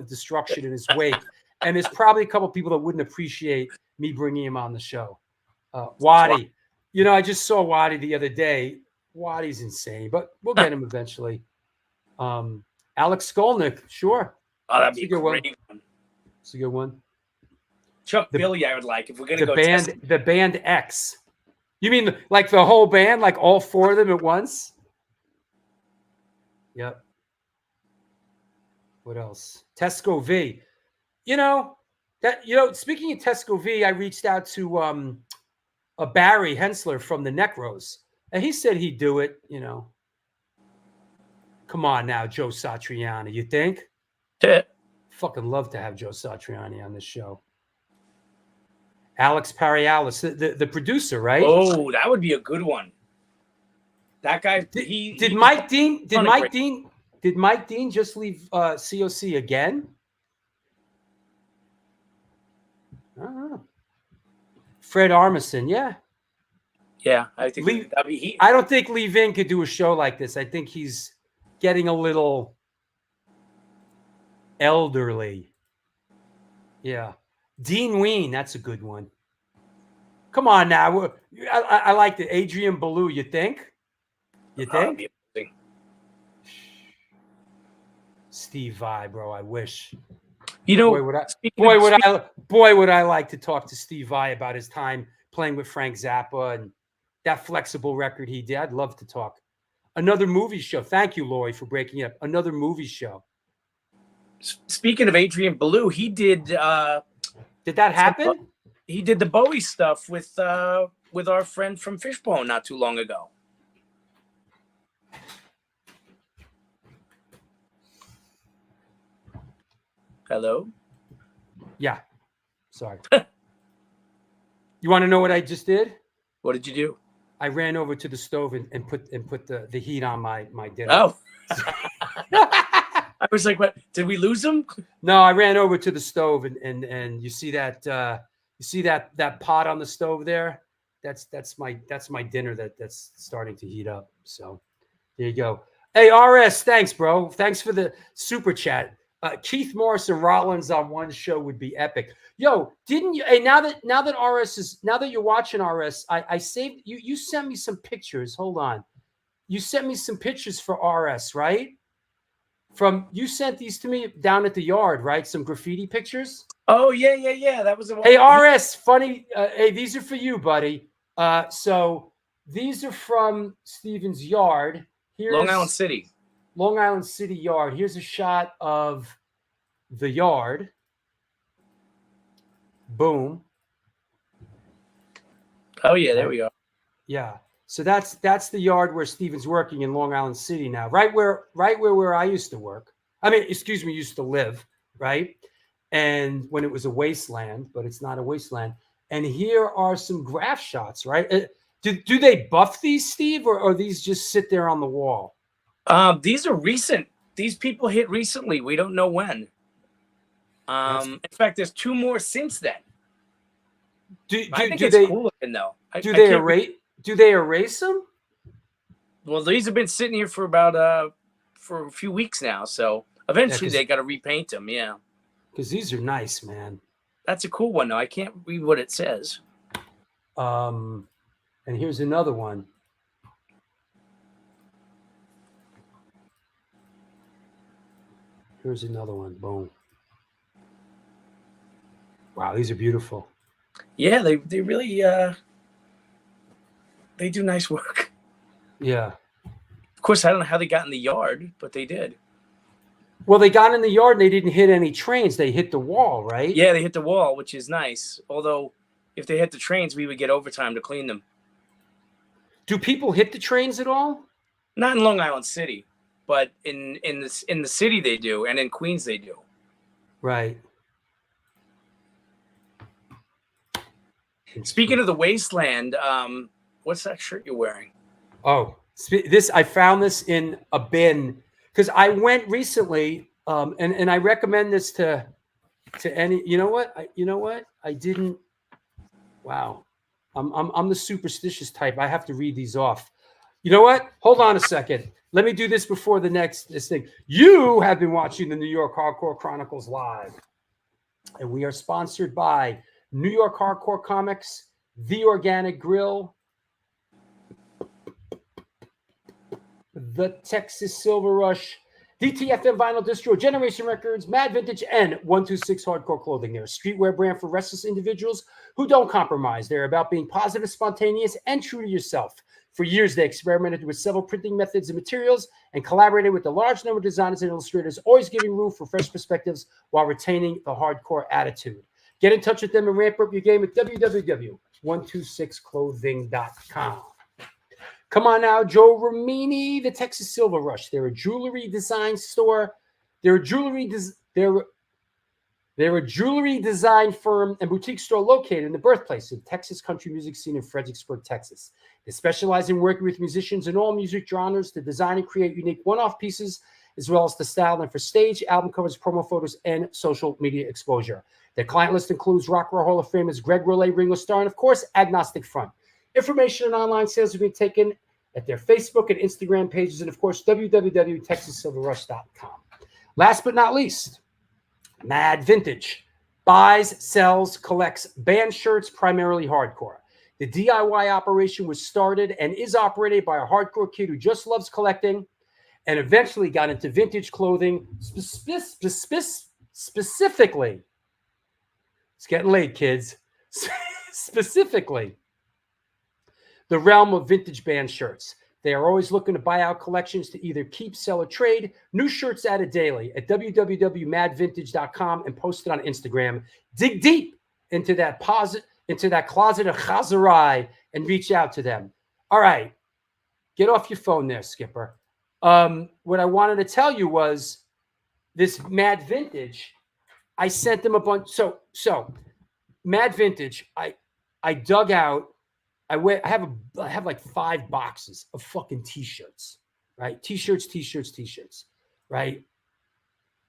S2: destruction in his wake, and there's probably a couple people that wouldn't appreciate me bringing him on the show. Waddy, you know, I just saw Waddy the other day. Waddy's insane, but we'll get him eventually. Alex Skolnick, sure.
S5: Oh, that'd be a
S2: good
S5: great
S2: one. It's a good one.
S5: Chuck Billy, I would like if we're gonna go.
S2: The band X. You mean like the whole band, like all four of them at once? Yep. What else? Tesco V. Speaking of Tesco V, I reached out to a Barry Hensler from the Necros, and he said he'd do it, you know. Come on now, Joe Satriani, you think? Fucking love to have Joe Satriani on this show. Alex Parialis, the producer, right?
S5: Oh, that would be a good one. That guy. Did
S2: Mike Dean just leave COC again? I don't know. Fred Armisen, yeah.
S5: Yeah, I think that'd be he.
S2: I don't think Lee Vin could do a show like this. I think he's getting a little elderly. Yeah. Dean Ween, that's a good one. Come on now. I like the Adrian Ballou, you think? You think? Steve Vai, bro, I wish.
S5: You know,
S2: boy, would I like to talk to Steve Vai about his time playing with Frank Zappa and that flexible record he did. I'd love to talk. Another movie show. Thank you, Lori, for breaking it up. Another movie show.
S5: Speaking of Adrian Ballou, he did.
S2: Did that happen?
S5: He did the Bowie stuff with our friend from Fishbone not too long ago. Hello?
S2: Yeah. Sorry. You want to know what I just did?
S5: What did you do?
S2: I ran over to the stove and put the heat on my dinner.
S5: Oh. I was like, what? Did we lose him?
S2: No, I ran over to the stove and you see that pot on the stove there? That's my dinner that's starting to heat up. So there you go. Hey, RS, thanks, bro. Thanks for the super chat. Keith Morris and Rollins on one show would be epic. Yo, didn't you? Hey, now that you're watching RS, I saved you. You sent me some pictures. Hold on, you sent me some pictures for RS, right? You sent these to me down at the yard, right? Some graffiti pictures.
S5: Oh yeah. That was the one.
S2: Hey, RS, funny. Hey, these are for you, buddy. So these are from Steven's yard. Here's
S5: Long Island City.
S2: Long Island City yard. Here's a shot of the yard. Boom.
S5: Oh yeah, there we go.
S2: Yeah. So that's the yard where Steven's working in Long Island City now. Right where I used to work. Used to live, right? And when it was a wasteland, but it's not a wasteland. And here are some graph shots, right? Do they buff these, Steve, or these just sit there on the wall?
S5: These are recent. These people hit recently. We don't know when. In fact, there's two more since then. I think it's cool looking though. Do
S2: they erase them?
S5: Well, these have been sitting here for about for a few weeks now. So eventually they got to repaint them. Yeah.
S2: Because these are nice, man.
S5: That's a cool one though. I can't read what it says.
S2: And here's another one. Here's another one. Boom. Wow, these are beautiful.
S5: Yeah, they really they do nice work.
S2: Yeah.
S5: Of course, I don't know how they got in the yard, but they did.
S2: Well, they got in the yard and they didn't hit any trains. They hit the wall, right?
S5: Yeah, they hit the wall, which is nice. Although, if they hit the trains, we would get overtime to clean them.
S2: Do people hit the trains at all?
S5: Not in Long Island City, but in the city they do, and in Queens they do.
S2: Right.
S5: Speaking of the wasteland, what's that shirt you're wearing?
S2: Oh, I found this in a bin because I went recently, and I recommend this to any. You know what? I didn't. Wow, I'm the superstitious type. I have to read these off. You know what? Hold on a second. Let me do this before this thing. You have been watching the New York Hardcore Chronicles live, and we are sponsored by New York Hardcore Comics, The Organic Grill, the Texas Silver Rush, DTFM Vinyl Distro, Generation Records, Mad Vintage, and 126 Hardcore Clothing. They're a streetwear brand for restless individuals who don't compromise. They're about being positive, spontaneous, and true to yourself. For years, they experimented with several printing methods and materials and collaborated with a large number of designers and illustrators, always giving room for fresh perspectives while retaining the hardcore attitude. Get in touch with them and ramp up your game at www.126clothing.com. Come on now, Joe Romini, the Texas Silver Rush. They're a jewelry design store. They're a jewelry design firm and boutique store located in the birthplace of Texas country music scene in Fredericksburg, Texas. They specialize in working with musicians in all music genres to design and create unique one-off pieces, as well as to style them for stage, album covers, promo photos, and social media exposure. Their client list includes Rock and Roll Hall of Famers Greg Rollet, Ringo Starr, and of course, Agnostic Front. Information and online sales are being taken at their Facebook and Instagram pages, and of course, www.texassilverrush.com. Last but not least, Mad Vintage buys, sells, collects band shirts, primarily hardcore. The DIY operation was started and is operated by a hardcore kid who just loves collecting and eventually got into vintage clothing, specifically. It's getting late, kids. Specifically, the realm of vintage band shirts. They are always looking to buy out collections to either keep, sell, or trade. New shirts added daily at www.madvintage.com and posted on Instagram. Dig deep into that closet of Chazarai and reach out to them. All right. Get off your phone there, Skipper. What I wanted to tell you was this Mad Vintage, I sent them a bunch. So Mad Vintage, I dug out. I have like 5 boxes of fucking t-shirts, right? T-shirts, right?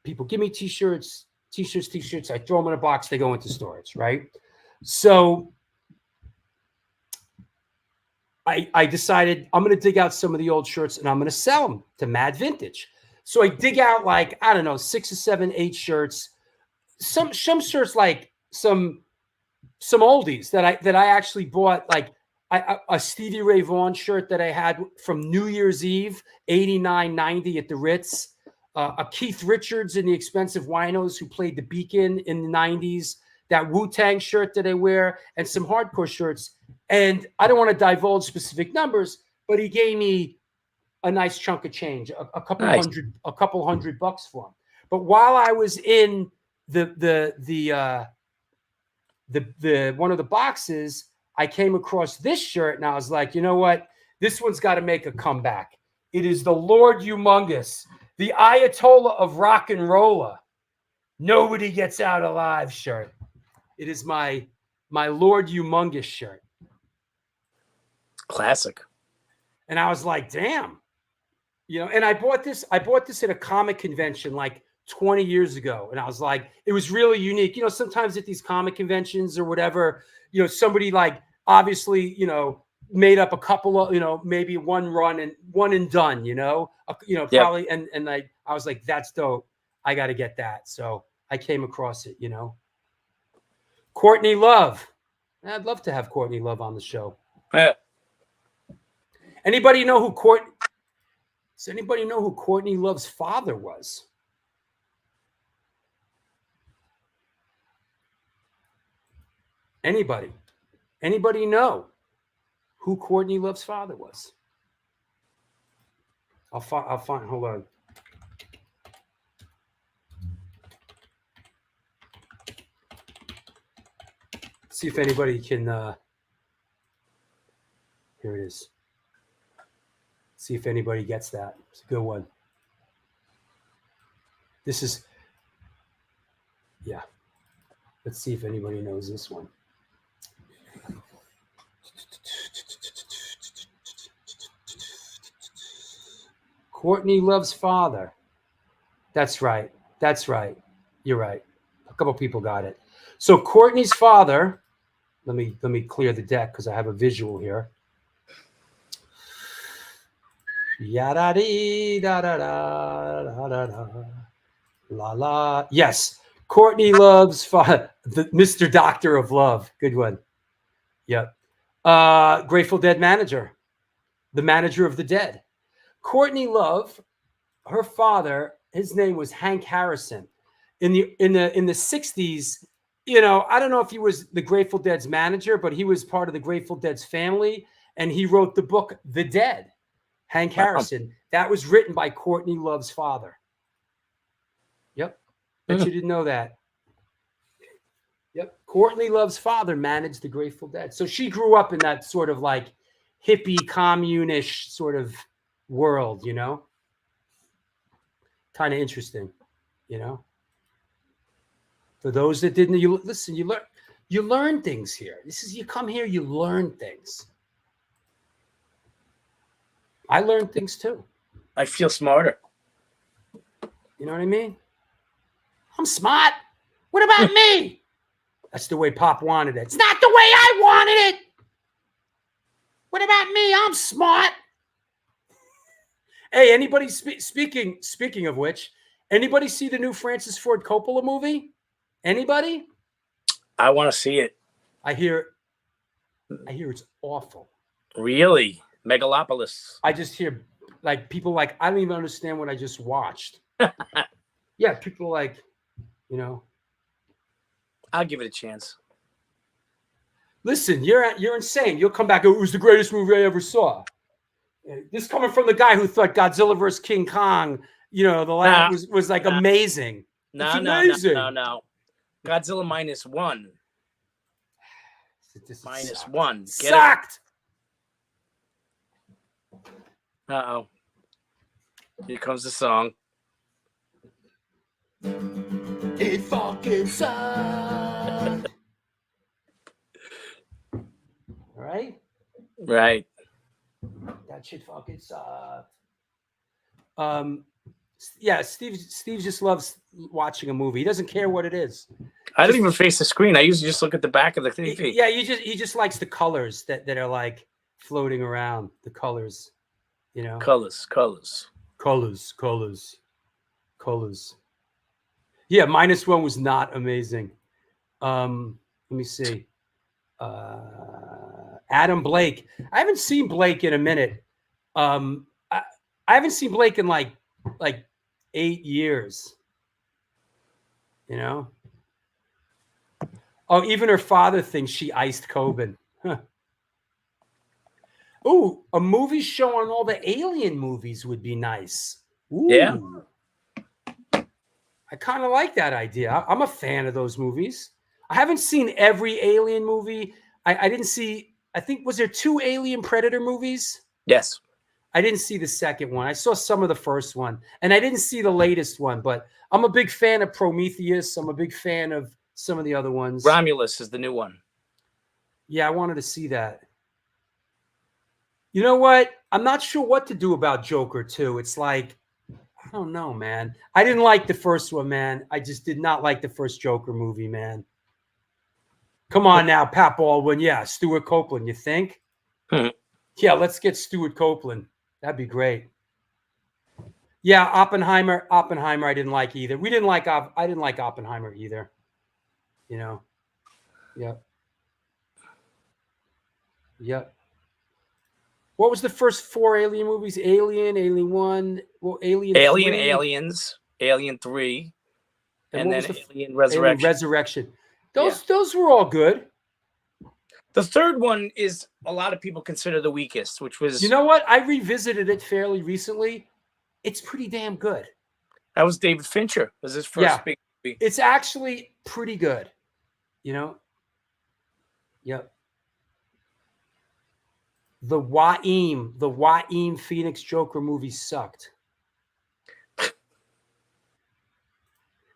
S2: People give me t-shirts. I throw them in a box. They go into storage, right? So I decided I'm going to dig out some of the old shirts and I'm going to sell them to Mad Vintage. So I dig out like, I don't know, 6 or 7, 8 shirts. Some shirts, like some oldies that I actually bought, like a Stevie Ray Vaughan shirt that I had from New Year's Eve, 89-90 at the Ritz, a Keith Richards in the Expensive Winos who played the Beacon in the 90s, that Wu-Tang shirt that I wear, and some hardcore shirts. And I don't want to divulge specific numbers, but he gave me a nice chunk of change, a couple hundred bucks for him. But while I was in the one of the boxes, I came across this shirt and I was like, you know what? This one's got to make a comeback. It is the Lord Humongous, the Ayatollah of Rock and Rolla. Nobody gets out alive shirt. It is my Lord Humongous shirt.
S5: Classic.
S2: And I was like, damn. You know, and I bought this at a comic convention like 20 years ago. And I was like, it was really unique. You know, sometimes at these comic conventions or whatever, you know, somebody like obviously, you know, made up a couple of, you know, maybe one and done, you know, probably. Yep. And I was like, that's dope. I got to get that. So I came across it, you know. Courtney Love. I'd love to have Courtney Love on the show.
S5: Yeah.
S2: Does anybody know who Courtney Love's father was? Anybody know who Courtney Love's father was? I'll find. Hold on. See if anybody can. Here it is. See if anybody gets that. It's a good one. This is. Yeah. Let's see if anybody knows this one. Courtney Love's father. That's right. That's right. You're right. A couple people got it. So Courtney's father. Let me clear the deck because I have a visual here. Yada dee da da da da da da la la. Yes, Courtney Love's father, the Mr. Doctor of Love. Good one. Yep. Grateful Dead manager, the manager of the Dead. Courtney Love, her father, his name was Hank Harrison. In the 60s, you know, I don't know if he was the Grateful Dead's manager, but he was part of the Grateful Dead's family, and he wrote the book The Dead. Hank Harrison. That was written by Courtney Love's father. Yep. Bet you didn't know that. Yep. Courtney Love's father managed the Grateful Dead. So she grew up in that sort of like hippie, commune-ish sort of world, you know? Kind of interesting, you know? For those that didn't, you listen, you learn things here. You come here, you learn things. I learned things too.
S5: I feel smarter.
S2: You know what I mean? I'm smart. What about me? That's the way Pop wanted it. It's not the way I wanted it. What about me? I'm smart. Hey, anybody speaking of which, anybody see the new Francis Ford Coppola movie? Anybody?
S5: I want to see it.
S2: I hear it's awful.
S5: Really? Megalopolis.
S2: I just hear like people like, I don't even understand what I just watched. Yeah, people like, you know.
S5: I'll give it a chance.
S2: Listen, you're insane. You'll come back. It was the greatest movie I ever saw. This coming from the guy who thought Godzilla vs. King Kong, you know, the last was like amazing.
S5: No. Godzilla -1. -1.
S2: Sucked.
S5: Uh-oh. Here comes the song.
S1: It fucking sucked.
S2: Right?
S5: Right.
S2: That shit fucking sucked. Yeah, Steve just loves watching a movie. He doesn't care what it is.
S5: I don't even face the screen. I usually just look at the back of the TV.
S2: Yeah, he just likes the colors that are like floating around. The colors, you know. Colors. Yeah, -1 was not amazing. Let me see. Adam Blake. I haven't seen Blake in a minute. I haven't seen Blake in like 8 years. You know? Oh, even her father thinks she iced Coben. Huh. Ooh, a movie showing all the Alien movies would be nice. Ooh.
S5: Yeah.
S2: I kind of like that idea. I'm a fan of those movies. I haven't seen every Alien movie. I didn't see, I think, was there 2 Alien Predator movies?
S5: Yes.
S2: I didn't see the second one. I saw some of the first one, and I didn't see the latest one, but I'm a big fan of Prometheus. I'm a big fan of some of the other ones.
S5: Romulus is the new one.
S2: Yeah, I wanted to see that. You know what? I'm not sure what to do about Joker 2. It's like, I don't know, man. I didn't like the first one, man. I just did not like the first Joker movie, man. Come on now, Pat Baldwin. Yeah, Stuart Copeland, you think? Yeah, let's get Stuart Copeland. That'd be great. Yeah, Oppenheimer, I didn't like either. I didn't like Oppenheimer either. You know? Yep. Yep. What was the first 4 Alien movies? Alien 1, well, Alien 3.
S5: Aliens, Alien 3, and then Alien Resurrection.
S2: Alien Resurrection. Those were all good.
S5: The third one is a lot of people consider the weakest, which was...
S2: You know what? I revisited it fairly recently. It's pretty damn good.
S5: That was David Fincher. It was his first big movie.
S2: It's actually pretty good. You know? Yep. The Waim Phoenix Joker movie sucked.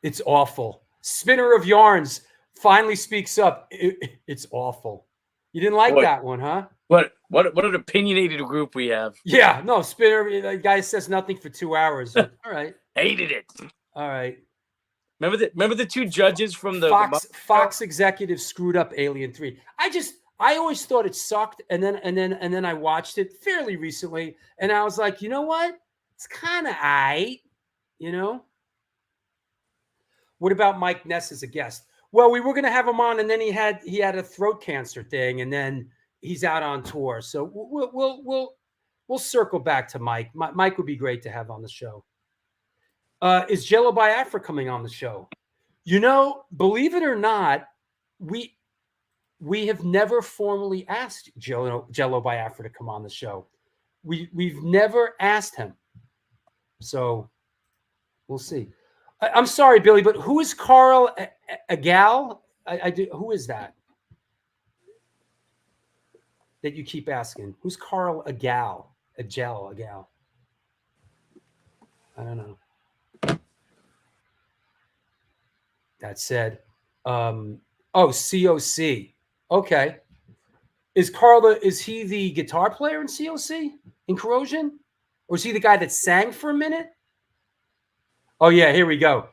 S2: It's awful. Spinner of Yarns finally speaks up. It's awful. You didn't like
S5: Boy.
S2: that one, huh?
S5: What an opinionated group we have.
S2: Yeah, no, Spinner, the guy says nothing for 2 hours. All right.
S5: Hated it.
S2: All right.
S5: Remember the two judges from the
S2: Fox executives screwed up Alien 3. I always thought it sucked, and then I watched it fairly recently, and I was like, you know what? It's kind of aight, you know? What about Mike Ness as a guest? Well, we were going to have him on, and then he had a throat cancer thing, and then he's out on tour. So we'll circle back to Mike. Mike would be great to have on the show. Is Jello Biafra coming on the show? You know, believe it or not, we have never formally asked Jello Biafra to come on the show. We've never asked him. So we'll see. I'm sorry, Billy, but who is Carl Agal? Who is that? That you keep asking? Who's Carl Agal? Agal? I don't know. That said, COC. Okay. Is he the guitar player in COC in Corrosion? Or is he the guy that sang for a minute? Oh yeah, here we go.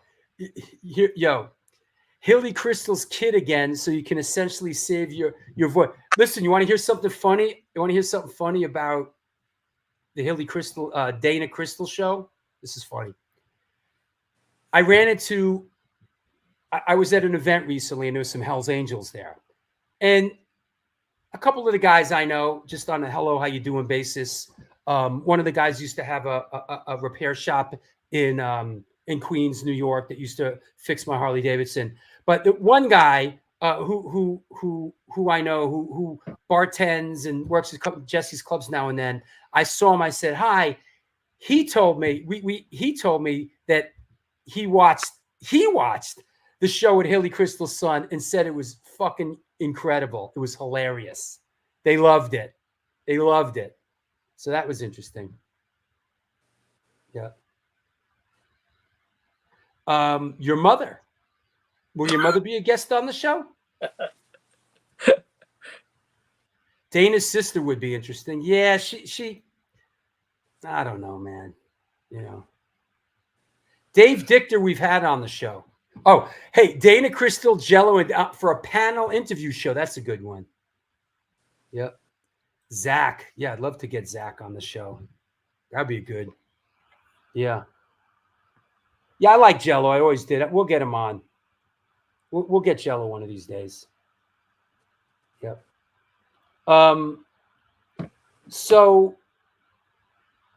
S2: Hilly Crystal's kid again, so you can essentially save your voice. Listen, you want to hear something funny? You want to hear something funny about the Hilly Crystal Dana Crystal show? This is funny. I was at an event recently, and there was some Hell's Angels there, and a couple of the guys I know, just on a hello, how you doing basis. One of the guys used to have a repair shop in Queens, New York, that used to fix my Harley Davidson. But the one guy who I know who bartends and works at Jesse's Clubs now and then, I saw him. I said hi. He told me he told me that he watched the show with Hilly Crystal's son and said it was fucking incredible. It was hilarious. They loved it. So that was interesting. Yeah. Your mother. Will your mother be a guest on the show? Dana's sister would be interesting. Yeah, she I don't know, man. You know. Dave Dichter we've had on the show. Oh, hey, Dana Crystal, Jello, and for a panel interview show. That's a good one. Yep. Zach. Yeah, I'd love to get Zach on the show. That'd be good. Yeah. Yeah, I like Jello. I always did. We'll get him on. We'll get Jello one of these days. Yep. So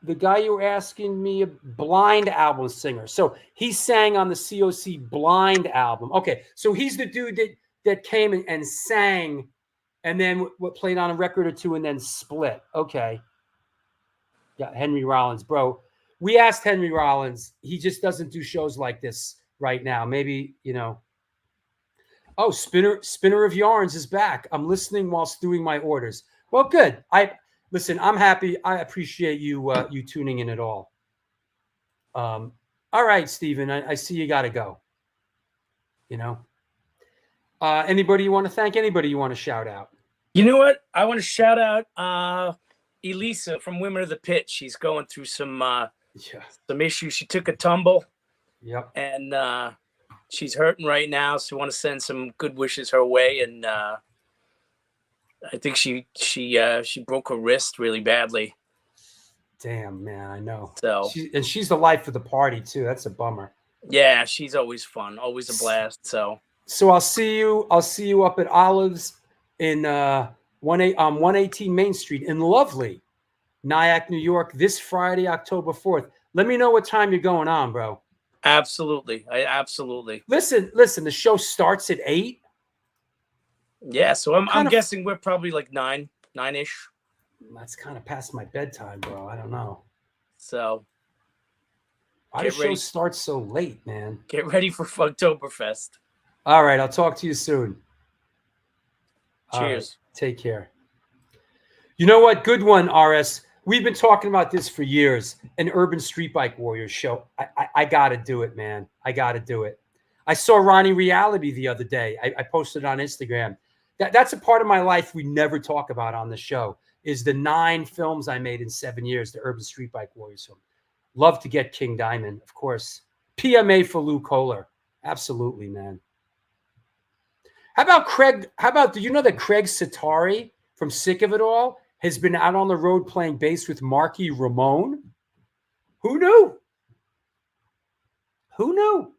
S2: the guy you were asking me, a Blind album singer. So he sang on the COC Blind album. Okay, so he's the dude that came and sang, and then what played on a record or two and then split. Okay. Yeah, Henry Rollins, bro. We asked Henry Rollins. He just doesn't do shows like this right now. Maybe, you know. Oh, Spinner of Yarns is back. I'm listening whilst doing my orders. Well, good. Listen, I'm happy. I appreciate you you tuning in at all. All right, Steven, I see you got to go. You know. Anybody you want to thank? Anybody you want to shout out?
S5: You know what? I want to shout out Elisa from Women of the Pit. She's going through some issues. She took a tumble.
S2: Yep.
S5: And she's hurting right now. So I want to send some good wishes her way. And I think she broke her wrist really badly.
S2: Damn, man, I know.
S5: So
S2: she's the life of the party too. That's a bummer.
S5: Yeah, she's always fun, always a blast. So
S2: I'll see you up at Olives in 118 Main Street in lovely Nyack, New York, this Friday, October 4th. Let me know what time you're going on, bro.
S5: Absolutely. Absolutely.
S2: Listen, the show starts at 8.
S5: Yeah, so I'm guessing we're probably like 9-ish.
S2: That's kind of past my bedtime, bro. I don't know.
S5: So
S2: why the show starts so late, man?
S5: Get ready for Funktoberfest.
S2: All right, I'll talk to you soon. All right.
S5: Cheers.
S2: Take care. You know what? Good one, RS. We've been talking about this for years. An Urban Street Bike Warriors show. I got to do it, man. I got to do it. I saw Ronnie Reality the other day. I posted it on Instagram. That's a part of my life we never talk about on the show, is the 9 films I made in 7 years, the Urban Street Bike Warriors film. Love to get King Diamond, of course. PMA for Lou Kohler. Absolutely, man. How about Craig? How about, do you know that Craig Satari from Sick of It All has been out on the road playing bass with Marky Ramone? Who knew? Who knew?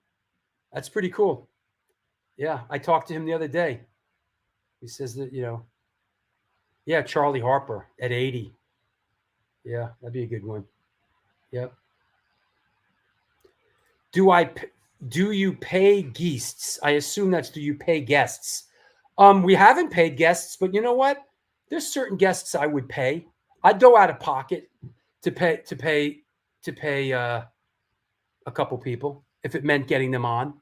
S2: That's pretty cool. Yeah, I talked to him the other day. He says that, you know, yeah, Charlie Harper at 80. Yeah, that'd be a good one. Yep. Do you pay guests? I assume that's, do you pay guests? We haven't paid guests, but you know what? There's certain guests I would pay. I'd go out of pocket to pay a couple people if it meant getting them on.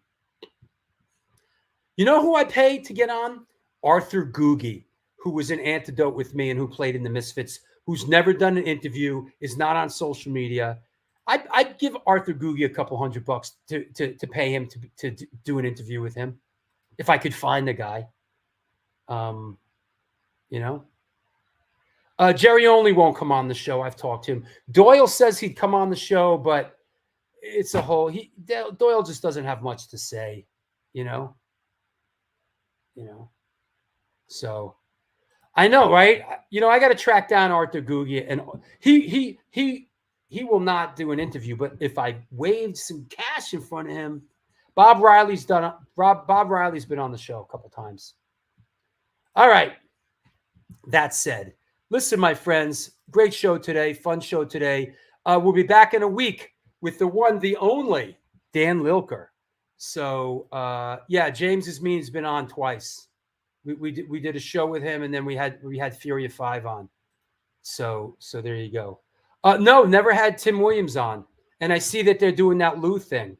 S2: You know who I paid to get on? Arthur Googie, who was an Antidote with me and who played in the Misfits, who's never done an interview, is not on social media. I'd give Arthur Googie a couple $100 to pay him to do an interview with him, if I could find the guy. You know, Jerry Only won't come on the show. I've talked to him. Doyle says he'd come on the show, but it's a whole. Doyle just doesn't have much to say. You know. So I know, right? You know, I got to track down Arthur Googie, and he will not do an interview, but if I waved some cash in front of him, Bob Riley's been on the show a couple times. All right. That said, listen, my friends, great show today, fun show today. We'll be back in a week with the one, the only Dan Lilker. So yeah, James Ismeen's been on twice. We did a show with him, and then we had Fury of 5 on. So there you go. No, never had Tim Williams on. And I see that they're doing that Lou thing.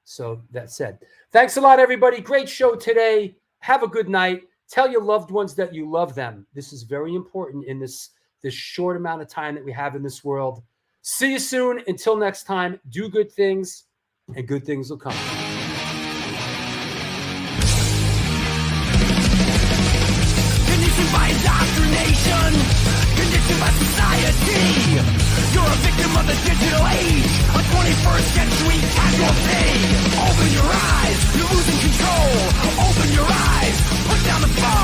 S2: So that said, thanks a lot, everybody. Great show today. Have a good night. Tell your loved ones that you love them. This is very important in this short amount of time that we have in this world. See you soon. Until next time, do good things, and good things will come.
S1: Conditioned by indoctrination, conditioned by society. You're a victim of the digital age, a 21st century casualty. Open your eyes, you're losing control. Open your eyes, put down the phone.